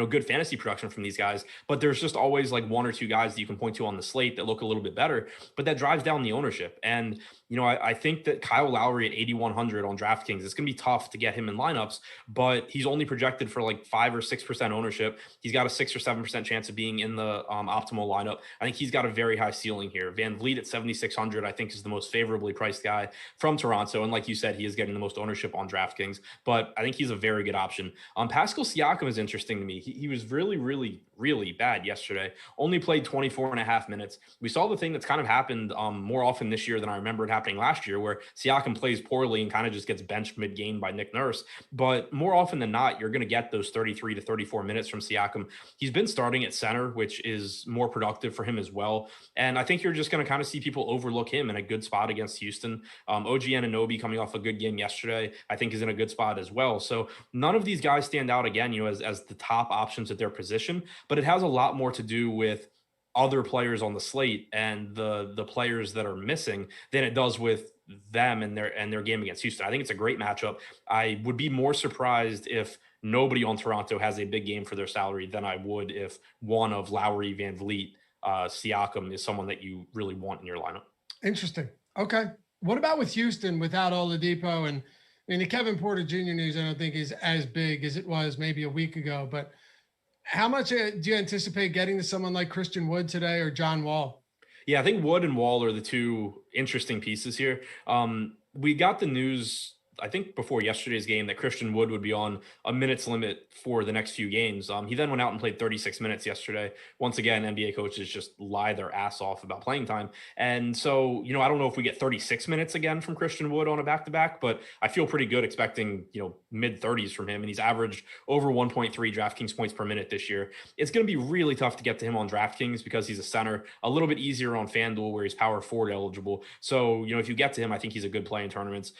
good fantasy production from these guys, but there's just always like one or two guys that you can point to on the slate that look a little bit better, but that drives down the ownership. And, I think that Kyle Lowry at 8,100 on DraftKings, it's going to be tough to get him in lineups, but he's only projected for like 5 or 6% ownership. He's got a 6 or 7% chance of being in the optimal lineup. I think he's got a very high ceiling here. VanVleet at 7,600, I think, is the most favorably priced guy from Toronto. And like you said, he is getting the most ownership on DraftKings, but I think he's a very good option. Pascal Siakam is interesting to me. He was really, really, really bad yesterday. Only played 24.5 minutes. We saw the thing that's kind of happened more often this year than I remember it happening last year, where Siakam plays poorly and kind of just gets benched mid-game by Nick Nurse. But more often than not, you're going to get those 33 to 34 minutes from Siakam. He's been starting at center, which is more productive for him as well. And I think you're just going to kind of see people overlook him in a good spot against Houston. OG Anunoby, coming off a good game yesterday, I think is in a good spot as well. So none of these guys stand out again, as the top options at their position, but it has a lot more to do with other players on the slate and the players that are missing than it does with them and their game against Houston. I think it's a great matchup. I would be more surprised if nobody on Toronto has a big game for their salary than I would if one of Lowry, Van Vliet, Siakam is someone that you really want in your lineup. Interesting. Okay. What about with Houston without Oladipo? And I mean, the Kevin Porter Jr. news I don't think is as big as it was maybe a week ago, but how much do you anticipate getting to someone like Christian Wood today or John Wall? Yeah, I think Wood and Wall are the two interesting pieces here. We got the news, I think, before yesterday's game that Christian Wood would be on a minutes limit for the next few games. He then went out and played 36 minutes yesterday. Once again, NBA coaches just lie their ass off about playing time. And so, I don't know if we get 36 minutes again from Christian Wood on a back-to-back, but I feel pretty good expecting, mid-30s from him. And he's averaged over 1.3 DraftKings points per minute this year. It's going to be really tough to get to him on DraftKings because he's a center, a little bit easier on FanDuel where he's power forward eligible. So, if you get to him, I think he's a good play in tournaments.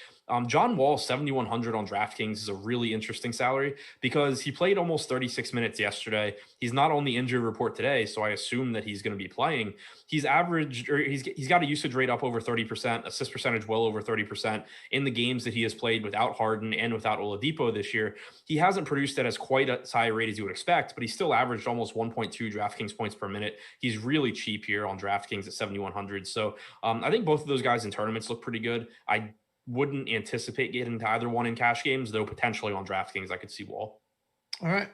John Wall, 7,100 on DraftKings is a really interesting salary because he played almost 36 minutes yesterday. He's not on the injury report today, so I assume that he's going to be playing. He's got a usage rate up over 30%, assist percentage well over 30% in the games that he has played without Harden and without Oladipo this year. He hasn't produced at as quite a high rate as you would expect, but he still averaged almost 1.2 DraftKings points per minute. He's really cheap here on DraftKings at 7,100. So I think both of those guys in tournaments look pretty good. I wouldn't anticipate getting to either one in cash games, though potentially on DraftKings I could see Wall. All right.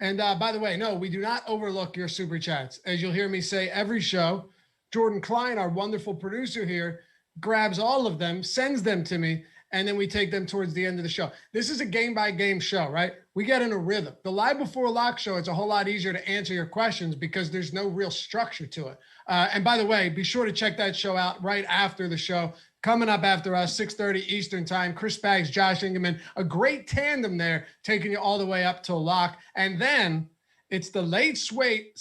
And by the way, no, we do not overlook your super chats. As you'll hear me say every show, Jordan Klein, our wonderful producer here, grabs all of them, sends them to me, and then we take them towards the end of the show. This is a game-by-game show, right? We get in a rhythm. The Live Before Lock show, it's a whole lot easier to answer your questions because there's no real structure to it. And by the way, be sure to check that show out right after the show. Coming up after us, 6:30 Eastern time, Chris Spags, Josh Engleman, a great tandem there, taking you all the way up to lock. And then it's the late slate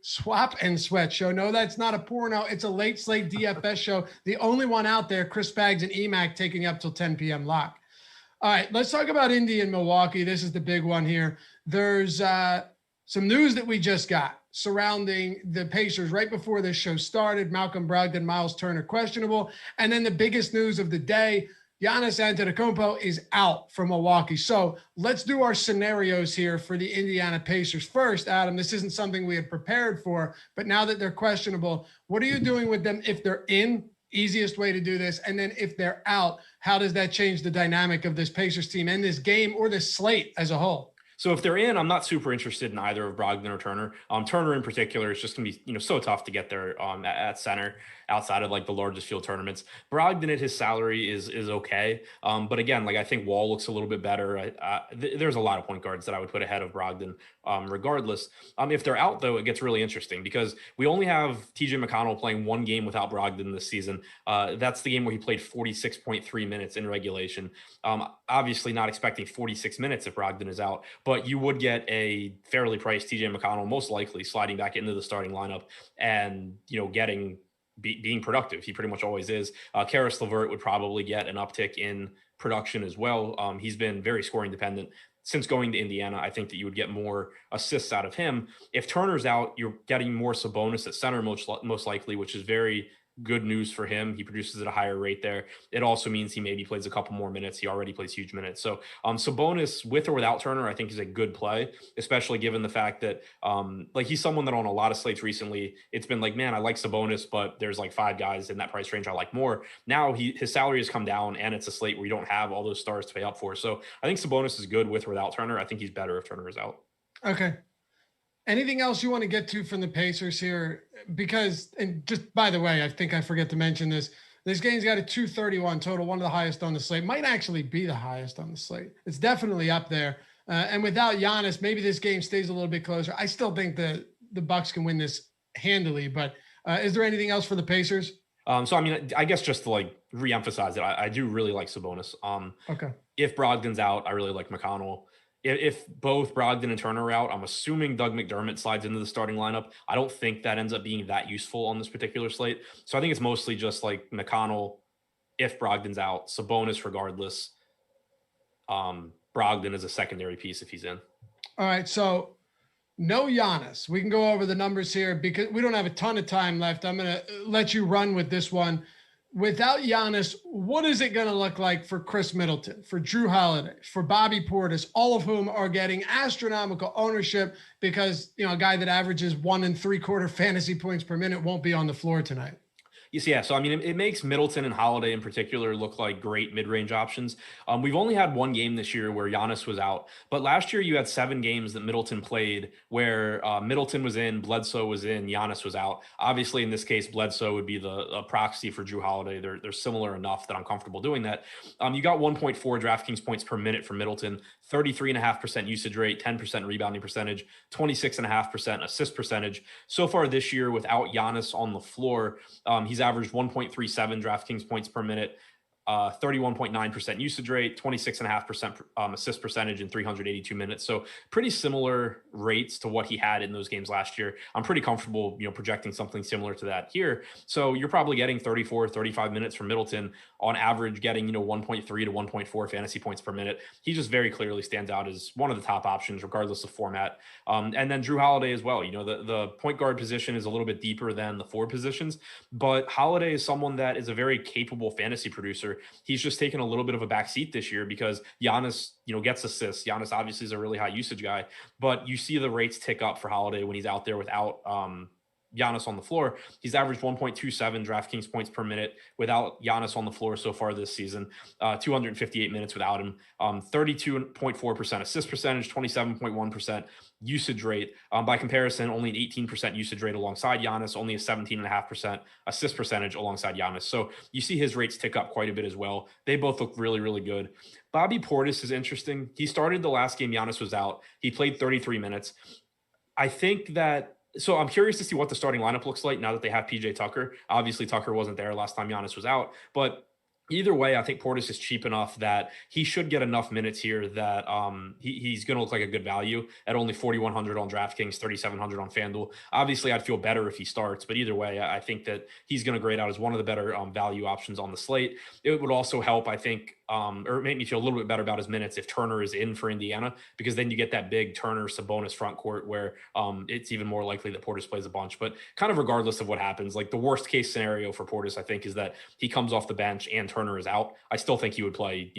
swap and sweat show. No, that's not a porno. It's a late slate DFS show. The only one out there, Chris Spags and EMAC taking you up till 10 p.m. lock. All right, let's talk about Indy and Milwaukee. This is the big one here. There's some news that we just got surrounding the Pacers right before this show started. Malcolm Brogdon, Miles Turner questionable. And then the biggest news of the day, Giannis Antetokounmpo is out from Milwaukee. So let's do our scenarios here for the Indiana Pacers. First, Adam, this isn't something we had prepared for, but now that they're questionable, what are you doing with them if they're in? Easiest way to do this. And then if they're out, how does that change the dynamic of this Pacers team and this game or this slate as a whole? So if they're in, I'm not super interested in either of Brogdon or Turner. Turner in particular is just going to be, so tough to get there at center outside of like the largest field tournaments. Brogdon at his salary is okay. But again, like I think Wall looks a little bit better. There's a lot of point guards that I would put ahead of Brogdon regardless. If they're out though, it gets really interesting because we only have TJ McConnell playing one game without Brogdon this season. That's the game where he played 46.3 minutes in regulation. Obviously not expecting 46 minutes if Brogdon is out, but you would get a fairly priced TJ McConnell, most likely sliding back into the starting lineup and, being productive. He pretty much always is. Karis LeVert would probably get an uptick in production as well. He's been very scoring dependent since going to Indiana. I think that you would get more assists out of him. If Turner's out, you're getting more Sabonis at center most likely, which is very good news for him. He produces at a higher rate there. It also means he maybe plays a couple more minutes. He already plays huge minutes. So Sabonis with or without Turner, I think is a good play, especially given the fact that he's someone that on a lot of slates recently, it's been like, man, I like Sabonis, but there's like 5 guys in that price range I like more. Now his salary has come down and it's a slate where you don't have all those stars to pay up for. So I think Sabonis is good with or without Turner. I think he's better if Turner is out. Okay. Anything else you want to get to from the Pacers here? Because, and just by the way, I think I forget to mention this. This game's got a 231 total, one of the highest on the slate. Might actually be the highest on the slate. It's definitely up there. And without Giannis, maybe this game stays a little bit closer. I still think the Bucks can win this handily. But is there anything else for the Pacers? I guess just to like reemphasize it, I do really like Sabonis. Okay. If Brogdon's out, I really like McConnell. If both Brogdon and Turner are out, I'm assuming Doug McDermott slides into the starting lineup. I don't think that ends up being that useful on this particular slate. So I think it's mostly just like McConnell if Brogdon's out, Sabonis regardless. Brogdon is a secondary piece if he's in. All right, so no Giannis. We can go over the numbers here because we don't have a ton of time left. I'm going to let you run with this one. without Giannis, what is it going to look like for Chris Middleton, for Drew Holiday, for Bobby Portis, all of whom are getting astronomical ownership because, a guy that averages 1 3/4 fantasy points per minute won't be on the floor tonight? Yeah, so I mean, it makes Middleton and Holiday in particular look like great mid-range options. We've only had one game this year where Giannis was out, but last year you had 7 games that Middleton played where Middleton was in, Bledsoe was in, Giannis was out. Obviously, in this case, Bledsoe would be the proxy for Drew Holiday. They're similar enough that I'm comfortable doing that. You got 1.4 DraftKings points per minute from Middleton, 33.5% usage rate, 10% rebounding percentage, 26.5% assist percentage. So far this year, without Giannis on the floor, he's averaged 1.37 DraftKings points per minute, 31.9% usage rate, 26.5% assist percentage in 382 minutes. So pretty similar rates to what he had in those games last year. I'm pretty comfortable, projecting something similar to that here. So you're probably getting 34, 35 minutes from Middleton on average, getting, 1.3 to 1.4 fantasy points per minute. He just very clearly stands out as one of the top options, regardless of format. And then Drew Holiday as well. The point guard position is a little bit deeper than the forward positions, but Holiday is someone that is a very capable fantasy producer. He's just taken a little bit of a backseat this year because Giannis, gets assists. Giannis obviously is a really high usage guy, but you see the rates tick up for Holiday when he's out there without Giannis on the floor. He's averaged 1.27 DraftKings points per minute without Giannis on the floor so far this season, 258 minutes without him, 32.4% assist percentage, 27.1% usage rate. By comparison, only an 18% usage rate alongside Giannis, only a 17.5% assist percentage alongside Giannis. So you see his rates tick up quite a bit as well. They both look really, really good. Bobby Portis is interesting. He started the last game Giannis was out. He played 33 minutes. I think that So I'm curious to see what the starting lineup looks like now that they have PJ Tucker. Obviously, Tucker wasn't there last time Giannis was out, but either way, I think Portis is cheap enough that he should get enough minutes here that he's going to look like a good value at only 4,100 on DraftKings, 3,700 on FanDuel. Obviously, I'd feel better if he starts, but either way, I think that he's going to grade out as one of the better value options on the slate. It would also help, I think, or make me feel a little bit better about his minutes if Turner is in for Indiana, because then you get that big Turner Sabonis front court where it's even more likely that Portis plays a bunch. But kind of regardless of what happens, like the worst case scenario for Portis, I think, is that he comes off the bench and Turner is out. I still think he would play,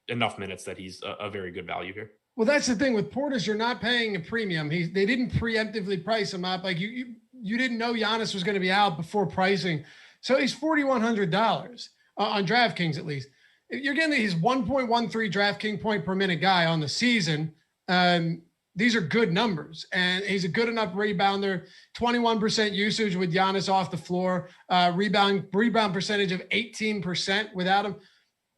enough minutes that he's a very good value here. Well, that's the thing with Portis. You're not paying a premium. They didn't preemptively price him up. Like you didn't know Giannis was going to be out before pricing. So he's $4,100 on DraftKings, at least. You're getting his 1.13 DraftKings point per minute guy on the season. These are good numbers, and he's a good enough rebounder. 21% usage with Giannis off the floor. Rebound percentage of 18% without him.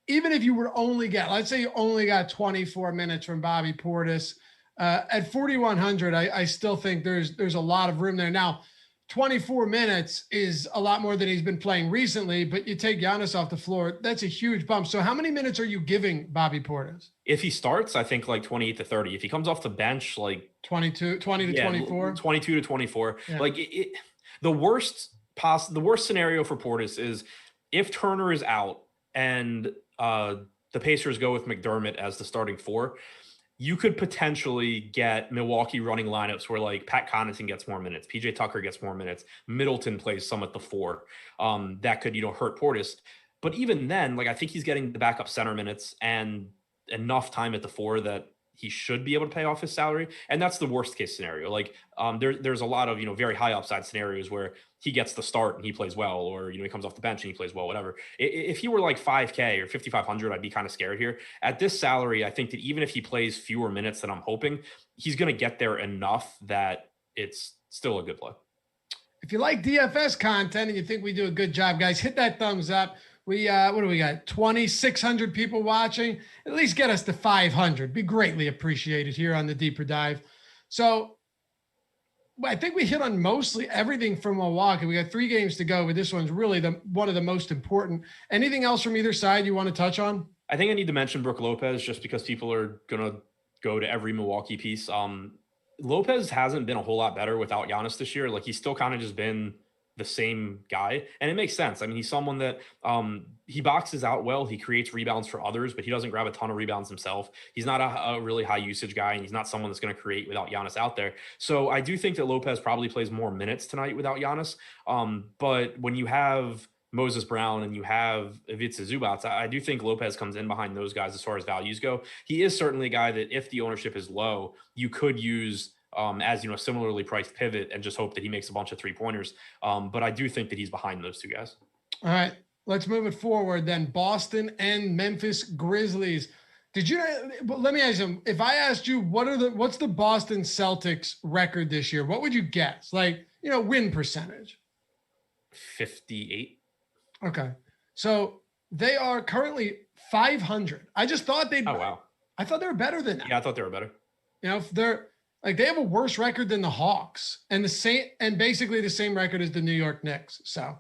Even if you were only let's say you only got 24 minutes from Bobby Portis at 4,100, I still think there's a lot of room there. Now, 24 minutes is a lot more than he's been playing recently, but you take Giannis off the floor, that's a huge bump. So how many minutes are you giving Bobby Portis? If he starts, I think like 28 to 30. If he comes off the bench, like 20 to 24, 22 to 24, yeah. Like the worst scenario for Portis is if Turner is out and the Pacers go with McDermott as the starting four, you could potentially get Milwaukee running lineups where like Pat Connaughton gets more minutes, PJ Tucker gets more minutes, Middleton plays some at the four. That could, hurt Portis. But even then, like I think he's getting the backup center minutes and enough time at the four that he should be able to pay off his salary. And that's the worst case scenario. Like there's a lot of, very high upside scenarios where he gets the start and he plays well, or, he comes off the bench and he plays well, whatever. If he were like 5K or 5,500, I'd be kind of scared here. At this salary, I think that even if he plays fewer minutes than I'm hoping, he's going to get there enough that it's still a good play. If you like DFS content and you think we do a good job, guys, hit that thumbs up. We, what do we got? 2,600 people watching. At least get us to 500. Be greatly appreciated here on the Deeper Dive. So I think we hit on mostly everything from Milwaukee. We got 3 games to go, but this one's really one of the most important. Anything else from either side you want to touch on? I think I need to mention Brook Lopez just because people are going to go to every Milwaukee piece. Lopez hasn't been a whole lot better without Giannis this year. Like he's still kind of just been the same guy. And it makes sense. I mean, he's someone that he boxes out well. He creates rebounds for others, but he doesn't grab a ton of rebounds himself. He's not a really high usage guy, and he's not someone that's going to create without Giannis out there. So I do think that Lopez probably plays more minutes tonight without Giannis. But when you have Moses Brown and you have Ivica Zubac, I do think Lopez comes in behind those guys as far as values go. He is certainly a guy that if the ownership is low, you could use as, similarly priced pivot and just hope that he makes a bunch of 3-pointers. But I do think that he's behind those two guys. All right, let's move it forward then. Boston and Memphis Grizzlies. Let me ask you, if I asked you, what's the Boston Celtics record this year? What would you guess? Win percentage? 58. Okay. So they are currently 500. I just thought they'd. Oh, wow. I thought they were better than that. Yeah, I thought they were better. They have a worse record than the Hawks and basically the same record as the New York Knicks. So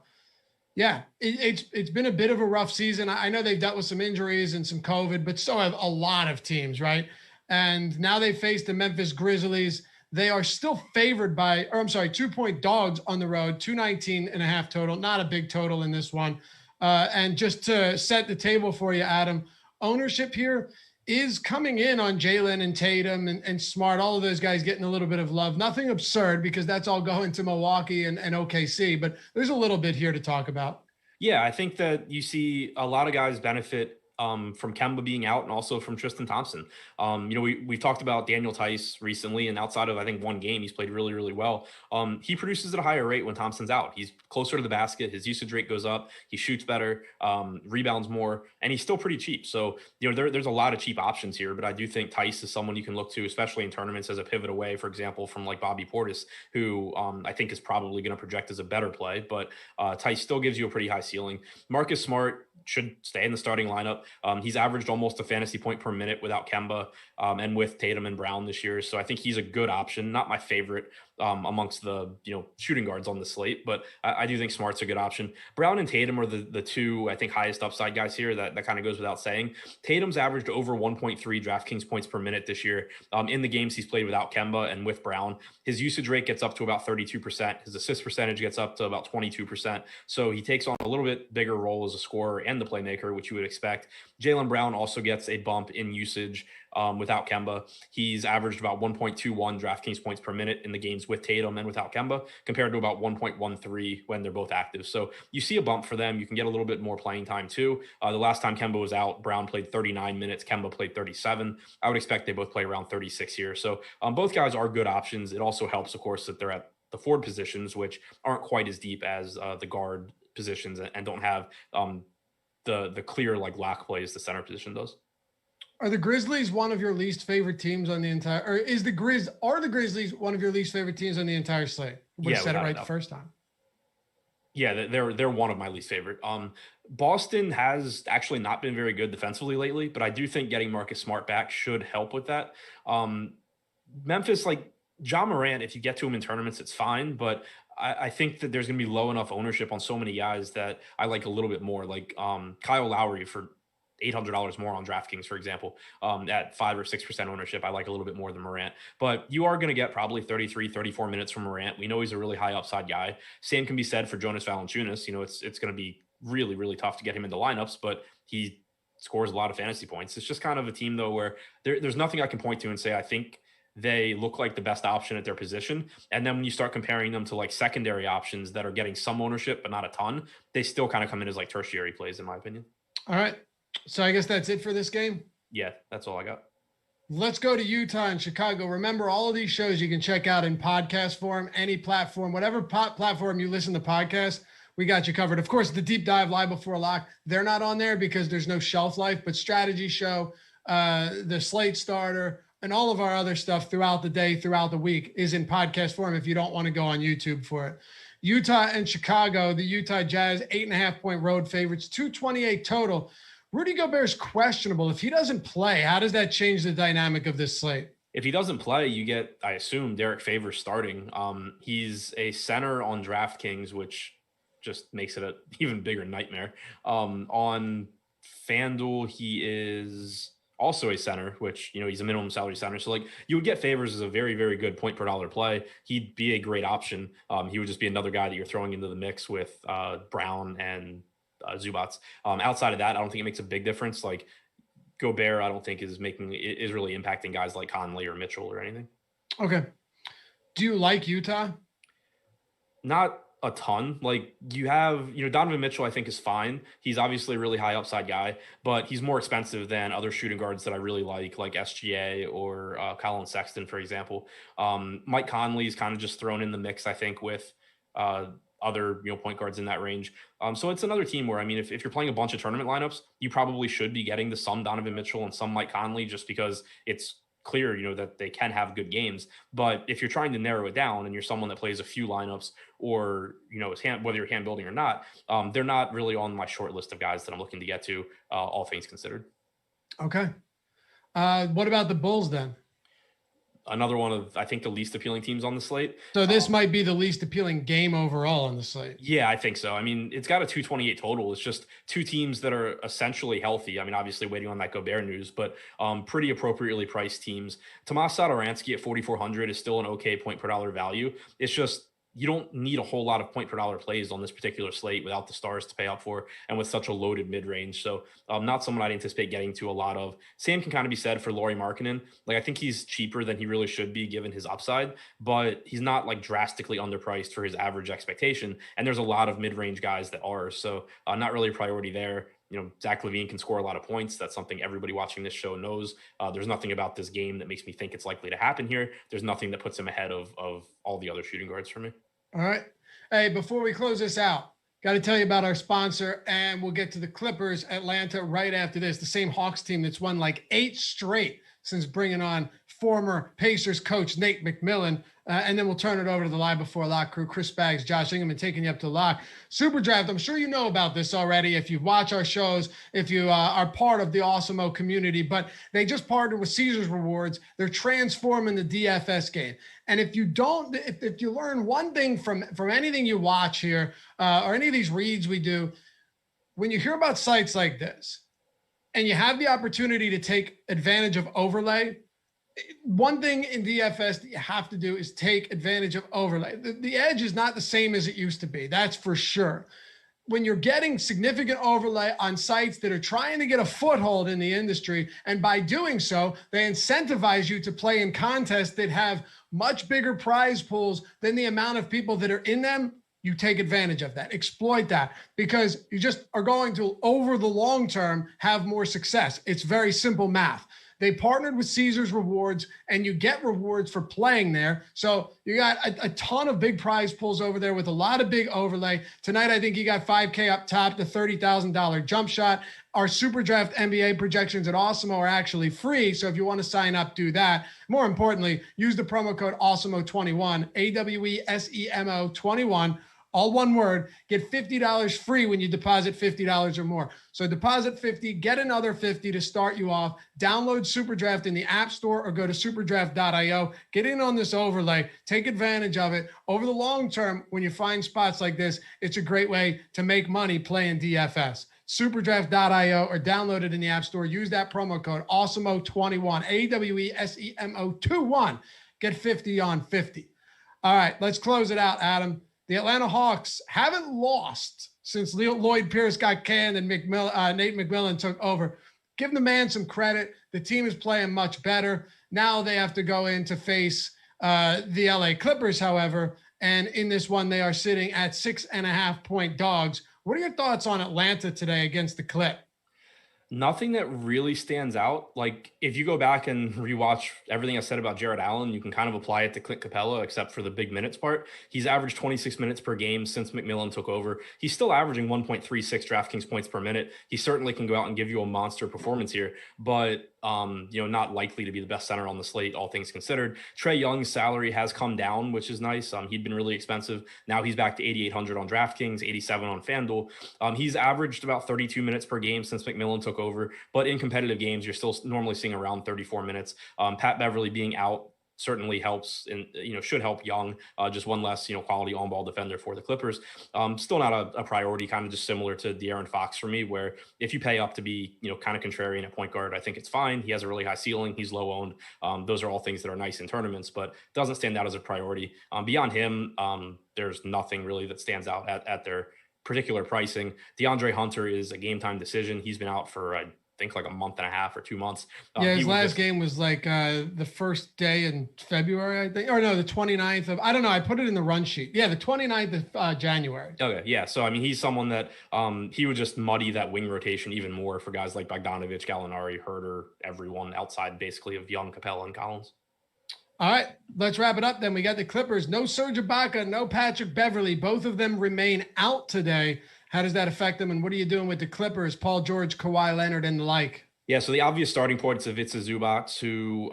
yeah, it's been a bit of a rough season. I know they've dealt with some injuries and some COVID, but so have a lot of teams, right? And now they face the Memphis Grizzlies. They are still favored 2-point dogs on the road, 219.5 total, not a big total in this one. And just to set the table for you, Adam, ownership here is coming in on Jaylen and Tatum and Smart, all of those guys getting a little bit of love. Nothing absurd because that's all going to Milwaukee and OKC, but there's a little bit here to talk about. Yeah, I think that you see a lot of guys benefit from Kemba being out and also from Tristan Thompson. We've talked about Daniel Tice recently, and outside of, I think, one game, he's played really, really well. He produces at a higher rate when Thompson's out. He's closer to the basket. His usage rate goes up. He shoots better, rebounds more, and he's still pretty cheap. So, there's a lot of cheap options here, but I do think Tice is someone you can look to, especially in tournaments as a pivot away, for example, from like Bobby Portis, who I think is probably going to project as a better play, but Tice still gives you a pretty high ceiling. Marcus Smart should stay in the starting lineup. He's averaged almost a fantasy point per minute without Kemba and with Tatum and Brown this year. So I think he's a good option. Not my favorite amongst the shooting guards on the slate, but I do think Smart's a good option. Brown and Tatum are the two, I think, highest upside guys here. That kind of goes without saying. Tatum's averaged over 1.3 DraftKings points per minute this year. In the games he's played without Kemba and with Brown, his usage rate gets up to about 32%. His assist percentage gets up to about 22%. So he takes on a little bit bigger role as a scorer and the playmaker, which you would expect. Jaylen Brown also gets a bump in usage without Kemba. He's averaged about 1.21 DraftKings points per minute in the games with Tatum and without Kemba, compared to about 1.13 when they're both active. So you see a bump for them. You can get a little bit more playing time too. The last time Kemba was out, Brown played 39 minutes. Kemba played 37. I would expect they both play around 36 here. So both guys are good options. It also helps, of course, that they're at the forward positions, which aren't quite as deep as the guard positions and don't have the clear lock plays the center position does. Are the Grizzlies one of your least favorite teams on the entire, or are the Grizzlies one of your least favorite teams on the entire slate? We said it right the first time. Yeah, they're one of my least favorite. Boston has actually not been very good defensively lately, but I do think getting Marcus Smart back should help with that. Memphis, John Morant, if you get to him in tournaments, it's fine, but I think that there's going to be low enough ownership on so many guys that I like a little bit more, like Kyle Lowry for $800 more on DraftKings, for example, at 5 or 6% ownership. I like a little bit more than Morant, but you are going to get probably 33, 34 minutes from Morant. We know he's a really high upside guy. Same can be said for Jonas Valanciunas. It's going to be really, really tough to get him into lineups, but he scores a lot of fantasy points. It's just kind of a team though, where there's nothing I can point to and say, I think they look like the best option at their position. And then when you start comparing them to secondary options that are getting some ownership, but not a ton, they still kind of come in as tertiary plays, in my opinion. All right. So I guess that's it for this game. Yeah, that's all I got. Let's go to Utah and Chicago. Remember, all of these shows you can check out in podcast form, any platform, whatever platform you listen to podcasts, we got you covered. Of course, the deep dive live before lock, they're not on there because there's no shelf life, but strategy show, the slate starter, and all of our other stuff throughout the day, throughout the week is in podcast form if you don't want to go on YouTube for it. Utah and Chicago, the Utah Jazz, 8.5-point road favorites, 228 total. Rudy Gobert's questionable. If he doesn't play, how does that change the dynamic of this slate? If he doesn't play, you get, I assume, Derek Favors starting. He's a center on DraftKings, which just makes it an even bigger nightmare. On FanDuel, he is also a center, which, he's a minimum salary center. So you would get Favors as a very, very good point per dollar play. He'd be a great option. He would just be another guy that you're throwing into the mix with Brown and Zubac. Outside of that, I don't think it makes a big difference. Gobert, I don't think is really impacting guys like Conley or Mitchell or anything. Okay. Do you like Utah? Not a ton. Like you have, Donovan Mitchell, I think is fine. He's obviously a really high upside guy, but he's more expensive than other shooting guards that I really like SGA or Colin Sexton, for example. Mike Conley's kind of just thrown in the mix, I think, with other, point guards in that range. So it's another team where, I mean, if you're playing a bunch of tournament lineups, you probably should be getting to some Donovan Mitchell and some Mike Conley just because it's clear, that they can have good games. But if you're trying to narrow it down and you're someone that plays a few lineups or, whether you're hand building or not, they're not really on my short list of guys that I'm looking to get to, all things considered. Okay. What about the Bulls then? Another one of, I think, the least appealing teams on the slate. So this might be the least appealing game overall on the slate. Yeah, I think so. I mean, it's got a 228 total. It's just two teams that are essentially healthy. I mean, obviously waiting on that Gobert news, but pretty appropriately priced teams. Tomas Satoransky at 4,400 is still an okay point per dollar value. It's just, you don't need a whole lot of point per dollar plays on this particular slate without the stars to pay up for and with such a loaded mid-range. So not someone I'd anticipate getting to a lot of. Same can kind of be said for Lauri Markkanen. Like I think he's cheaper than he really should be given his upside, but he's not like drastically underpriced for his average expectation. And there's a lot of mid-range guys that are, so not really a priority there. Zach LaVine can score a lot of points. That's something everybody watching this show knows. There's nothing about this game that makes me think it's likely to happen here. There's nothing that puts him ahead of all the other shooting guards for me. All right. Hey, before we close this out, got to tell you about our sponsor, and we'll get to the Clippers, Atlanta right after this. The same Hawks team that's won like 8 straight since bringing on former Pacers coach Nate McMillan. And then we'll turn it over to the Live Before Lock crew, Chris Spags, Josh Engleman, taking you up to lock. SuperDraft, I'm sure you know about this already if you watch our shows, if you are part of the Awesemo community, but they just partnered with Caesars Rewards. They're transforming the DFS game. And if you don't, if you learn one thing from anything you watch here or any of these reads we do, when you hear about sites like this and you have the opportunity to take advantage of overlay, one thing in DFS that you have to do is take advantage of overlay. The edge is not the same as it used to be. That's for sure. When you're getting significant overlay on sites that are trying to get a foothold in the industry, and by doing so, they incentivize you to play in contests that have much bigger prize pools than the amount of people that are in them, you take advantage of that, exploit that, because you just are going to, over the long term, have more success. It's very simple math. They partnered with Caesars Rewards, and you get rewards for playing there. So you got a ton of big prize pools over there with a lot of big overlay. Tonight, I think you got $5K up top, the $30,000 jump shot. Our SuperDraft NBA projections at Awesemo are actually free. So if you want to sign up, do that. More importantly, use the promo code Awesemo21, AWESEMO21. All one word, get $50 free when you deposit $50 or more. So deposit 50, get another 50 to start you off. Download SuperDraft in the App Store or go to superdraft.io. Get in on this overlay. Take advantage of it. Over the long term, when you find spots like this, it's a great way to make money playing DFS. Superdraft.io or download it in the App Store. Use that promo code Awesemo21, AWESEMO21. Get 50 on 50. All right, let's close it out, Adam. The Atlanta Hawks haven't lost since Lloyd Pierce got canned and Nate McMillan took over. Give the man some credit. The team is playing much better. Now they have to go in to face the LA Clippers, however. And in this one, they are sitting at 6.5-point dogs. What are your thoughts on Atlanta today against the Clip? Nothing that really stands out. Like if you go back and rewatch everything I said about Jared Allen, you can kind of apply it to Clint Capella, except for the big minutes part. He's averaged 26 minutes per game since McMillan took over. He's still averaging 1.36 DraftKings points per minute. He certainly can go out and give you a monster performance here, but not likely to be the best center on the slate, all things considered. Trae Young's salary has come down, which is nice. He'd been really expensive. Now he's back to 8,800 on DraftKings, 87 on FanDuel. He's averaged about 32 minutes per game since McMillan took over, but in competitive games, you're still normally seeing around 34 minutes. Pat Beverly being out certainly helps and, should help Young, just one less, quality on-ball defender for the Clippers. Still not a priority, kind of just similar to De'Aaron Fox for me, where if you pay up to be, kind of contrarian at point guard, I think it's fine. He has a really high ceiling. He's low owned. Those are all things that are nice in tournaments, but doesn't stand out as a priority. Beyond him, there's nothing really that stands out at their particular pricing. DeAndre Hunter is a game time decision. He's been out for think like a month and a half or 2 months. Yeah, his last game was like the first day in February, I think. Or no, the 29th of, I don't know. I put it in the run sheet. Yeah, the 29th of January. Okay, yeah. So, I mean, he's someone that he would just muddy that wing rotation even more for guys like Bogdanovich, Gallinari, Herter, everyone outside basically of Young, Capella, and Collins. All right, let's wrap it up then. We got the Clippers. No Serge Ibaka, no Patrick Beverley. Both of them remain out today. How does that affect them? And what are you doing with the Clippers, Paul George, Kawhi Leonard, and the like? Yeah, so the obvious starting points of Ivica Zubac, who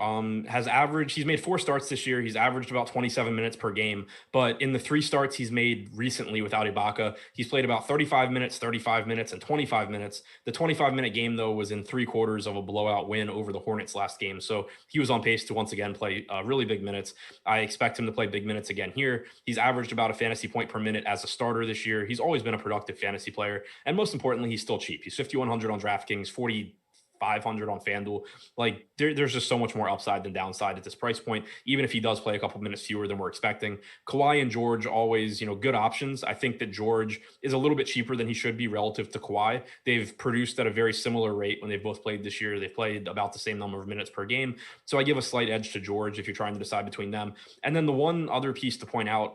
he's made 4 starts this year. He's averaged about 27 minutes per game. But in the 3 starts he's made recently without Ibaka, he's played about 35 minutes, 35 minutes, and 25 minutes. The 25-minute game, though, was in 3/4 of a blowout win over the Hornets last game. So he was on pace to once again play really big minutes. I expect him to play big minutes again here. He's averaged about a fantasy point per minute as a starter this year. He's always been a productive fantasy player. And most importantly, he's still cheap. He's 5,100 on DraftKings, 4,500 on FanDuel. Like there's just so much more upside than downside at this price point, even if he does play a couple minutes fewer than we're expecting. Kawhi and George, always, good options. I think that George is a little bit cheaper than he should be relative to Kawhi. They've produced at a very similar rate when they've both played this year. They've played about the same number of minutes per game. So I give a slight edge to George if you're trying to decide between them. And then the one other piece to point out,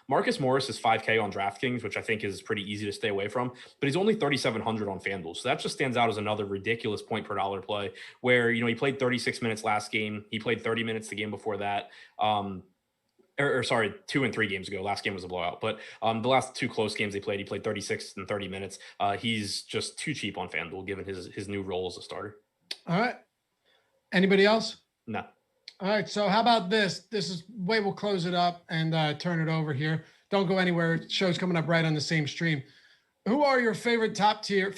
Marcus Morris is 5K on DraftKings, which I think is pretty easy to stay away from, but he's only 3,700 on FanDuel. So that just stands out as another ridiculous point per dollar play where, he played 36 minutes last game. He played 30 minutes the game before that. Sorry, 2 and 3 games ago. Last game was a blowout, but the last 2 close games he played 36 and 30 minutes. He's just too cheap on FanDuel given his new role as a starter. All right. Anybody else? No. All right. So how about this? This is way we'll close it up and turn it over here. Don't go anywhere. Show's coming up right on the same stream. Who are your favorite top tier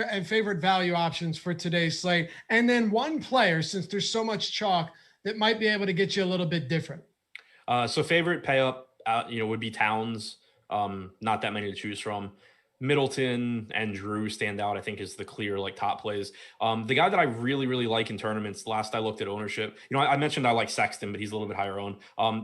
and favorite value options for today's slate? And then one player, since there's so much chalk, that might be able to get you a little bit different. So favorite pay up, would be Towns. Not that many to choose from. Middleton and Drew stand out, I think, is the clear top plays. The guy that I really, really like in tournaments, last I looked at ownership, I mentioned I like Sexton, but he's a little bit higher owned.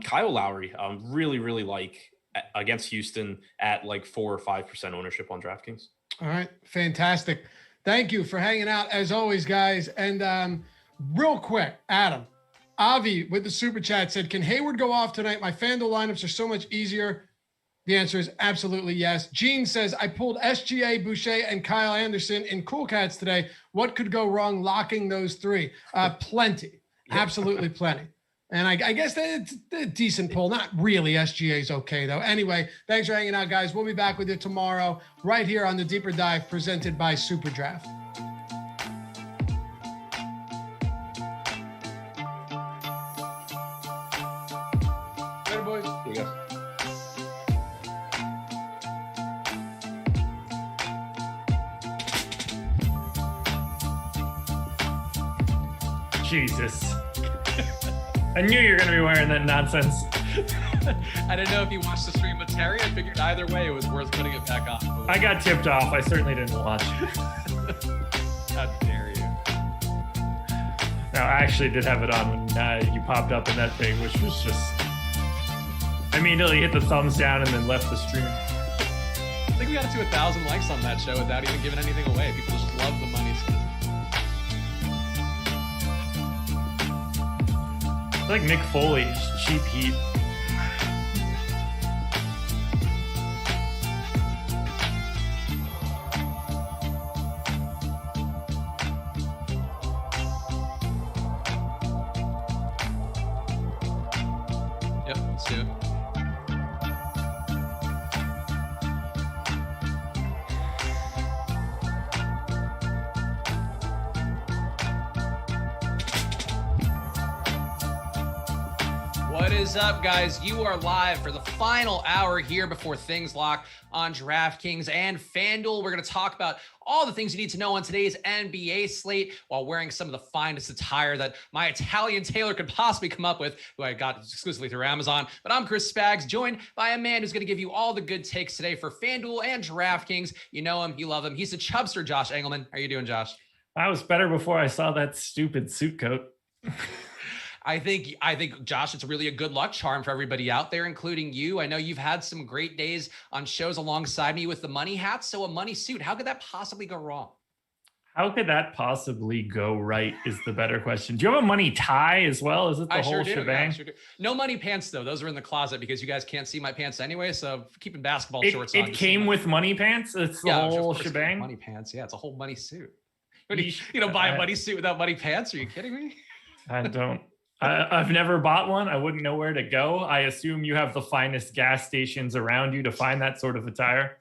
Kyle Lowry, really, really like against Houston at 4 or 5% ownership on DraftKings. All right. Fantastic. Thank you for hanging out as always, guys. And real quick, Adam, Avi with the super chat said, can Hayward go off tonight? My FanDuel lineups are so much easier. The answer is absolutely yes. Gene says, I pulled SGA, Boucher, and Kyle Anderson in Cool Cats today. What could go wrong locking those 3? Plenty. Absolutely plenty. And I guess that's a decent pull. Not really. SGA's okay, though. Anyway, thanks for hanging out, guys. We'll be back with you tomorrow right here on the Deeper Dive presented by SuperDraft. Later, boys. See you guys. Jesus. I knew you were going to be wearing that nonsense. I didn't know if you watched the stream with Terry. I figured either way it was worth putting it back on. I got tipped off. I certainly didn't watch. How dare you? No, I actually did have it on when you popped up in that thing, which was just... I immediately hit the thumbs down and then left the stream. I think we got it to 1,000 likes on that show without even giving anything away. People just love the money. I feel like Mick Foley, just cheap heat. Yep, let's do it. What is up, guys? You are live for the final hour here before things lock on DraftKings and FanDuel. We're going to talk about all the things you need to know on today's NBA slate while wearing some of the finest attire that my Italian tailor could possibly come up with, who I got exclusively through Amazon. But I'm Chris Spags, joined by a man who's going to give you all the good takes today for FanDuel and DraftKings. You know him, you love him. He's the Chubster, Josh Engleman. How are you doing, Josh? I was better before I saw that stupid suit coat. I think, Josh, it's really a good luck charm for everybody out there, including you. I know you've had some great days on shows alongside me with the money hats. So a money suit, how could that possibly go wrong? How could that possibly go right is the better question. Do you have a money tie as well? Is it the whole shebang? Sure do. No money pants though. Those are in the closet because you guys can't see my pants anyway. So keeping basketball shorts on. It came with money pants. It's the whole shebang. Money pants. Yeah, it's a whole money suit. You don't buy a money suit without money pants? Are you kidding me? I don't. I've never bought one. I wouldn't know where to go. I assume you have the finest gas stations around you to find that sort of attire.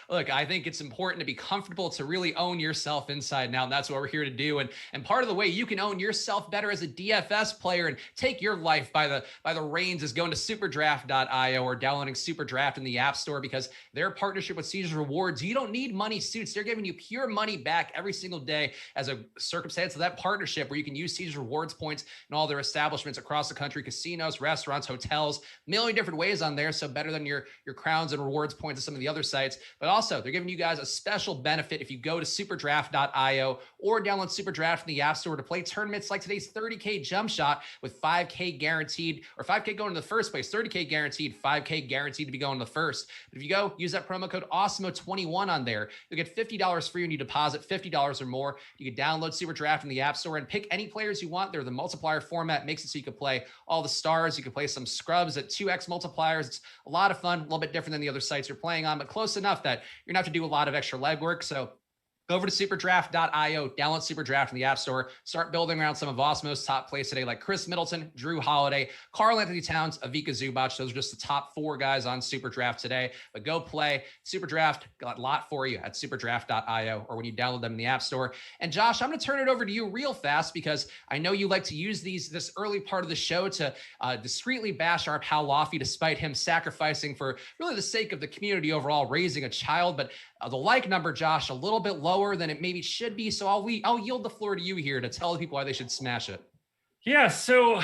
Look, I think it's important to be comfortable, to really own yourself inside now. And that's what we're here to do. And part of the way you can own yourself better as a DFS player and take your life by the reins is going to superdraft.io or downloading SuperDraft in the App Store, because their partnership with Caesars Rewards, you don't need money suits. They're giving you pure money back every single day as a circumstance of that partnership, where you can use Caesars Rewards points in all their establishments across the country, casinos, restaurants, hotels, a million different ways on there. So better than your crowns and rewards points of some of the other sites. But also, they're giving you guys a special benefit if you go to superdraft.io or download SuperDraft in the App Store to play tournaments like today's 30K jump shot with 5K guaranteed, or 5K going to the first place, 30K guaranteed, 5K guaranteed to be going to the first. But if you go, use that promo code Awesemo21 on there, you'll get $50 free when you deposit $50 or more. You can download SuperDraft in the App Store and pick any players you want. They're the multiplier format, makes it so you can play all the stars. You can play some scrubs at 2x multipliers. It's a lot of fun, a little bit different than the other sites you're playing on, but close enough that you're not to do a lot of extra legwork. So go over to superdraft.io, download SuperDraft in the App Store, start building around some of Awesemo's top plays today, like Chris Middleton, Drew Holiday, Karl-Anthony Towns, Ivica Zubac. Those are just the top 4 guys on SuperDraft today. But go play. SuperDraft got a lot for you at superdraft.io or when you download them in the App Store. And Josh, I'm going to turn it over to you real fast, because I know you like to use this early part of the show to discreetly bash our pal Lofty, despite him sacrificing for really the sake of the community overall, raising a child. But the like number, Josh, a little bit lower than it maybe should be. So I'll yield the floor to you here to tell the people why they should smash it. Yeah, so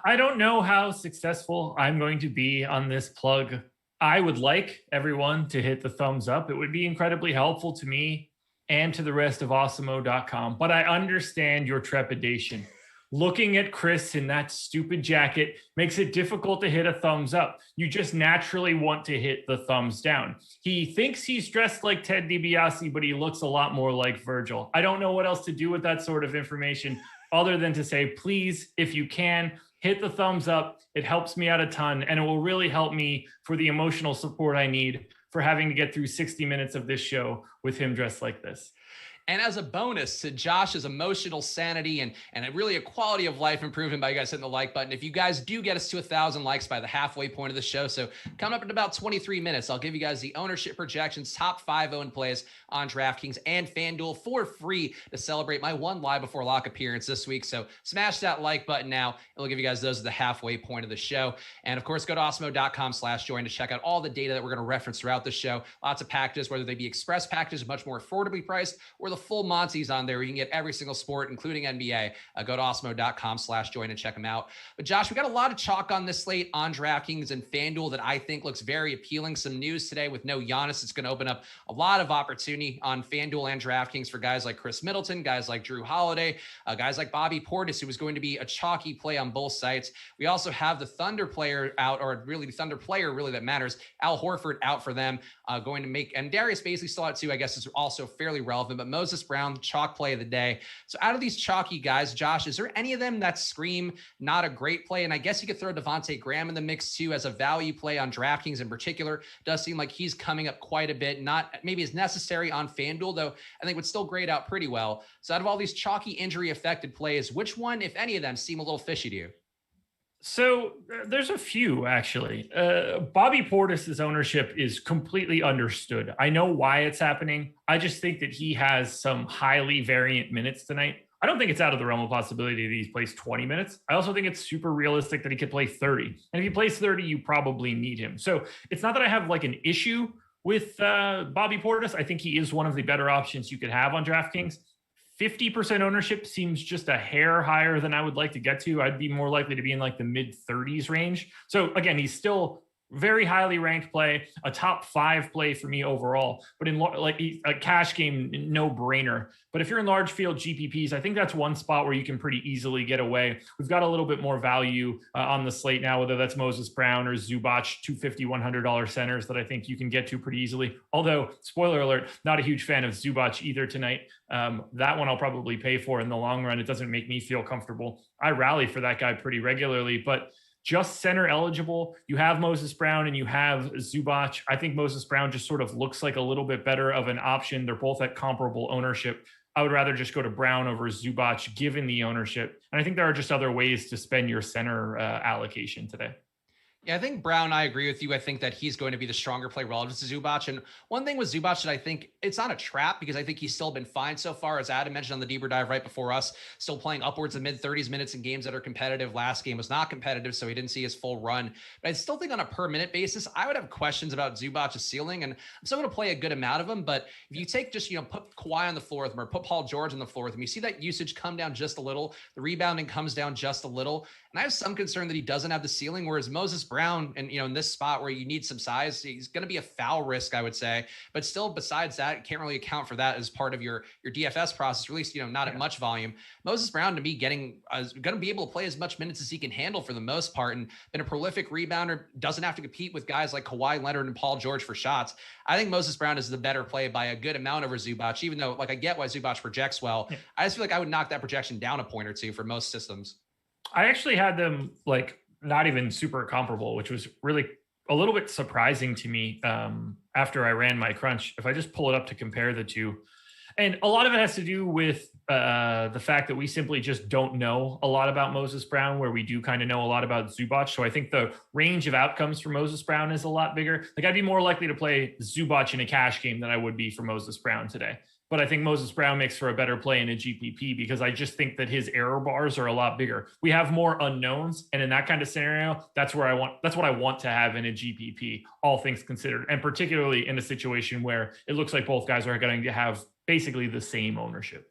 I don't know how successful I'm going to be on this plug. I would like everyone to hit the thumbs up. It would be incredibly helpful to me and to the rest of Awesemo.com. But I understand your trepidation. Looking at Chris in that stupid jacket makes it difficult to hit a thumbs up. You just naturally want to hit the thumbs down. He thinks he's dressed like Ted DiBiase, but he looks a lot more like Virgil. I don't know what else to do with that sort of information other than to say, please, if you can, hit the thumbs up. It helps me out a ton, and it will really help me for the emotional support I need for having to get through 60 minutes of this show with him dressed like this. And as a bonus to Josh's emotional sanity and really a quality of life improvement by you guys hitting the like button, if you guys do get us to 1,000 likes by the halfway point of the show, so coming up in about 23 minutes, I'll give you guys the ownership projections, top 5 owned plays on DraftKings and FanDuel for free to celebrate my one live before lock appearance this week. So smash that like button now. It'll give you guys those at the halfway point of the show. And of course, go to awesemo.com/join to check out all the data that we're going to reference throughout the show. Lots of packages, whether they be express packages, much more affordably priced, or the full Monty's on there. You can get every single sport, including NBA. Go to awesemo.com/join and check them out. But Josh, we got a lot of chalk on this slate on DraftKings and FanDuel that I think looks very appealing. Some news today with no Giannis. It's going to open up a lot of opportunity on FanDuel and DraftKings for guys like Chris Middleton, guys like Drew Holiday, guys like Bobby Portis, who was going to be a chalky play on both sites. We also have the Thunder player out, or really the Thunder player really that matters, Al Horford out for them, going to make, and Darius Bazley still out too, I guess is also fairly relevant, but Moses Brown, chalk play of the day. So out of these chalky guys, Josh, is there any of them that scream not a great play? And I guess you could throw Devontae Graham in the mix too as a value play on DraftKings in particular. Does seem like he's coming up quite a bit, not maybe as necessary on FanDuel, though I think would still grade out pretty well. So out of all these chalky injury affected plays, which one, if any of them, seem a little fishy to you? So there's a few, actually. Bobby Portis's ownership is completely understood. I know why it's happening. I just think that he has some highly variant minutes tonight. I don't think it's out of the realm of possibility that he plays 20 minutes. I also think it's super realistic that he could play 30. And if he plays 30, you probably need him. So it's not that I have like an issue with Bobby Portis. I think he is one of the better options you could have on DraftKings. 50% ownership seems just a hair higher than I would like to get to. I'd be more likely to be in like the mid 30s range. So again, he's still very highly ranked play, a top 5 play for me overall, but in like a cash game, no brainer. But if you're in large field GPPs, I think that's one spot where you can pretty easily get away. We've got a little bit more value on the slate now, whether that's Moses Brown or Zubac, $250, $100 centers that I think you can get to pretty easily. Although, spoiler alert, not a huge fan of Zubac either tonight. That one I'll probably pay for in the long run. It doesn't make me feel comfortable. I rally for that guy pretty regularly, but just center eligible. You have Moses Brown and you have Zubac. I think Moses Brown just sort of looks like a little bit better of an option. They're both at comparable ownership. I would rather just go to Brown over Zubac given the ownership. And I think there are just other ways to spend your center allocation today. Yeah, I think Brown, I agree with you. I think that he's going to be the stronger play relative to Zubac. And one thing with Zubac that I think it's not a trap because I think he's still been fine so far. As Adam mentioned on the deeper dive right before us, still playing upwards of mid-30s minutes in games that are competitive. Last game was not competitive, so he didn't see his full run. But I still think on a per minute basis, I would have questions about Zubac's ceiling. And I'm still going to play a good amount of them. But if you take just, put Kawhi on the floor with him or put Paul George on the floor with him, you see that usage come down just a little. The rebounding comes down just a little. And I have some concern that he doesn't have the ceiling, whereas Moses Brown, and in this spot where you need some size, he's going to be a foul risk, I would say. But still, besides that, can't really account for that as part of your DFS process, or at least, not at much volume. Moses Brown, to me, going to be able to play as much minutes as he can handle for the most part, and been a prolific rebounder, doesn't have to compete with guys like Kawhi Leonard and Paul George for shots. I think Moses Brown is the better play by a good amount over Zubac, even though, I get why Zubac projects well. Yeah. I just feel like I would knock that projection down a point or two for most systems. I actually had them not even super comparable, which was really a little bit surprising to me after I ran my crunch. If I just pull it up to compare the two, and a lot of it has to do with the fact that we simply just don't know a lot about Moses Brown, where we do kind of know a lot about Zubac. So I think the range of outcomes for Moses Brown is a lot bigger. I'd be more likely to play Zubac in a cash game than I would be for Moses Brown today. But I think Moses Brown makes for a better play in a GPP because I just think that his error bars are a lot bigger. We have more unknowns, and in that kind of scenario, that's what I want to have in a GPP, all things considered, and particularly in a situation where it looks like both guys are going to have basically the same ownership.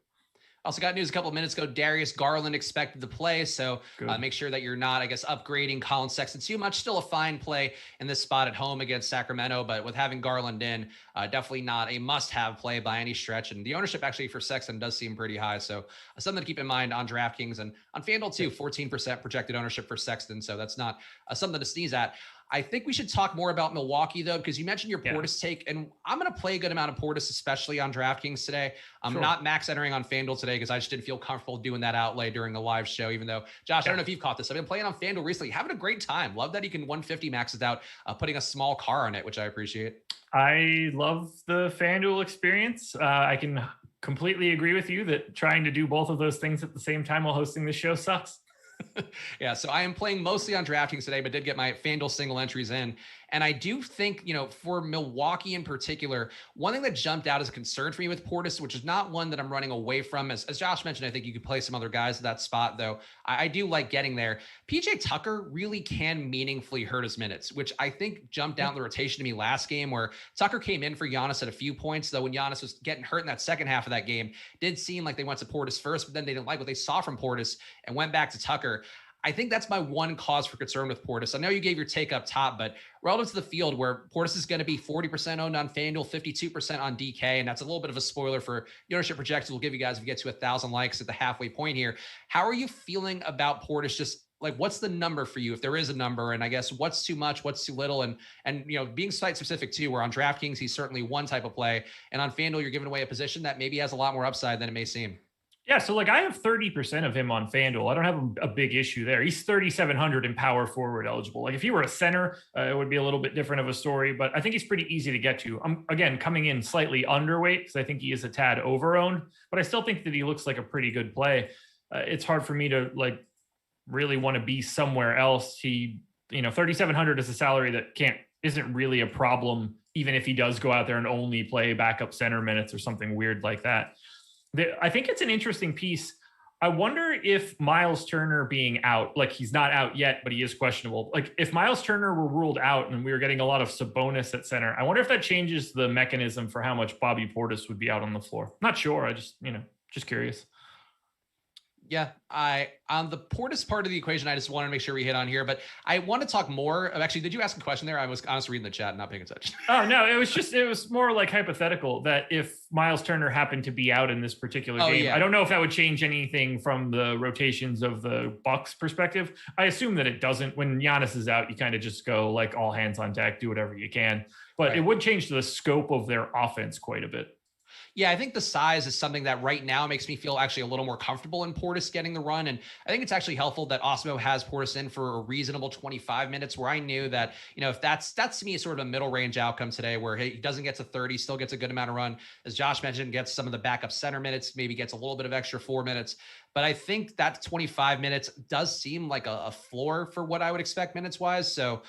Also got news a couple of minutes ago. Darius Garland expected to play, so make sure that you're not, upgrading Colin Sexton too much. Still a fine play in this spot at home against Sacramento, but with having Garland in, definitely not a must-have play by any stretch. And the ownership actually for Sexton does seem pretty high, so something to keep in mind on DraftKings and on FanDuel too. 14% projected ownership for Sexton, so that's not something to sneeze at. I think we should talk more about Milwaukee, though, because you mentioned your Portis take, and I'm going to play a good amount of Portis, especially on DraftKings today. I'm not max entering on FanDuel today because I just didn't feel comfortable doing that outlay during the live show, even though, Josh, I don't know if you've caught this. I've been playing on FanDuel recently, having a great time. Love that you can 150 max it out, putting a small car on it, which I appreciate. I love the FanDuel experience. I can completely agree with you that trying to do both of those things at the same time while hosting the show sucks. Yeah, so I am playing mostly on DraftKings today, but did get my FanDuel single entries in. And I do think, for Milwaukee in particular, one thing that jumped out as a concern for me with Portis, which is not one that I'm running away from, as Josh mentioned, I think you could play some other guys at that spot, though. I do like getting there. PJ Tucker really can meaningfully hurt his minutes, which I think jumped down the rotation to me last game, where Tucker came in for Giannis at a few points, though when Giannis was getting hurt in that second half of that game, did seem like they went to Portis first, but then they didn't like what they saw from Portis and went back to Tucker. I think that's my one cause for concern with Portis. I know you gave your take up top, but relative to the field where Portis is going to be 40% owned on FanDuel, 52% on DK, and that's a little bit of a spoiler for the ownership projections we'll give you guys if we get to 1,000 likes at the halfway point here. How are you feeling about Portis? Just what's the number for you, if there is a number, and I guess what's too much, what's too little, and being site specific too, where on DraftKings, he's certainly one type of play, and on FanDuel, you're giving away a position that maybe has a lot more upside than it may seem. Yeah, so I have 30% of him on FanDuel. I don't have a big issue there. He's 3,700 in power forward eligible. If he were a center, it would be a little bit different of a story, but I think he's pretty easy to get to. I'm, again, coming in slightly underweight because I think he is a tad over-owned, but I still think that he looks like a pretty good play. It's hard for me to really want to be somewhere else. He, 3,700 is a salary that isn't really a problem, even if he does go out there and only play backup center minutes or something weird like that. I think it's an interesting piece. I wonder if Miles Turner being out, he's not out yet, but he is questionable. If Miles Turner were ruled out and we were getting a lot of Sabonis at center, I wonder if that changes the mechanism for how much Bobby Portis would be out on the floor. Not sure. I just, just curious. Yeah, on the Portis part of the equation, I just want to make sure we hit on here, but I want to talk more. Actually, did you ask a question there? I was honestly reading the chat, not paying attention. Oh no, it was more like hypothetical that if Miles Turner happened to be out in this particular game, yeah. I don't know if that would change anything from the rotations of the Bucks perspective. I assume that it doesn't. When Giannis is out, you kind of just go like all hands on deck, do whatever you can. But Right. It would change the scope of their offense quite a bit. Yeah, I think the size is something that right now makes me feel actually a little more comfortable in Portis getting the run. And I think it's actually helpful that Awesemo has Portis in for a reasonable 25 minutes, where I knew that, if that's to me sort of a middle range outcome today, where he doesn't get to 30, still gets a good amount of run. As Josh mentioned, gets some of the backup center minutes, maybe gets a little bit of extra 4 minutes. But I think that 25 minutes does seem like a floor for what I would expect minutes wise. So,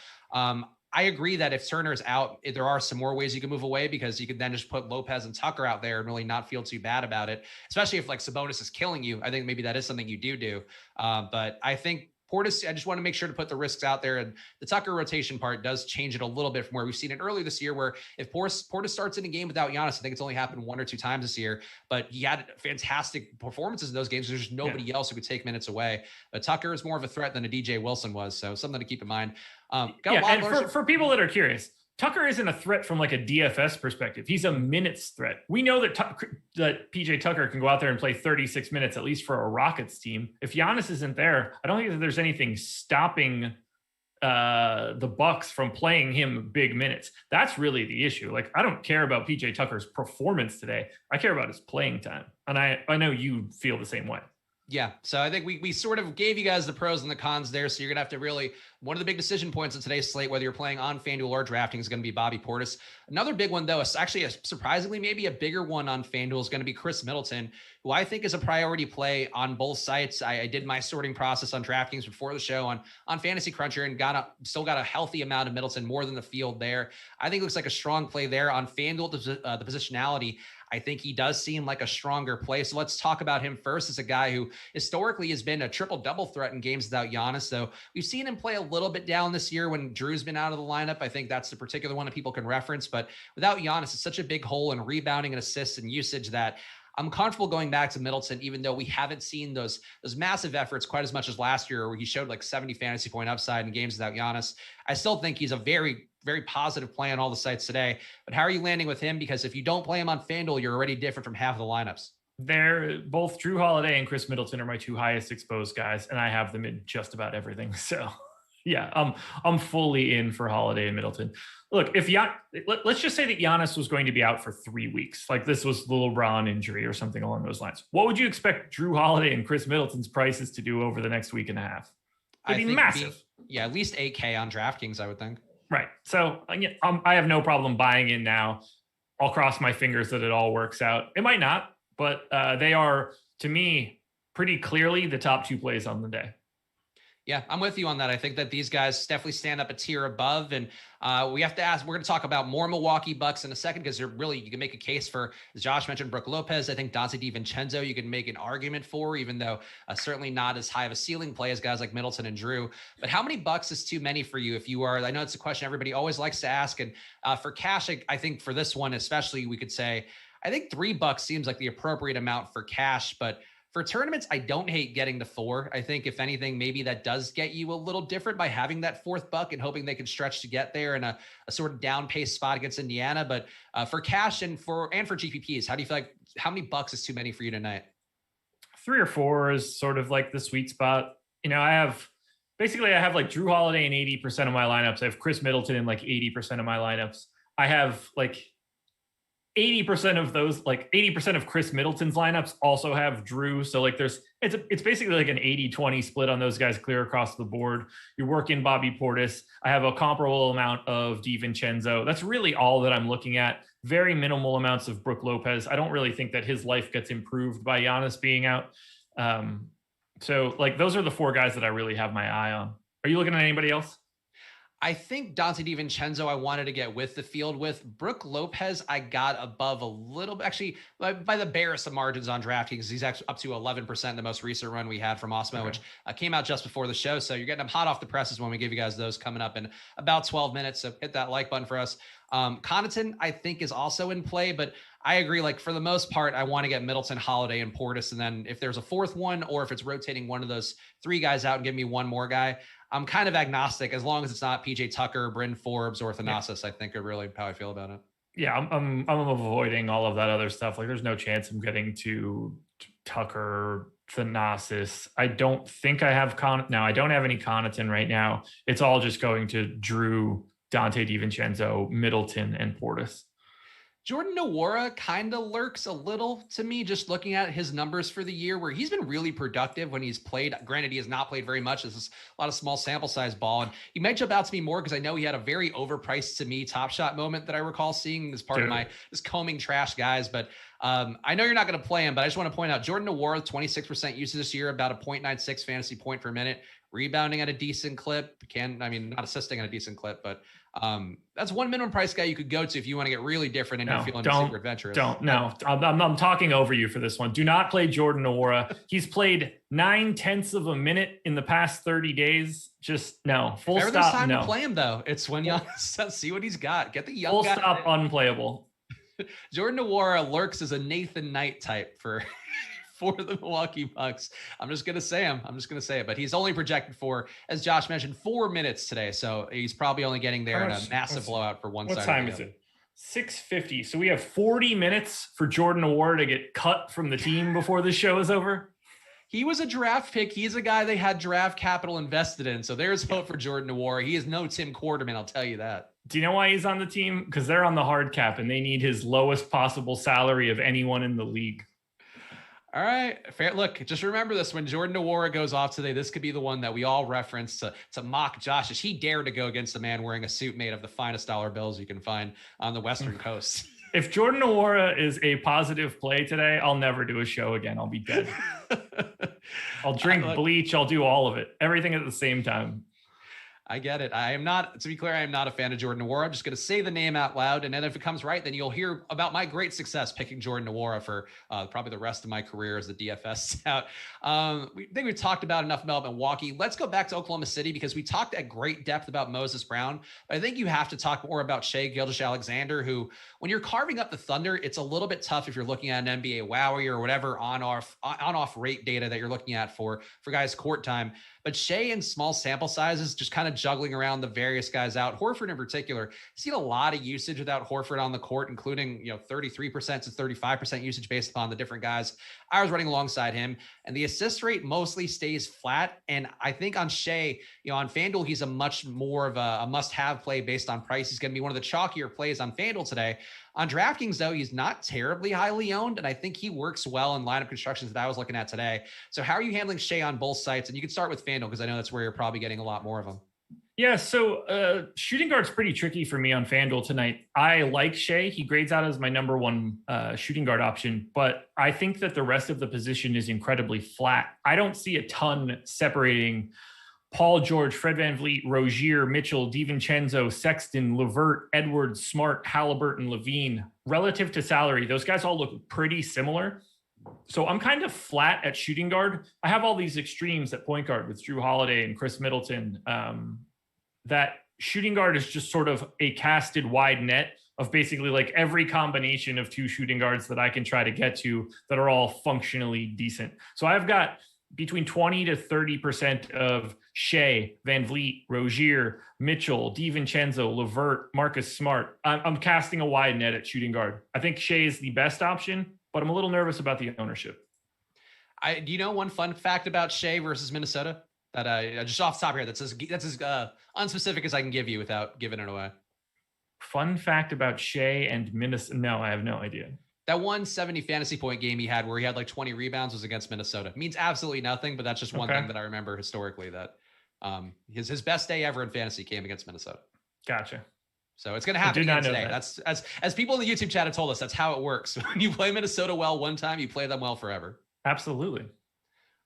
I agree that if Turner's out, there are some more ways you can move away, because you could then just put Lopez and Tucker out there and really not feel too bad about it, especially if like Sabonis is killing you. I think maybe that is something you do. But I think Portis, I just want to make sure to put the risks out there. And the Tucker rotation part does change it a little bit from where we've seen it earlier this year, where if Portis starts in a game without Giannis, I think it's only happened 1 or 2 times this year, but he had fantastic performances in those games. There's just nobody else who could take minutes away. But Tucker is more of a threat than a DJ Wilson was. So something to keep in mind. And for people that are curious, Tucker isn't a threat from like a DFS perspective. He's a minutes threat. We know that that PJ Tucker can go out there and play 36 minutes, at least for a Rockets team. If Giannis isn't there, I don't think that there's anything stopping the Bucks from playing him big minutes. That's really the issue. Like, I don't care about PJ Tucker's performance today. I care about his playing time. And I know you feel the same way. Yeah. So I think we sort of gave you guys the pros and the cons there. So you're going to have to really, one of the big decision points of today's slate, whether you're playing on FanDuel or DraftKings, is going to be Bobby Portis. Another big one, though, is actually surprisingly maybe a bigger one on FanDuel, is going to be Chris Middleton, who I think is a priority play on both sites. I did my sorting process on DraftKings before the show on Fantasy Cruncher, and still got a healthy amount of Middleton, more than the field there. I think it looks like a strong play there on FanDuel. The positionality, I think he does seem like a stronger play. So let's talk about him first, as a guy who historically has been a triple-double threat in games without Giannis. So we've seen him play a little bit down this year when Drew's been out of the lineup. I think that's the particular one that people can reference. But without Giannis, it's such a big hole in rebounding and assists and usage that I'm comfortable going back to Middleton, even though we haven't seen those massive efforts quite as much as last year, where he showed like 70 fantasy point upside in games without Giannis. I still think he's a very, very positive play on all the sites today. But how are you landing with him? Because if you don't play him on FanDuel, you're already different from half of the lineups. They're both Drew Holiday and Chris Middleton are my 2 highest exposed guys, and I have them in just about everything. So yeah, I'm fully in for Holiday and Middleton. Look, let's just say that Giannis was going to be out for 3 weeks, like this was the LeBron injury or something along those lines. What would you expect Drew Holiday and Chris Middleton's prices to do over the next week and a half? It'd be massive. At least 8K on DraftKings, I would think. Right. So I have no problem buying in now. I'll cross my fingers that it all works out. It might not, but they are, to me, pretty clearly the top 2 plays on the day. Yeah, I'm with you on that. I think that these guys definitely stand up a tier above. And we have to ask, we're going to talk about more Milwaukee Bucks in a second, because you can make a case for, as Josh mentioned, Brook Lopez. I think Dante DiVincenzo, you can make an argument for, even though certainly not as high of a ceiling play as guys like Middleton and Drew. But how many bucks is too many for you? If you are, I know it's a question everybody always likes to ask. And for cash, I think for this one, especially, we could say, I think $3 seems like the appropriate amount for cash, but for tournaments, I don't hate getting to 4. I think if anything, maybe that does get you a little different by having that 4th buck and hoping they can stretch to get there in a sort of down pace spot against Indiana. But for cash and for GPPs, how do you feel like, how many bucks is too many for you tonight? 3 or 4 is sort of like the sweet spot. I have like Drew Holiday in 80% of my lineups. I have Chris Middleton in like 80% of my lineups. I have like 80% of those, like 80% of Chris Middleton's lineups also have Drew. So like it's basically like an 80-20 split on those guys clear across the board. You're working Bobby Portis. I have a comparable amount of DiVincenzo. That's really all that I'm looking at. Very minimal amounts of Brook Lopez. I don't really think that his life gets improved by Giannis being out. So like those are the 4 guys that I really have my eye on. Are you looking at anybody else? I think Dante DiVincenzo I wanted to get with the field with. Brook Lopez I got above a little bit, actually by the barest of margins on DraftKings. He's actually up to 11% the most recent run we had from Awesemo, which came out just before the show. So you're getting them hot off the presses when we give you guys those coming up in about 12 minutes. So hit that like button for us. Connaughton, I think, is also in play, but I agree. Like for the most part, I want to get Middleton, Holiday, and Portis. And then if there's a fourth one, or if it's rotating one of those three guys out and give me one more guy, I'm kind of agnostic as long as it's not PJ Tucker, Bryn Forbes, or Thanasis. I think are really how I feel about it. Yeah, I'm avoiding all of that other stuff. Like there's no chance I'm getting to Tucker, Thanasis. I don't think I have now. I don't have any Connaughton right now. It's all just going to Drew, Dante DiVincenzo, Middleton, and Portis. Jordan Nwora kind of lurks a little to me, just looking at his numbers for the year, where he's been really productive when he's played. Granted, he has not played very much. This is a lot of small sample size ball. And he might jump out to me more because I know he had a very overpriced to me Top Shot moment that I recall seeing as part of my just combing trash guys. But I know you're not going to play him, but I just want to point out Jordan Nwora, 26% usage this year, about a 0.96 fantasy point per minute, rebounding at a decent clip. Not assisting at a decent clip, but that's one minimum price guy you could go to if you want to get really different and you're feeling super adventurous. I'm talking over you for this one. Do not play Jordan Nwora. He's played 9/10 of a minute in the past 30 days. Just no. Full stop. There's time no. to play him though. It's when you see what he's got. Get the young full guy. Stop unplayable. Jordan Nwora lurks as a Nathan Knight type for the Milwaukee Bucks. I'm just going to say it, but he's only projected for, as Josh mentioned, 4 minutes today. So he's probably only getting there in a massive blowout for one side. What time is it? 6:50. So we have 40 minutes for Jordan Nwora to get cut from the team before the show is over. He was a draft pick. He's a guy they had draft capital invested in. So there's hope for Jordan Nwora. He is no Tim Quarterman, I'll tell you that. Do you know why he's on the team? Because they're on the hard cap and they need his lowest possible salary of anyone in the league. All right, fair. Look, just remember this: when Jordan Nwora goes off today, this could be the one that we all reference to mock Josh, as he dared to go against a man wearing a suit made of the finest dollar bills you can find on the Western Coast. If Jordan Nwora is a positive play today, I'll never do a show again. I'll be dead. I'll drink bleach. I'll do all of it. Everything at the same time. I get it. I am not, to be clear, I am not a fan of Jordan Nwora. I'm just going to say the name out loud. And then if it comes right, then you'll hear about my great success picking Jordan Nwora for probably the rest of my career as the DFS scout. I think we've talked about enough about Milwaukee. Let's go back to Oklahoma City because we talked at great depth about Moses Brown. But I think you have to talk more about Shai Gilgeous-Alexander, who, when you're carving up the Thunder, it's a little bit tough if you're looking at an NBA Wowie or whatever on-off rate data that you're looking at for guys' court time. But Shai, in small sample sizes, just kind of juggling around the various guys out. Horford in particular, seen a lot of usage without Horford on the court, including 33% to 35% usage based upon the different guys I was running alongside him. And the assist rate mostly stays flat. And I think on Shai, on FanDuel, he's a much more of a must-have play based on price. He's going to be one of the chalkier plays on FanDuel today. On DraftKings, though, he's not terribly highly owned, and I think he works well in lineup constructions that I was looking at today. So how are you handling Shai on both sites? And you can start with FanDuel because I know that's where you're probably getting a lot more of them. Yeah, so shooting guard's pretty tricky for me on FanDuel tonight. I like Shai. He grades out as my number one shooting guard option, but I think that the rest of the position is incredibly flat. I don't see a ton separating Paul George, Fred VanVleet, Rozier, Mitchell, DiVincenzo, Sexton, LeVert, Edwards, Smart, Halliburton, Levine. Relative to salary, those guys all look pretty similar. So I'm kind of flat at shooting guard. I have all these extremes at point guard with Drew Holiday and Chris Middleton. That shooting guard is just sort of a casted wide net of basically like every combination of two shooting guards that I can try to get to that are all functionally decent. So I've got between 20 to 30% of Shai, VanVleet, Rozier, Mitchell, DiVincenzo, LeVert, Marcus Smart. I'm casting a wide net at shooting guard. I think Shai is the best option, but I'm a little nervous about the ownership. Do you know one fun fact about Shai versus Minnesota that just off the top here that's as unspecific as I can give you without giving it away? Fun fact about Shai and Minnesota? No, I have no idea. That 170 fantasy point game he had where he had like 20 rebounds was against Minnesota. It means absolutely nothing, but that's just one thing that I remember historically that his best day ever in fantasy came against Minnesota. Gotcha. So it's going to happen again today. That's as people in the YouTube chat have told us, that's how it works. When you play Minnesota well one time, you play them well forever. Absolutely.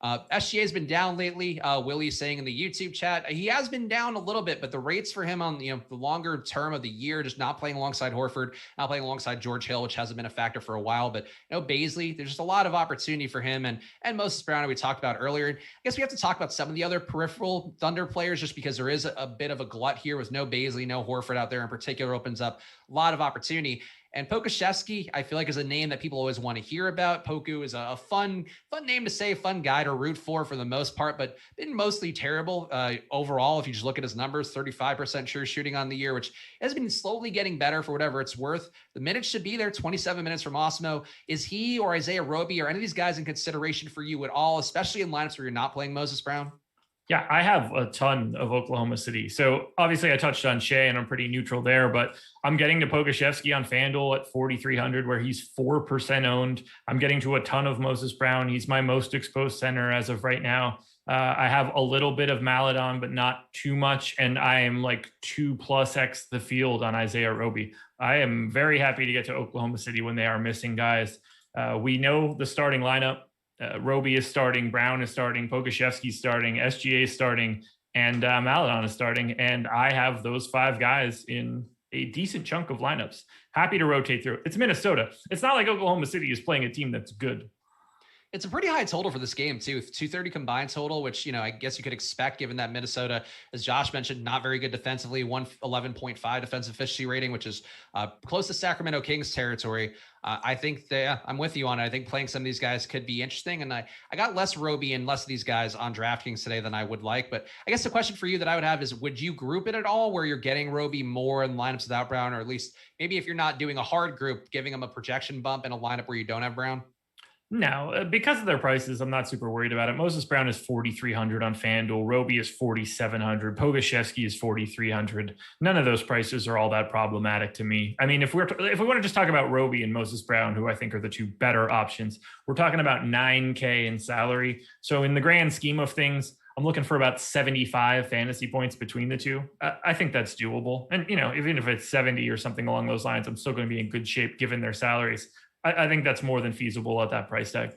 SGA has been down lately. Willie's saying in the YouTube chat, he has been down a little bit, but the rates for him on the longer term of the year, just not playing alongside Horford, not playing alongside George Hill, which hasn't been a factor for a while. But Baisley, there's just a lot of opportunity for him, and Moses Brown, we talked about earlier. I guess we have to talk about some of the other peripheral Thunder players, just because there is a bit of a glut here with no Baisley, no Horford out there in particular, opens up a lot of opportunity. And Pokusevski, I feel like, is a name that people always want to hear about. Poku is a fun name to say, fun guy to root for the most part, but been mostly terrible overall. If you just look at his numbers, 35% true shooting on the year, which has been slowly getting better for whatever it's worth. The minutes should be there, 27 minutes from Awesemo. Is he or Isaiah Roby or any of these guys in consideration for you at all, especially in lineups where you're not playing Moses Brown? Yeah, I have a ton of Oklahoma City. So obviously I touched on Shea and I'm pretty neutral there, but I'm getting to Pokusevski on FanDuel at 4,300 where he's 4% owned. I'm getting to a ton of Moses Brown. He's my most exposed center as of right now. I have a little bit of Maladon, but not too much. And I am like 2+X the field on Isaiah Roby. I am very happy to get to Oklahoma City when they are missing guys. We know the starting lineup. Roby is starting, Brown is starting, Pokusevski is starting, SGA is starting, and Maladon is starting. And I have those 5 guys in a decent chunk of lineups. Happy to rotate through. It's Minnesota. It's not like Oklahoma City is playing a team that's good. It's a pretty high total for this game too, 230 combined total, which, I guess you could expect given that Minnesota, as Josh mentioned, not very good defensively, 111.5 defensive efficiency rating, which is close to Sacramento Kings territory. I think I'm with you on it. I think playing some of these guys could be interesting. And I got less Roby and less of these guys on DraftKings today than I would like. But I guess the question for you that I would have is, would you group it at all where you're getting Roby more in lineups without Brown, or at least maybe if you're not doing a hard group, giving them a projection bump in a lineup where you don't have Brown? No, because of their prices, I'm not super worried about it. Moses Brown is 4,300 on FanDuel. Roby is 4,700. Pokusevski is 4,300. None of those prices are all that problematic to me. I mean, if we want to just talk about Roby and Moses Brown, who I think are the 2 better options, we're talking about $9K in salary. So in the grand scheme of things, I'm looking for about 75 fantasy points between the 2. I think that's doable. And, even if it's 70 or something along those lines, I'm still going to be in good shape given their salaries. I think that's more than feasible at that price tag.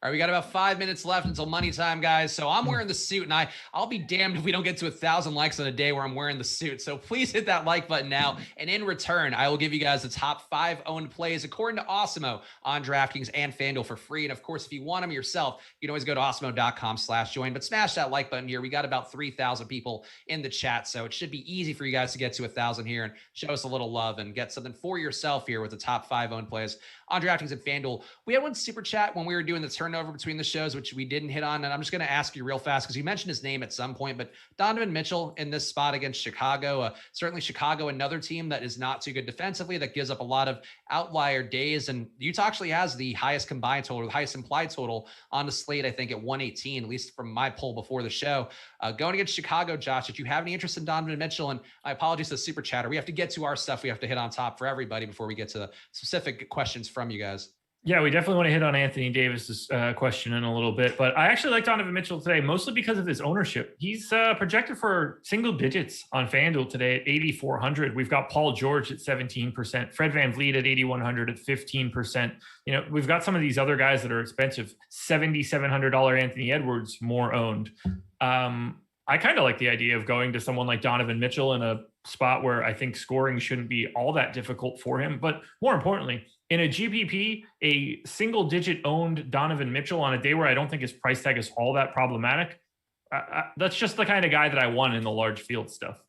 All right, we got about 5 minutes left until money time, guys. So I'm wearing the suit, and I'll be damned if we don't get to 1,000 likes on a day where I'm wearing the suit. So please hit that like button now. And in return, I will give you guys the top 5 owned plays according to Awesemo on DraftKings and FanDuel for free. And of course, if you want them yourself, you can always go to awesemo.com/join. But smash that like button here. We got about 3,000 people in the chat, so it should be easy for you guys to get to 1,000 here and show us a little love and get something for yourself here with the top 5 owned plays on DraftKings and FanDuel. We had one super chat when we were doing the turnover between the shows, which we didn't hit on. And I'm just going to ask you real fast because you mentioned his name at some point, but Donovan Mitchell in this spot against Chicago, certainly Chicago, another team that is not too good defensively, that gives up a lot of outlier days. And Utah actually has the highest combined total, the highest implied total on the slate, I think at 118, at least from my poll before the show. Going against Chicago, Josh, if you have any interest in Donovan Mitchell, and I apologize to the super chatter, we have to get to our stuff. We have to hit on top for everybody before we get to the specific questions from you guys. Yeah, we definitely want to hit on Anthony Davis's question in a little bit, but I actually like Donovan Mitchell today, mostly because of his ownership. He's projected for single digits on FanDuel today at 8,400. We've got Paul George at 17%, Fred VanVleet at 8,100 at 15%. We've got some of these other guys that are expensive. $7,700 Anthony Edwards more owned. I kind of like the idea of going to someone like Donovan Mitchell in a spot where I think scoring shouldn't be all that difficult for him. But more importantly, in a GPP, a single digit owned Donovan Mitchell on a day where I don't think his price tag is all that problematic. That's just the kind of guy that I want in the large field stuff.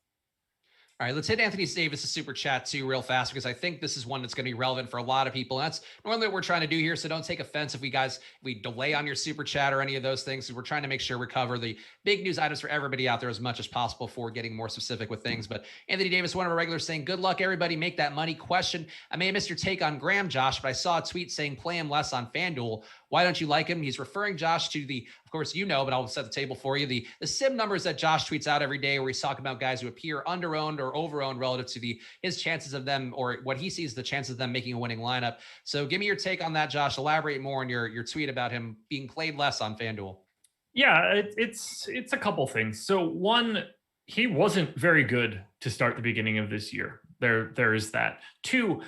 All right, let's hit Anthony Davis' super chat too real fast, because I think this is one that's going to be relevant for a lot of people. And that's normally what we're trying to do here. So don't take offense if we delay on your super chat or any of those things. So we're trying to make sure we cover the big news items for everybody out there as much as possible before getting more specific with things. But Anthony Davis, one of our regulars, saying, good luck, everybody. Make that money. Question: I may have missed your take on Graham, Josh, but I saw a tweet saying play him less on FanDuel. Why don't you like him? He's referring, Josh, to the, of course, but I'll set the table for you. The sim numbers that Josh tweets out every day, where he's talking about guys who appear under-owned or over-owned relative to his chances of them, or what he sees the chances of them making a winning lineup. So give me your take on that, Josh. Elaborate more on your tweet about him being played less on FanDuel. Yeah, it's a couple things. So one, he wasn't very good to start the beginning of this year. There is that. Two,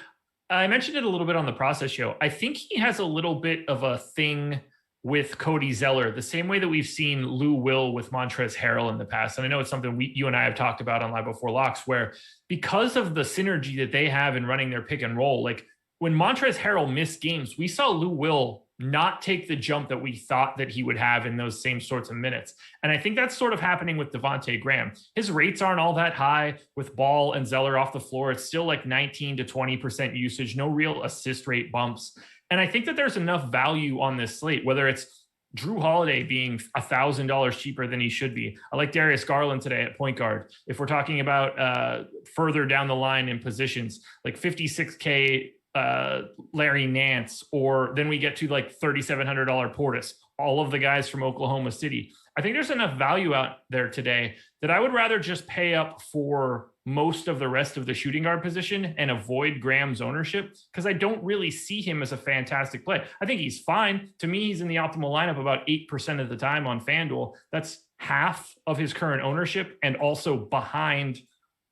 I mentioned it a little bit on the process show. I think he has a little bit of a thing with Cody Zeller, the same way that we've seen Lou Will with Montrezl Harrell in the past. And I know it's something you and I have talked about on Live Before Locks, where because of the synergy that they have in running their pick and roll, like when Montrezl Harrell missed games, we saw Lou Will not take the jump that we thought that he would have in those same sorts of minutes. And I think that's sort of happening with Devontae Graham. His rates aren't all that high with Ball and Zeller off the floor. It's still like 19 to 20% usage, no real assist rate bumps. And I think that there's enough value on this slate, whether it's Drew Holiday being $1,000 cheaper than he should be. I like Darius Garland today at point guard. If we're talking about further down the line in positions, like 56K Larry Nance, or then we get to like $3,700 Portis, all of the guys from Oklahoma City. I think there's enough value out there today that I would rather just pay up for most of the rest of the shooting guard position and avoid Graham's ownership, because I don't really see him as a fantastic play. I think he's fine. To me, he's in the optimal lineup about 8% of the time on FanDuel. That's half of his current ownership and also behind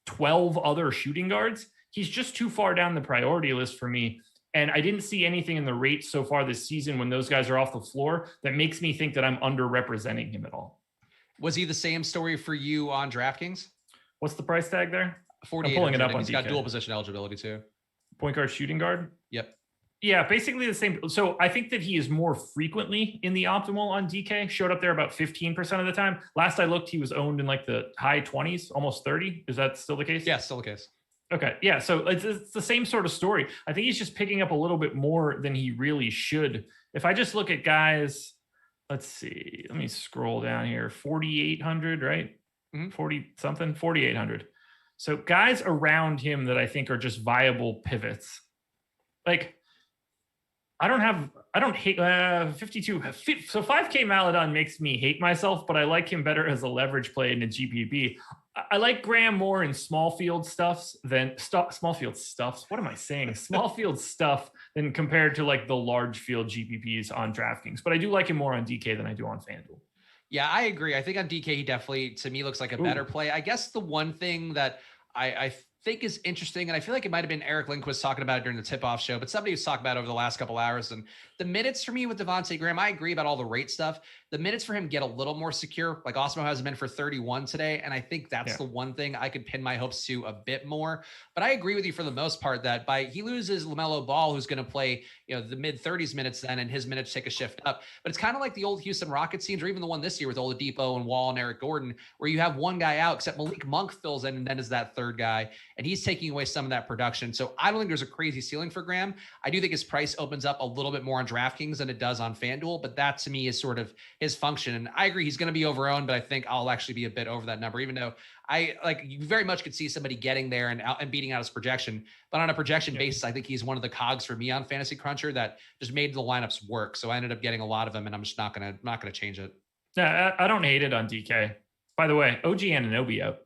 12 other shooting guards. He's just too far down the priority list for me. And I didn't see anything in the rates so far this season when those guys are off the floor that makes me think that I'm underrepresenting him at all. Was he the same story for you on DraftKings? What's the price tag there? 48. I'm pulling it up on He's DK. got dual position eligibility too. Point guard, shooting guard? Yep. Yeah, basically the same. So I think that he is more frequently in the optimal on DK. Showed up there about 15% of the time. Last I looked, he was owned in like the high 20s, almost 30. Is that still the case? Yeah, still the case. Okay. Yeah. So it's the same sort of story. I think he's just picking up a little bit more than he really should. If I just look at guys, let's see, let me scroll down here. 4,800, right? 40 something, 4,800. So guys around him that I think are just viable pivots. Like I don't hate 52. So 5K Maladon makes me hate myself, but I like him better as a leverage play in a GPP. I like Graham more in small field stuffs than small field stuffs. What am I saying? Small field stuff than compared to like the large field GPPs on DraftKings. But I do like him more on DK than I do on FanDuel. Yeah, I agree. I think on DK, he definitely, to me, looks like a better play. I guess the one thing that I think is interesting, and I feel like it might have been Eric Lindquist talking about it during the tip-off show, but somebody was talking about it over the last couple hours, and the minutes for me with Devontae Graham, I agree about all the rate stuff. The minutes for him get a little more secure. Like Awesemo has him in for 31 today, and I think that's the one thing I could pin my hopes to a bit more. But I agree with you for the most part that he loses LaMelo Ball, who's going to play the mid-30s minutes then, and his minutes take a shift up. But it's kind of like the old Houston Rockets teams, or even the one this year with Oladipo and Wall and Eric Gordon, where you have one guy out, except Malik Monk fills in and then is that third guy, and he's taking away some of that production. So I don't think there's a crazy ceiling for Graham. I do think his price opens up a little bit more on DraftKings than it does on FanDuel, but that to me is sort of his function. And I agree he's going to be overowned, but I think I'll actually be a bit over that number, even though you very much could see somebody getting there and beating out his projection. But on a projection basis, I think he's one of the cogs for me on Fantasy Cruncher that just made the lineups work. So I ended up getting a lot of them, and I'm just not gonna change it. Yeah, I don't hate it on DK. By the way, OG Anunoby out.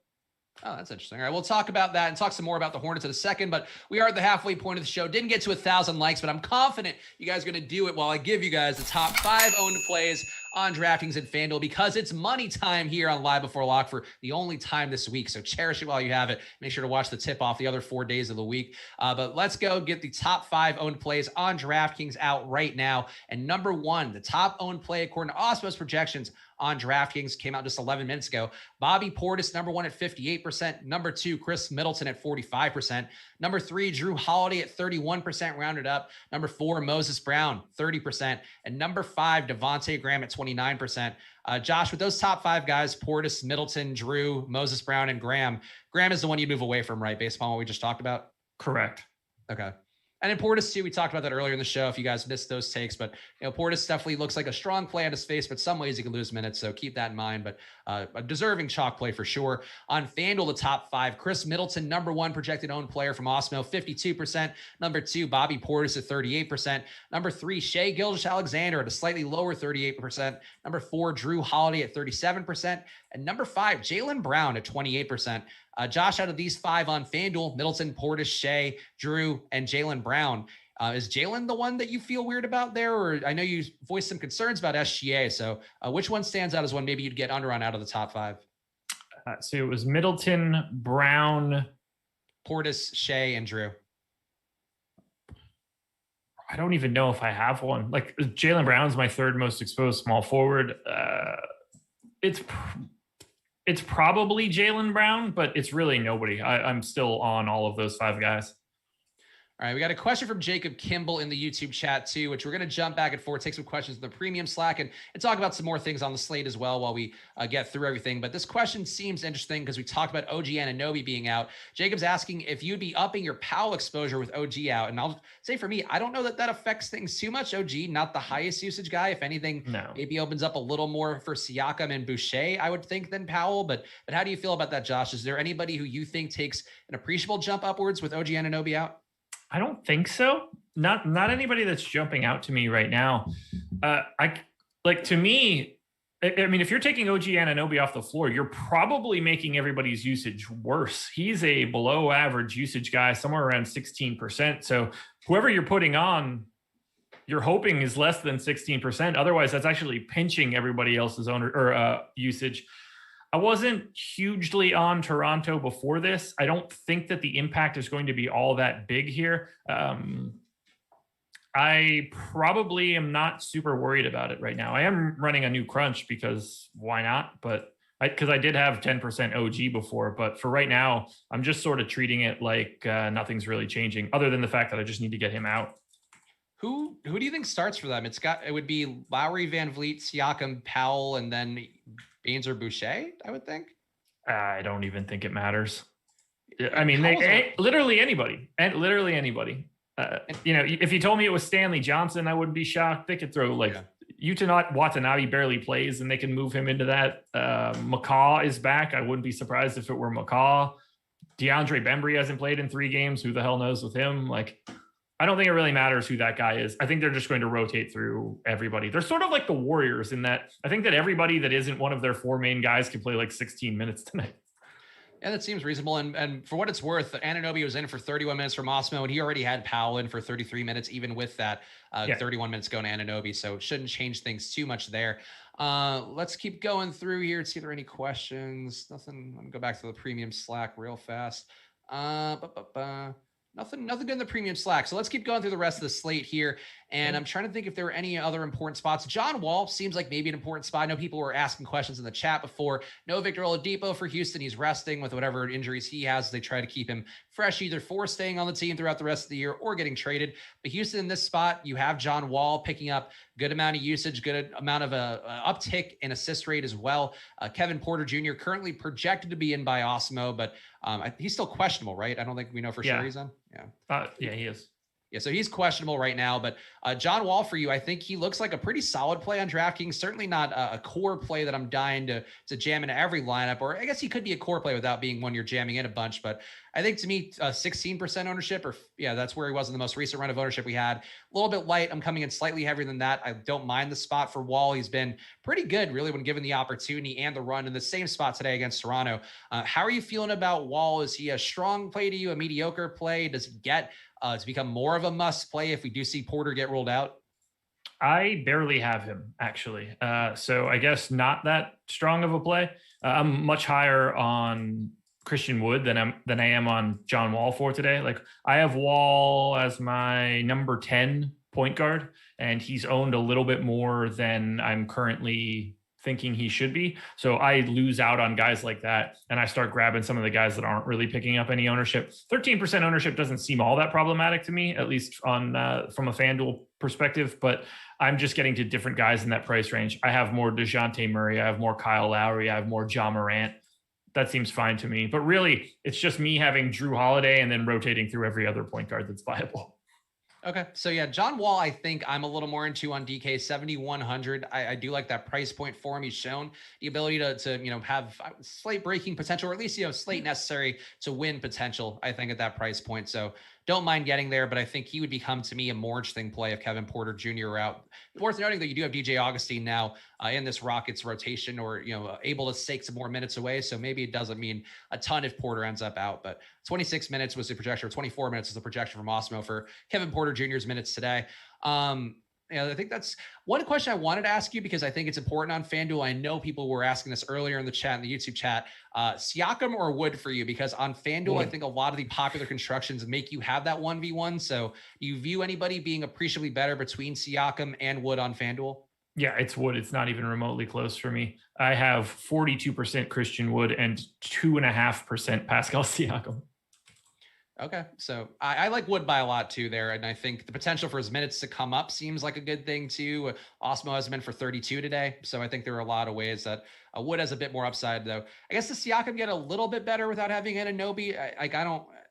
Oh, that's interesting. All right, we'll talk about that and talk some more about the Hornets in a second, but we are at the halfway point of the show. Didn't get to 1,000 likes, but I'm confident you guys are going to do it while I give you guys the top 5 owned plays on DraftKings and FanDuel, because it's money time here on Live Before Lock for the only time this week. So cherish it while you have it. Make sure to watch the tip off the other 4 days of the week. But let's go get the top 5 owned plays on DraftKings out right now. And number 1, the top owned play according to Awesemo's projections on DraftKings came out just 11 minutes ago. Bobby Portis, number 1 at 58%. Number 2, Chris Middleton at 45%. Number 3, Drew Holiday at 31% rounded up. Number 4, Moses Brown, 30%. And number 5, Devontae Graham at 29%. Josh, with those top 5 guys, Portis, Middleton, Drew, Moses Brown, and Graham is the one you move away from, right? Based upon what we just talked about? Correct. Okay. And in Portis too, we talked about that earlier in the show if you guys missed those takes, but Portis definitely looks like a strong play on his face, but some ways he can lose minutes. So keep that in mind, but a deserving chalk play for sure. On FanDuel, the top 5, Chris Middleton, number 1 projected owned player from Awesemo, 52%. Number 2, Bobby Portis at 38%. Number 3, Shai Gilgeous-Alexander at a slightly lower 38%. Number 4, Drew Holiday at 37%. And number 5, Jaylen Brown at 28%. Josh, out of these 5 on FanDuel, Middleton, Portis, Shai, Drew, and Jaylen Brown, is Jaylen the one that you feel weird about there? Or I know you voiced some concerns about SGA. So which one stands out as one maybe you'd get under on out of the top 5? So it was Middleton, Brown, Portis, Shai, and Drew. I don't even know if I have one. Like Jaylen Brown's my third most exposed small forward. It's probably Jaylen Brown, but it's really nobody. I'm still on all of those 5 guys. All right, we got a question from Jacob Kimball in the YouTube chat too, which we're going to jump back and forth, take some questions in the premium Slack, and talk about some more things on the slate as well while we get through everything. But this question seems interesting because we talked about OG Anunoby being out. Jacob's asking if you'd be upping your Powell exposure with OG out. And I'll say for me, I don't know that affects things too much. OG, not the highest usage guy. If anything, maybe opens up a little more for Siakam and Boucher, I would think, than Powell. But how do you feel about that, Josh? Is there anybody who you think takes an appreciable jump upwards with OG Anunoby out? I don't think so. Not anybody that's jumping out to me right now. To me, I mean, if you're taking OG Anunoby off the floor, you're probably making everybody's usage worse. He's a below average usage guy, somewhere around 16%. So whoever you're putting on, you're hoping is less than 16%. Otherwise, that's actually pinching everybody else's usage. I wasn't hugely on Toronto before this. I don't think that the impact is going to be all that big here. I probably am not super worried about it right now. I am running a new crunch because why not? But because I did have 10% OG before, but for right now, I'm just sort of treating it like nothing's really changing other than the fact that I just need to get him out. Who do you think starts for them? It would be Lowry, Van Vliet, Siakam, Powell, and then Baines or Boucher, I would think. I don't even think it matters. I mean, literally anybody. If you told me it was Stanley Johnson, I wouldn't be shocked. They could throw Yuta Watanabe barely plays and they can move him into that. McCaw is back. I wouldn't be surprised if it were McCaw. DeAndre Bembry hasn't played in 3 games. Who the hell knows with him? I don't think it really matters who that guy is. I think they're just going to rotate through everybody. They're sort of like the Warriors in that I think that everybody that isn't one of their 4 main guys can play 16 minutes tonight. Yeah, that seems reasonable. And for what it's worth, Anunoby was in for 31 minutes from Awesemo, and he already had Powell in for 33 minutes, even with that 31 minutes going to Anunoby. So it shouldn't change things too much there. Let's keep going through here. See if there are any questions. Nothing. Let me go back to the premium Slack real fast. Nothing good in the premium Slack. So let's keep going through the rest of the slate here. And I'm trying to think if there were any other important spots. John Wall seems like maybe an important spot. I know people were asking questions in the chat before. No Victor Oladipo for Houston. He's resting with whatever injuries he has. They try to keep him fresh, either for staying on the team throughout the rest of the year or getting traded. But Houston in this spot, you have John Wall picking up good amount of usage, good amount of a uptick in assist rate as well. Kevin Porter Jr. currently projected to be in by Awesemo, but he's still questionable, right? I don't think we know for sure he's in. Yeah, he is. Yeah, so he's questionable right now, but John Wall for you, I think he looks like a pretty solid play on DraftKings. Certainly not a core play that I'm dying to jam into every lineup, or I guess he could be a core play without being one you're jamming in a bunch. But I think to me, 16% ownership, that's where he was in the most recent run of ownership we had. A little bit light. I'm coming in slightly heavier than that. I don't mind the spot for Wall. He's been pretty good, really, when given the opportunity and the run in the same spot today against Toronto. How are you feeling about Wall? Is he a strong play to you, a mediocre play? Does he get to become more of a must play if we do see Porter get rolled out? I barely have him, actually. So I guess not that strong of a play. I'm much higher on Christian Wood than I am on John Wall for today. I have Wall as my number 10 point guard, and he's owned a little bit more than I'm currently thinking he should be. So I lose out on guys like that, and I start grabbing some of the guys that aren't really picking up any ownership. 13% ownership doesn't seem all that problematic to me, at least on from a FanDuel perspective, but I'm just getting to different guys in that price range. I have more DeJounte Murray. I have more Kyle Lowry. I have more Ja Morant. That seems fine to me. But really, it's just me having Drew Holiday and then rotating through every other point guard that's viable. Okay. So yeah, John Wall, I think I'm a little more into on DK 7,100. I do like that price point for him. He's shown the ability to have slate breaking potential, or at least, slate necessary to win potential, I think, at that price point. So don't mind getting there, but I think he would become, to me, a more interesting play if Kevin Porter Jr. are out. Worth noting that you do have DJ Augustine now in this Rockets rotation, or, able to take some more minutes away. So maybe it doesn't mean a ton if Porter ends up out, but 26 minutes was the projection, or 24 minutes was the projection from Awesemo for Kevin Porter Jr.'s minutes today. I think that's one question I wanted to ask you because I think it's important on FanDuel. I know people were asking this earlier in the chat, in the YouTube chat, Siakam or Wood for you, because on FanDuel, I think a lot of the popular constructions make you have that 1v1. So do you view anybody being appreciably better between Siakam and Wood on FanDuel? Yeah, it's Wood. It's not even remotely close for me. I have 42% Christian Wood and 2.5% Pascal Siakam. Okay. So I like Wood by a lot too there. And I think the potential for his minutes to come up seems like a good thing too. Awesemo has been for 32 today. So I think there are a lot of ways that Wood has a bit more upside though. I guess the Siakam get a little bit better without having Anunoby.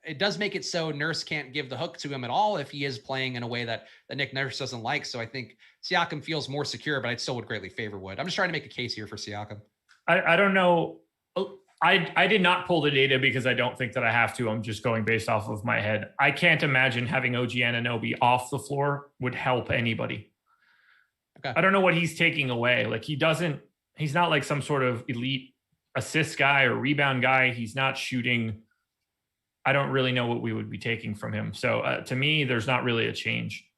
It does make it so Nurse can't give the hook to him at all if he is playing in a way that Nick Nurse doesn't like. So I think Siakam feels more secure, but I still would greatly favor Wood. I'm just trying to make a case here for Siakam. I don't know. I did not pull the data because I don't think that I have to. I'm just going based off of my head. I can't imagine having OG Anunoby off the floor would help anybody. Okay. I don't know what he's taking away. Like he's not like some sort of elite assist guy or rebound guy. He's not shooting. I don't really know what we would be taking from him. So to me, there's not really a change.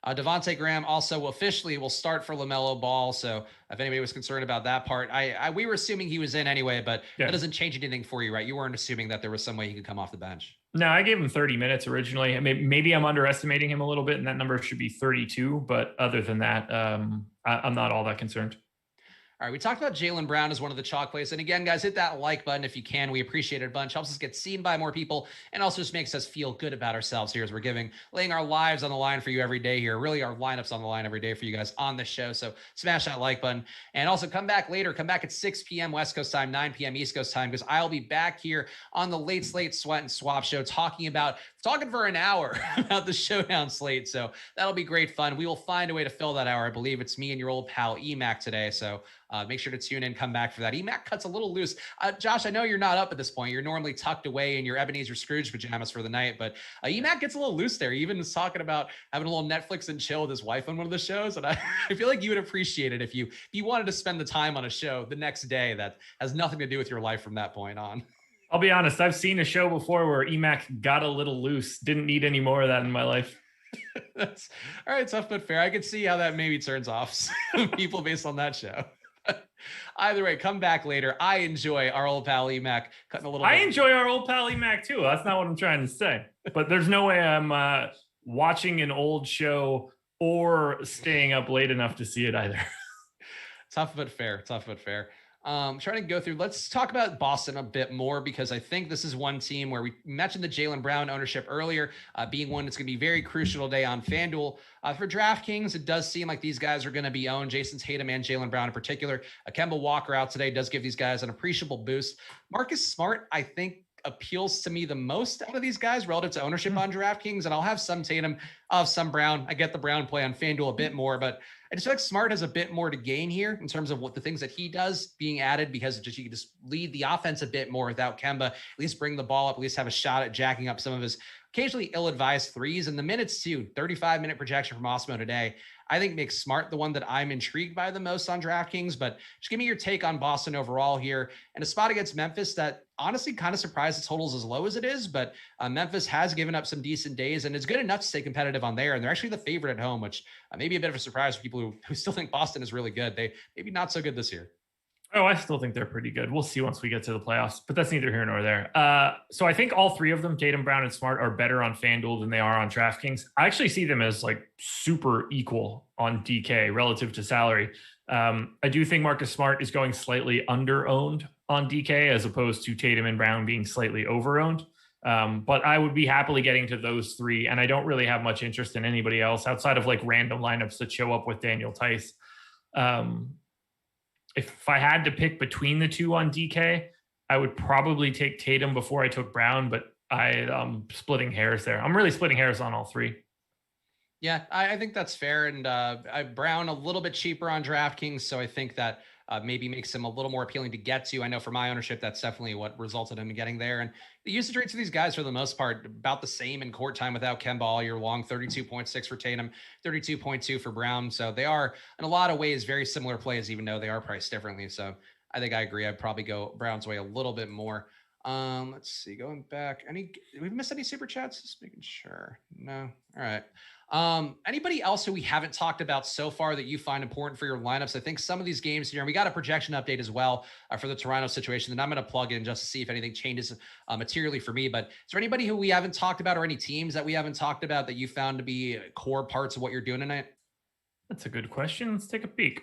Devontae Graham also officially will start for LaMelo Ball. So if anybody was concerned about that part, we were assuming he was in anyway, but that doesn't change anything for you, right? You weren't assuming that there was some way he could come off the bench. No, I gave him 30 minutes originally. Maybe I'm underestimating him a little bit and that number should be 32. But other than that, I'm not all that concerned. All right, we talked about Jaylen Brown as one of the chalk plays. And again, guys, hit that like button if you can. We appreciate it a bunch. Helps us get seen by more people and also just makes us feel good about ourselves here as we're laying our lives on the line for you every day here. Really, our lineups on the line every day for you guys on the show. So smash that like button. And also come back later. Come back at 6 p.m. West Coast time, 9 p.m. East Coast time, because I'll be back here on the Late Slate Sweat and Swap show talking for an hour about the Showdown slate. So that'll be great fun. We will find a way to fill that hour. I believe it's me and your old pal EMAC today. So make sure to tune in, come back for that. EMAC cuts a little loose. Josh, I know you're not up at this point. You're normally tucked away in your Ebenezer Scrooge pajamas for the night, but EMAC gets a little loose there. He even is talking about having a little Netflix and chill with his wife on one of the shows. And I feel like you would appreciate it if you wanted to spend the time on a show the next day that has nothing to do with your life from that point on. I'll be honest. I've seen a show before where EMAC got a little loose. Didn't need any more of that in my life. That's all right. Tough but fair. I could see how that maybe turns off some people based on that show. Either way, come back later. I enjoy our old pal EMAC cutting a little. I enjoy our old pal EMAC too. That's not what I'm trying to say. But there's no way I'm watching an old show or staying up late enough to see it either. Tough but fair. Trying to go through. Let's talk about Boston a bit more because I think this is one team where we mentioned the Jaylen Brown ownership earlier, being one that's going to be very crucial today on FanDuel. For DraftKings, it does seem like these guys are going to be owned. Jason Tatum and Jaylen Brown in particular. Kemba Walker out today does give these guys an appreciable boost. Marcus Smart, I think, appeals to me the most out of these guys relative to ownership on DraftKings. And I'll have some Tatum, I'll have some Brown. I get the Brown play on FanDuel a bit more, but I just feel like Smart has a bit more to gain here in terms of what the things that he does being added, because you can just lead the offense a bit more without Kemba, at least bring the ball up, at least have a shot at jacking up some of his occasionally ill-advised threes. And the minutes too, 35-minute projection from Awesemo today, I think makes Smart the one that I'm intrigued by the most on DraftKings. But just give me your take on Boston overall here, and a spot against Memphis that honestly kind of surprised the totals as low as it is. But Memphis has given up some decent days and is good enough to stay competitive on there. And they're actually the favorite at home, which may be a bit of a surprise for people who still think Boston is really good. They maybe not so good this year. Oh, I still think they're pretty good. We'll see once we get to the playoffs, but that's neither here nor there. So I think all three of them, Tatum, Brown, and Smart, are better on FanDuel than they are on DraftKings. I actually see them as like super equal on DK relative to salary. I do think Marcus Smart is going slightly under-owned on DK as opposed to Tatum and Brown being slightly over-owned. But I would be happily getting to those three, and I don't really have much interest in anybody else outside of like random lineups that show up with Daniel Tice. If I had to pick between the two on DK, I would probably take Tatum before I took Brown, but I'm splitting hairs there. I'm really splitting hairs on all three. Yeah, I think that's fair. And Brown a little bit cheaper on DraftKings, so I think that maybe makes him a little more appealing to get to. I know for my ownership, that's definitely what resulted in getting there. And the usage rates of these guys, for the most part, about the same in court time without Kemba all year long. 32.6 for Tatum, 32.2 for Brown. So they are, in a lot of ways, very similar plays, even though they are priced differently. So I think I agree. I'd probably go Brown's way a little bit more. Let's see, going back. Did we miss any super chats? Just making sure. No. All right. Anybody else who we haven't talked about so far that you find important for your lineups? I think some of these games here, and we got a projection update as well for the Toronto situation that I'm going to plug in just to see if anything changes materially for me. But is there anybody who we haven't talked about or any teams that we haven't talked about that you found to be core parts of what you're doing tonight? That's a good question. Let's take a peek.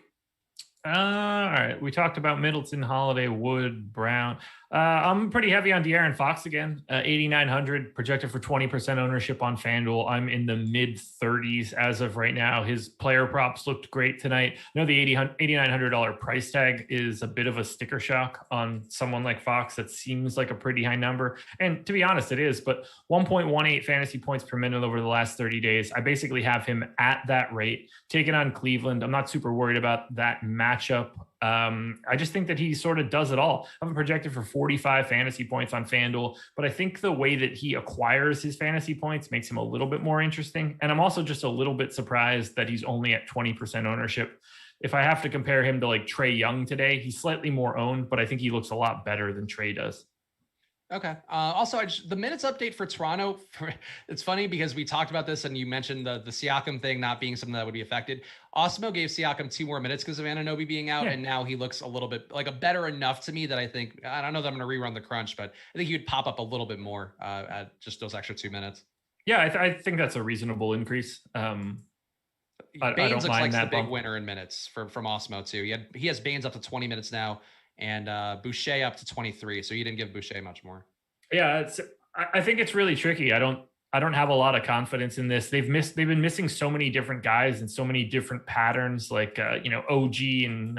All right. We talked about Middleton, Holiday, Wood, Brown. I'm pretty heavy on De'Aaron Fox again. 8,900 projected for 20% ownership on FanDuel. I'm in the mid 30s as of right now. His player props looked great tonight. I know the $8,900 price tag is a bit of a sticker shock on someone like Fox. That seems like a pretty high number. And to be honest, it is, but 1.18 fantasy points per minute over the last 30 days. I basically have him at that rate, taking on Cleveland. I'm not super worried about that matchup. I just think that he sort of does it all. I'm projected for 45 fantasy points on FanDuel, but I think the way that he acquires his fantasy points makes him a little bit more interesting. And I'm also just a little bit surprised that he's only at 20% ownership. If I have to compare him to like Trae Young today, he's slightly more owned, but I think he looks a lot better than Trae does. Okay. Also, the minutes update for Toronto, it's funny because we talked about this and you mentioned the Siakam thing not being something that would be affected. Awesemo gave Siakam 2 more minutes because of Anunoby being out, and now he looks a little bit like a better enough to me that I don't know that I'm going to rerun the crunch, but I think he would pop up a little bit more at just those extra 2 minutes. Yeah, I think that's a reasonable increase. Baines looks like the big winner in minutes from Awesemo too. He has Baines up to 20 minutes now, and Boucher up to 23. So you didn't give Boucher much more. Yeah, I think it's really tricky. I don't have a lot of confidence in this. They've been missing so many different guys and so many different patterns, like OG and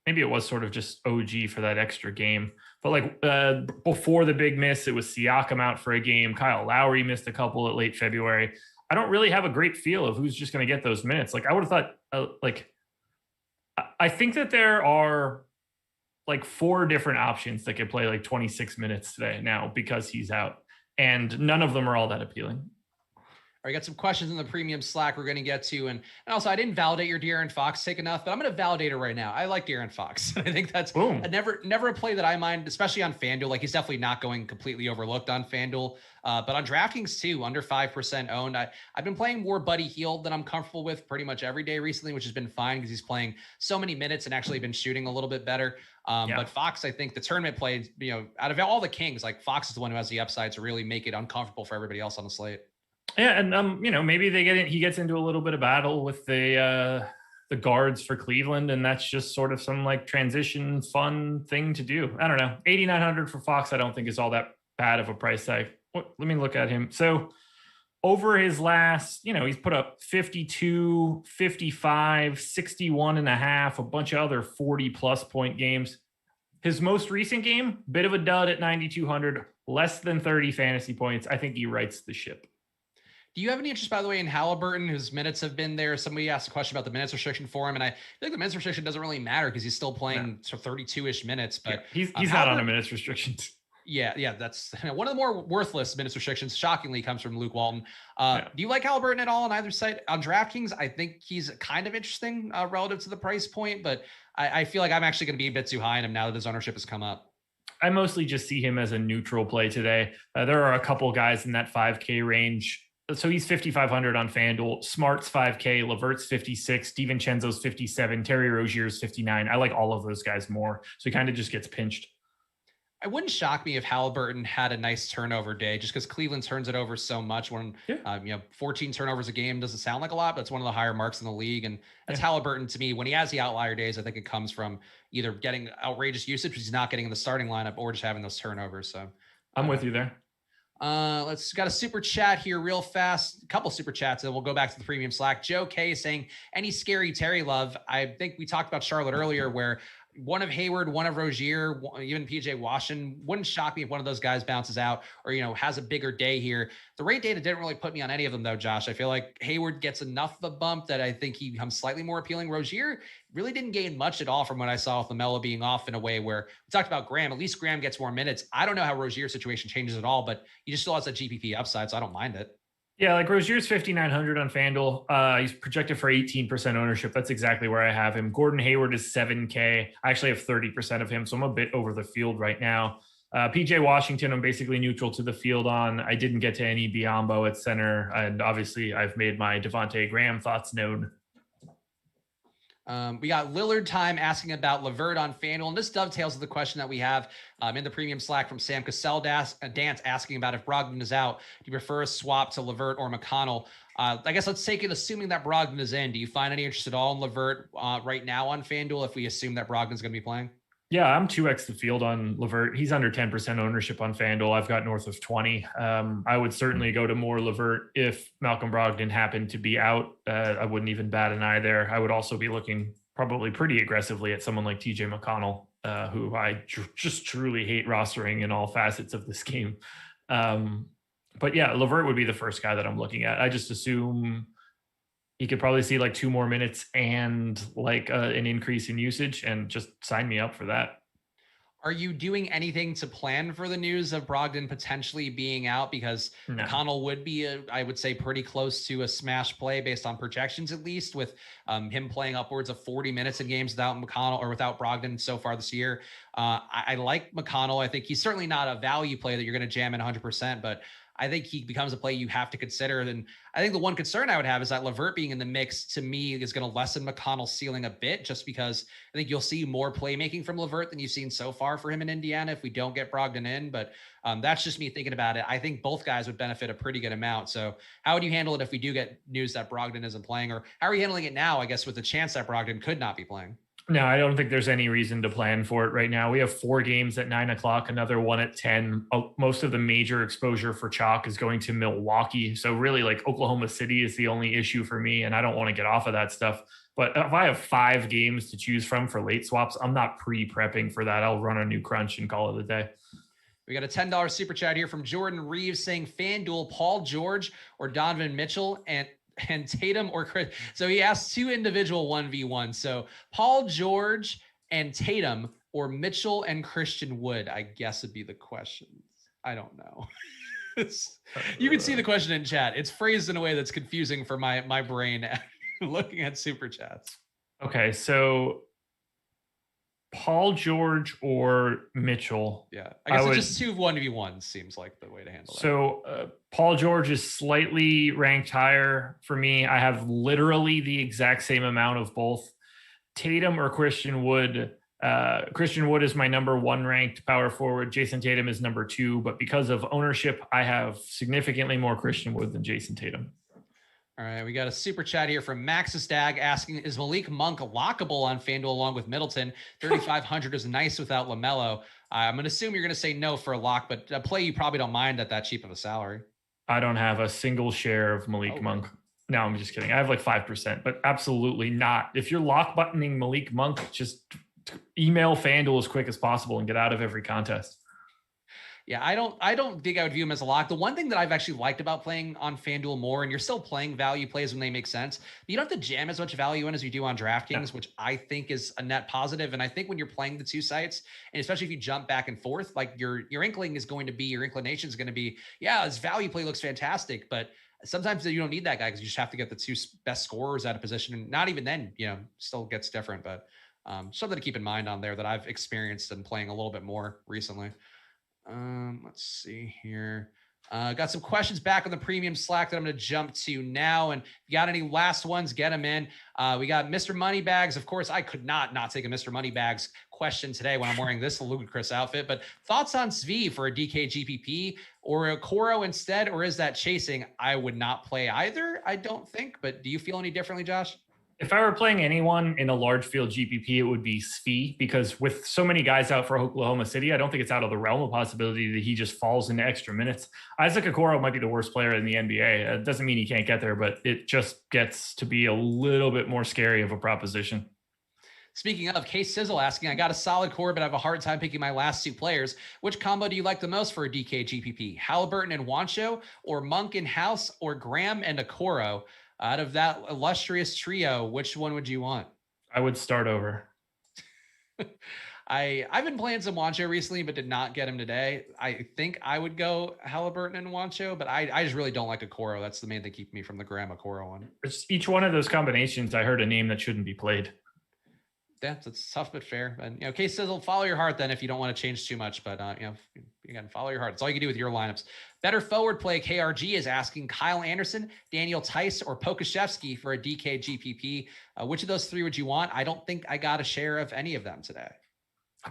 maybe it was sort of just OG for that extra game. But before the big miss, it was Siakam out for a game. Kyle Lowry missed a couple at late February. I don't really have a great feel of who's just going to get those minutes. Like I would have thought, I think that there are like 4 different options that could play like 26 minutes today now because he's out, and none of them are all that appealing. All right, got some questions in the premium Slack we're going to get to. And also, I didn't validate your De'Aaron Fox take enough, but I'm going to validate it right now. I like De'Aaron Fox. I think that's never a play that I mind, especially on FanDuel. Like, he's definitely not going completely overlooked on FanDuel. But on DraftKings, too, under 5% owned. I've been playing more Buddy Hield than I'm comfortable with pretty much every day recently, which has been fine because he's playing so many minutes and actually been shooting a little bit better. But Fox, I think the tournament play, out of all the Kings, like Fox is the one who has the upside to really make it uncomfortable for everybody else on the slate. Yeah, and maybe he gets into a little bit of battle with the guards for Cleveland, and that's just sort of some like transition fun thing to do. I don't know. 8,900 for Fox, I don't think is all that bad of a price tag. Let me look at him. So over his last, he's put up 52, 55, 61 and a half, a bunch of other 40 plus point games. His most recent game, bit of a dud at 9,200, less than 30 fantasy points. I think he rights the ship. Do you have any interest, by the way, in Halliburton, whose minutes have been there? Somebody asked a question about the minutes restriction for him, and I feel like the minutes restriction doesn't really matter because he's still playing 32-ish minutes. But he's not on a minutes restriction. Yeah, that's one of the more worthless minutes restrictions. Shockingly, comes from Luke Walton. Do you like Halliburton at all on either side? On DraftKings, I think he's kind of interesting relative to the price point, but I feel like I'm actually going to be a bit too high on him now that his ownership has come up. I mostly just see him as a neutral play today. There are a couple guys in that 5K range. So he's 5,500 on FanDuel. Smart's 5K, Levert's 56, DiVincenzo's 57, Terry Rozier's 59. I like all of those guys more. So he kind of just gets pinched. It wouldn't shock me if Halliburton had a nice turnover day, just because Cleveland turns it over so much. When 14 turnovers a game doesn't sound like a lot, but it's one of the higher marks in the league. And that's Halliburton to me. When he has the outlier days, I think it comes from either getting outrageous usage, which he's not getting in the starting lineup, or just having those turnovers. So I'm with you there. Let's got a super chat here real fast. A couple super chats, and we'll go back to the premium Slack. Joe K saying, any scary Terry love? I think we talked about Charlotte earlier, where one of Hayward, one of Rozier, even PJ Washington. Wouldn't shock me if one of those guys bounces out or, has a bigger day here. The rate data didn't really put me on any of them though, Josh. I feel like Hayward gets enough of a bump that I think he becomes slightly more appealing. Rozier really didn't gain much at all from what I saw with LaMelo being off in a way where we talked about Graham. At least Graham gets more minutes. I don't know how Rozier's situation changes at all, but he just still has that GPP upside, so I don't mind it. Yeah, like Rozier's 5,900 on FanDuel. He's projected for 18% ownership. That's exactly where I have him. Gordon Hayward is 7K. I actually have 30% of him, so I'm a bit over the field right now. PJ Washington, I'm basically neutral to the field on. I didn't get to any Biyombo at center, and obviously I've made my Devontae Graham thoughts known. We got Lillard time asking about LeVert on FanDuel, and this dovetails with the question that we have in the premium Slack from Sam Cassell Dance asking about if Brogdon is out, do you prefer a swap to LeVert or McConnell? I guess let's take it assuming that Brogdon is in. Do you find any interest at all in LeVert right now on FanDuel if we assume that Brogdon's going to be playing? Yeah, I'm 2x the field on LeVert. He's under 10% ownership on FanDuel. I've got north of 20. I would certainly go to more LeVert if Malcolm Brogdon happened to be out. I wouldn't even bat an eye there. I would also be looking probably pretty aggressively at someone like TJ McConnell, who I just truly hate rostering in all facets of this game. But yeah, LeVert would be the first guy that I'm looking at. I just assume he could probably see like 2 more minutes and like an increase in usage, and just sign me up for that. Are you doing anything to plan for the news of Brogdon potentially being out? Because McConnell would be, I would say, pretty close to a smash play based on projections, at least, with him playing upwards of 40 minutes in games without McConnell or without Brogdon so far this year. I like McConnell. I think he's certainly not a value play that you're going to jam in 100%, but I think he becomes a play you have to consider. And I think the one concern I would have is that LeVert being in the mix, to me, is going to lessen McConnell's ceiling a bit, just because I think you'll see more playmaking from LeVert than you've seen so far for him in Indiana if we don't get Brogdon in. But that's just me thinking about it. I think both guys would benefit a pretty good amount. So how would you handle it if we do get news that Brogdon isn't playing? Or how are you handling it now, I guess, with the chance that Brogdon could not be playing? No, I don't think there's any reason to plan for it right now. We have 4 games at 9:00, another one at 10. Most of the major exposure for chalk is going to Milwaukee. So really, like, Oklahoma City is the only issue for me, and I don't want to get off of that stuff. But if I have 5 games to choose from for late swaps, I'm not pre-prepping for that. I'll run a new crunch and call it a day. We got a $10 super chat here from Jordan Reeves saying FanDuel, Paul George or Donovan Mitchell and Tatum or Chris. So he asked 2 individual 1v1. So Paul George and Tatum or Mitchell and Christian Wood, I guess would be the question. I don't know. You can see the question in chat. It's phrased in a way that's confusing for my brain looking at super chats. Okay, so Paul George or Mitchell. Yeah, I guess it's just 2 1v1s seems like the way to handle it. So Paul George is slightly ranked higher for me. I have literally the exact same amount of both. Tatum or Christian Wood. Christian Wood is my number 1 ranked power forward. Jason Tatum is number 2, but because of ownership, I have significantly more Christian Wood than Jason Tatum. All right, we got a super chat here from Maxis Dag asking, is Malik Monk lockable on FanDuel along with Middleton? 3,500 is nice without LaMelo. I'm going to assume you're going to say no for a lock, but a play you probably don't mind at that cheap of a salary. I don't have a single share of Malik Monk. No, I'm just kidding. I have like 5%, but absolutely not. If you're lock buttoning Malik Monk, just email FanDuel as quick as possible and get out of every contest. Yeah, I don't think I would view him as a lock. The one thing that I've actually liked about playing on FanDuel more, and you're still playing value plays when they make sense, but you don't have to jam as much value in as you do on DraftKings, which I think is a net positive. And I think when you're playing the 2 sites, and especially if you jump back and forth, like your inclination is going to be, yeah, this value play looks fantastic, but sometimes you don't need that guy because you just have to get the 2 best scorers out of position. And not even then, still gets different, but something to keep in mind on there that I've experienced and playing a little bit more recently. Let's see here. Got some questions back on the premium Slack that I'm going to jump to now. And if you got any last ones, get them in. We got Mr. Moneybags. Of course, I could not take a Mr. Moneybags question today when I'm wearing this ludicrous outfit, but thoughts on Svi for a DK GPP or a Coro instead, or is that chasing? I would not play either, I don't think, but do you feel any differently, Josh? If I were playing anyone in a large field GPP, it would be Svi, because with so many guys out for Oklahoma City, I don't think it's out of the realm of possibility that he just falls into extra minutes. Isaac Okoro might be the worst player in the NBA. It doesn't mean he can't get there, but it just gets to be a little bit more scary of a proposition. Speaking of, Case Sizzle asking, I got a solid core, but I have a hard time picking my last 2 players. Which combo do you like the most for a DK GPP? Halliburton and Wancho, or Monk and House, or Graham and Okoro? Out of that illustrious trio, which one would you want? I would start over. I've been playing some Wancho recently, but did not get him today. I think I would go Halliburton and Wancho, but I just really don't like Okoro. That's the main thing keeping me from the Graham Okoro one. It's each one of those combinations, I heard a name that shouldn't be played. Yeah, it's tough but fair. And Case says, "Well, follow your heart then if you don't want to change too much." But again, follow your heart. It's all you can do with your lineups. Better forward play. KRG is asking Kyle Anderson, Daniel Tice, or Pokashevsky for a DK GPP. Which of those three would you want? I don't think I got a share of any of them today.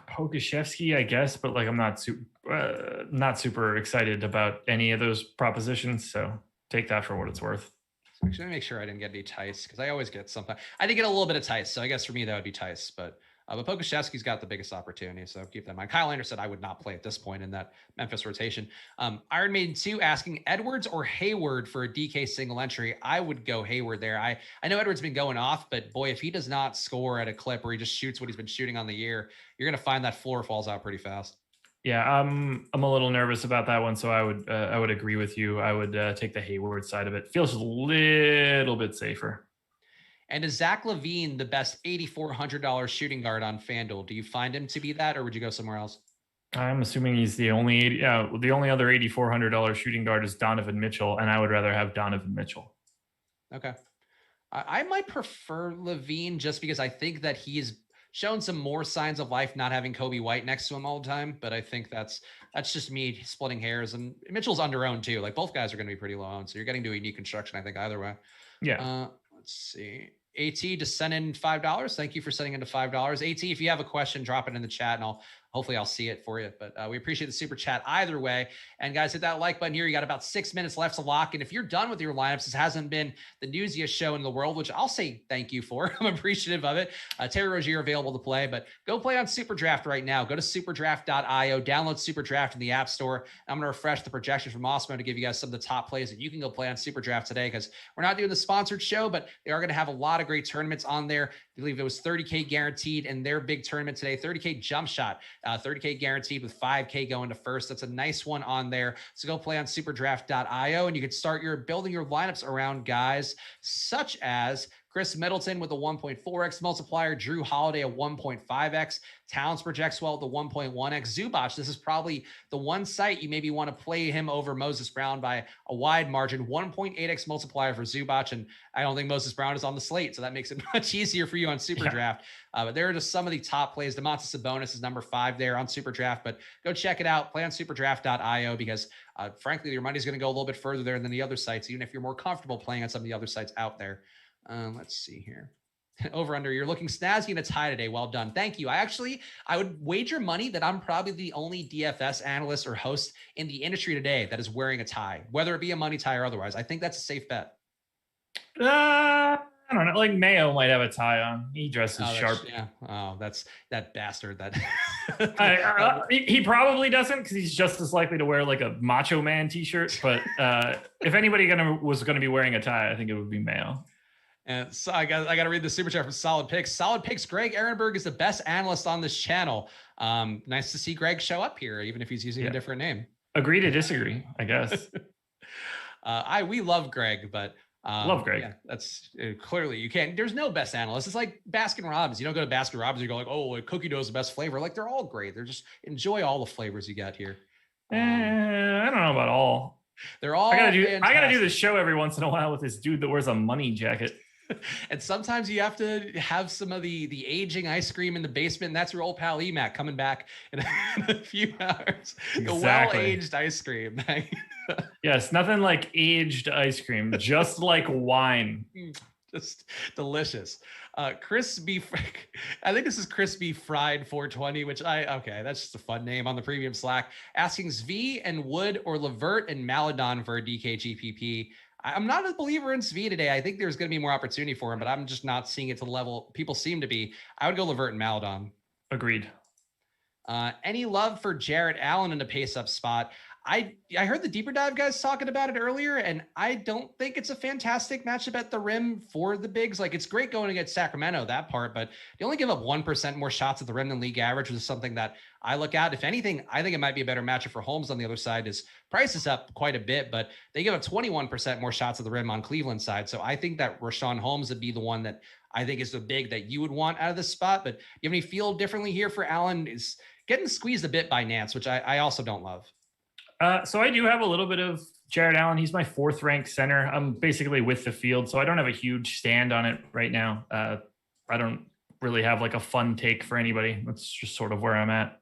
Pokashevsky, I guess, but like I'm not super excited about any of those propositions. So take that for what it's worth. Actually, let me make sure I didn't get any Tice because I always get something. I did get a little bit of Tice, so I guess for me that would be Tice. But Pokashevsky's got the biggest opportunity, so keep that in mind. Kyle Anderson, I would not play at this point in that Memphis rotation. Iron Maiden 2 asking Edwards or Hayward for a DK single entry. I would go Hayward there. I know Edwards been going off, but boy, if he does not score at a clip where he just shoots what he's been shooting on the year, you're going to find that floor falls out pretty fast. Yeah, I'm a little nervous about that one, so I would agree with you. I would take the Hayward side of it. Feels a little bit safer. And is Zach LaVine the best $8,400 shooting guard on FanDuel? Do you find him to be that, or would you go somewhere else? I'm assuming he's the only other $8,400 shooting guard is Donovan Mitchell, and I would rather have Donovan Mitchell. Okay, I might prefer LaVine just because I think that he's shown some more signs of life not having Kobe White next to him all the time. But I think that's just me splitting hairs. And Mitchell's under owned too. Like both guys are going to be pretty low owned. So you're getting to a unique construction, I think, either way. Yeah. Let's see. AT just sent in $5. Thank you for sending into $5. AT, if you have a question, drop it in the chat and hopefully I'll see it for you. But we appreciate the super chat either way. And guys, hit that like button here. You got about 6 minutes left to lock. And if you're done with your lineups, this hasn't been the newsiest show in the world, which I'll say thank you for. I'm appreciative of it. Terry Rozier available to play, but go play on SuperDraft right now. Go to superdraft.io, download SuperDraft in the App Store. I'm going to refresh the projections from Awesemo to give you guys some of the top plays that you can go play on SuperDraft today, because we're not doing the sponsored show, but they are going to have a lot of great tournaments on there. I believe it was 30K guaranteed in their big tournament today, 30K jump shot, 30K guaranteed with 5K going to first. That's a nice one on there. So go play on superdraft.io and you can start building your lineups around guys such as Chris Middleton with a 1.4x multiplier, Drew Holiday a 1.5x, Towns projects well at the 1.1x. Zubac, this is probably the one site you maybe want to play him over Moses Brown by a wide margin, 1.8x multiplier for Zubac, and I don't think Moses Brown is on the slate, so that makes it much easier for you on SuperDraft. Yeah. But there are just some of the top plays. Domantas Sabonis is number 5 there on SuperDraft, but go check it out. Play on superdraft.io because frankly, your money's going to go a little bit further there than the other sites, even if you're more comfortable playing on some of the other sites out there. Let's see here. Over under, you're looking snazzy in a tie today. Well done. Thank you. I would wager money that I'm probably the only DFS analyst or host in the industry today that is wearing a tie, whether it be a money tie or otherwise. I think that's a safe bet. I don't know. Like Mayo might have a tie on. He dresses sharp. Yeah. Oh, that's that bastard. That he probably doesn't, because he's just as likely to wear like a Macho Man t-shirt. But if anybody was going to be wearing a tie, I think it would be Mayo. And so I got to read the super chat from Solid Picks. Solid Picks. Greg Ehrenberg is the best analyst on this channel. Nice to see Greg show up here, even if he's using a different name. Agree to disagree, I guess. We love Greg, but love Greg. Yeah, that's clearly you can't. There's no best analyst. It's like Baskin Robbins. You don't go to Baskin Robbins. You go like, oh, like cookie dough is the best flavor. Like they're all great. They're just enjoy all the flavors you got here. I don't know about all. They're all. I gotta do this show every once in a while with this dude that wears a money jacket. And sometimes you have to have some of the aging ice cream in the basement. And that's your old pal Emac coming back in a few hours. Exactly. The well-aged ice cream. Yes, nothing like aged ice cream, just like wine. Just delicious. Crispy. I think this is Crispy Fried 420, which that's just a fun name on the premium Slack. Asking Zvi and Wood or Levert and Maladon for a DK GPP. I'm not a believer in Zvi today. I think there's going to be more opportunity for him, but I'm just not seeing it to the level people seem to be. I would go Levert and Maladon. Agreed. Any love for Jarrett Allen in a pace-up spot? I heard the Deeper Dive guys talking about it earlier, and I don't think it's a fantastic matchup at the rim for the bigs. Like, it's great going against Sacramento, that part, but they only give up 1% more shots at the rim than league average, which is something that I look at. If anything, I think it might be a better matchup for Holmes on the other side. His price is up quite a bit, but they give up 21% more shots at the rim on Cleveland side. So I think that Rashawn Holmes would be the one that I think is the big that you would want out of this spot. But you have any feel differently here for Allen? Is getting squeezed a bit by Nance, which I also don't love. So I do have a little bit of Jared Allen. He's my 4th ranked center. I'm basically with the field, so I don't have a huge stand on it right now. I don't really have like a fun take for anybody. That's just sort of where I'm at.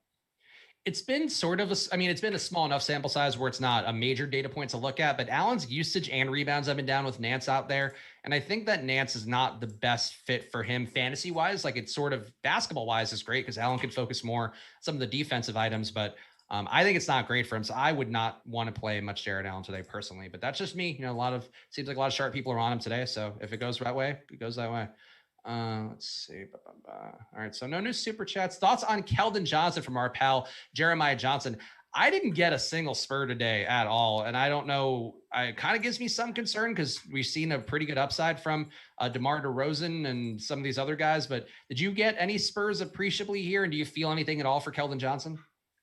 It's been sort of it's been a small enough sample size where it's not a major data point to look at, but Allen's usage and rebounds have been down with Nance out there. And I think that Nance is not the best fit for him fantasy wise. Like, it's sort of basketball wise is great because Allen could focus more on some of the defensive items, but I think it's not great for him. So I would not want to play much Jared Allen today personally, but that's just me. You know, seems like a lot of sharp people are on him today. So if it goes that way, it goes that way. Let's see. All right. So no new super chats. Thoughts on Kelin Johnson from our pal, Jeremiah Johnson. I didn't get a single spur today at all. And I don't know. It kind of gives me some concern because we've seen a pretty good upside from DeMar DeRozan and some of these other guys. But did you get any spurs appreciably here? And do you feel anything at all for Kelin Johnson?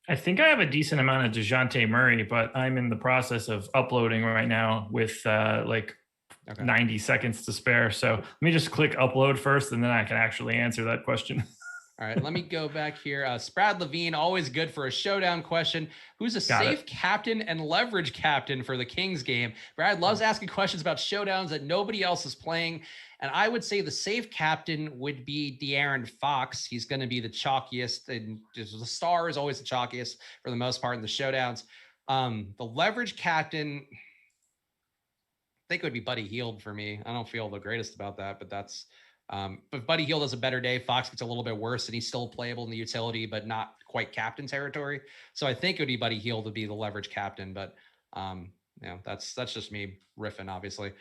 I think I have a decent amount of DeJounte Murray, but I'm in the process of uploading right now with 90 seconds to spare. So let me just click upload first, and then I can actually answer that question. All right, let me go back here. Sprad Levine, always good for a showdown question. Who's a safe captain and leverage captain for the Kings game? Brad loves asking questions about showdowns that nobody else is playing. And I would say the safe captain would be De'Aaron Fox. He's going to be the chalkiest, and the star is always the chalkiest for the most part in the showdowns. The leverage captain, I think it would be Buddy Hield for me. I don't feel the greatest about that, but that's but Buddy Hield has a better day. Fox gets a little bit worse, and he's still playable in the utility, but not quite captain territory. So I think it would be Buddy Hield to be the leverage captain, but that's just me riffing, obviously.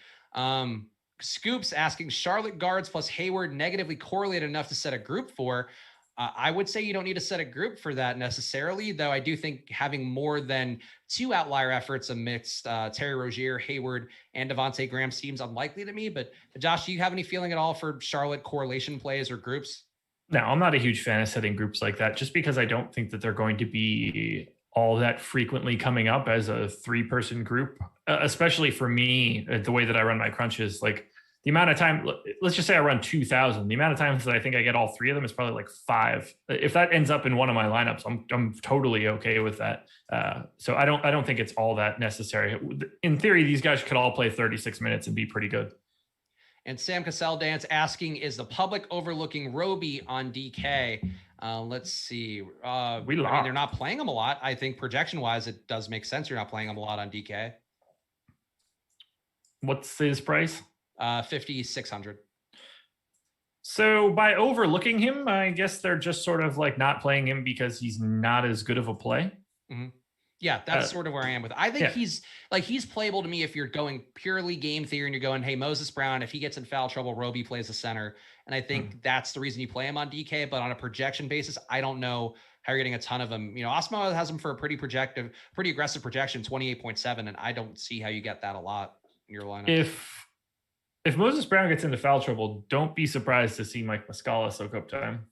Scoops asking, Charlotte guards plus Hayward negatively correlated enough to set a group for. I would say you don't need to set a group for that necessarily, though I do think having more than 2 outlier efforts amidst Terry Rozier, Hayward, and Devontae Graham seems unlikely to me. But Josh, do you have any feeling at all for Charlotte correlation plays or groups? No, I'm not a huge fan of setting groups like that, just because I don't think that they're going to be all that frequently coming up as a 3-person group, especially for me, the way that I run my crunches. Like, the amount of time, let's just say I run 2,000. The amount of times that I think I get all 3 of them is probably like 5. If that ends up in one of my lineups, I'm totally okay with that. So I don't think it's all that necessary. In theory, these guys could all play 36 minutes and be pretty good. And Sam Cassell Dance asking, is the public overlooking Roby on DK? Let's see. They're not playing him a lot. I think projection wise, it does make sense. You're not playing him a lot on DK. What's his price? 5,600. So by overlooking him, I guess they're just sort of like not playing him because he's not as good of a play. Mm-hmm. Yeah, that's sort of where I am with it. I think he's playable to me if you're going purely game theory and you're going, hey, Moses Brown, if he gets in foul trouble, Roby plays the center. And I think that's the reason you play him on DK. But on a projection basis, I don't know how you're getting a ton of them. You know, Awesemo has him for a pretty aggressive projection, 28.7. And I don't see how you get that a lot in your lineup. If Moses Brown gets into foul trouble, don't be surprised to see Mike Muscala soak up time.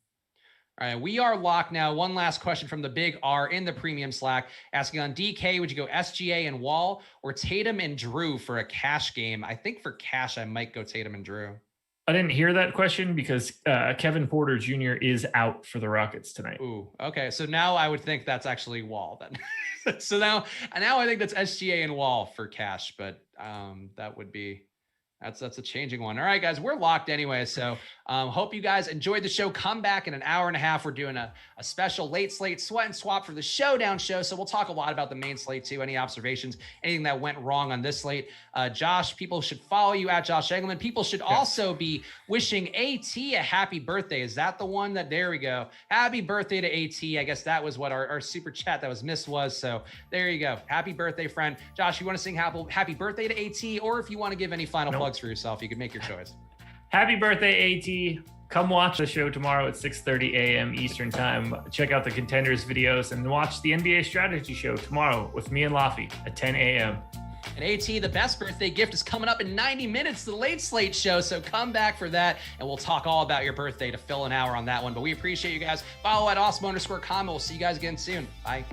All right, we are locked now. One last question from the Big R in the premium Slack, asking on DK, would you go SGA and Wall or Tatum and Drew for a cash game? I think for cash, I might go Tatum and Drew. I didn't hear that question because Kevin Porter Jr. is out for the Rockets tonight. Ooh, okay. So now I would think that's actually Wall then. So now I think that's SGA and Wall for cash, but that would be... That's a changing one. All right, guys, we're locked anyway. So hope you guys enjoyed the show. Come back in an hour and a half. We're doing a special late slate sweat and swap for the showdown show. So we'll talk a lot about the main slate too. Any observations, anything that went wrong on this slate. Josh, people should follow you at Josh Engleman. People should also be wishing AT a happy birthday. Is that the one that, there we go. Happy birthday to AT. I guess that was what our super chat that was missed was. So there you go. Happy birthday, friend. Josh, you want to sing happy birthday to AT, or if you want to give any final plugs for yourself, you can make your choice. Happy birthday, AT. come watch the show tomorrow at 6:30 a.m. Eastern time. Check out the Contenders videos and watch the NBA strategy show tomorrow with me and Laffy at 10 a.m. And AT, the best birthday gift is coming up in 90 minutes, the Late Slate Show. So come back for that, and we'll talk all about your birthday to fill an hour on that one. But we appreciate you guys. Follow at Awesemo_comment. We'll see you guys again soon. Bye.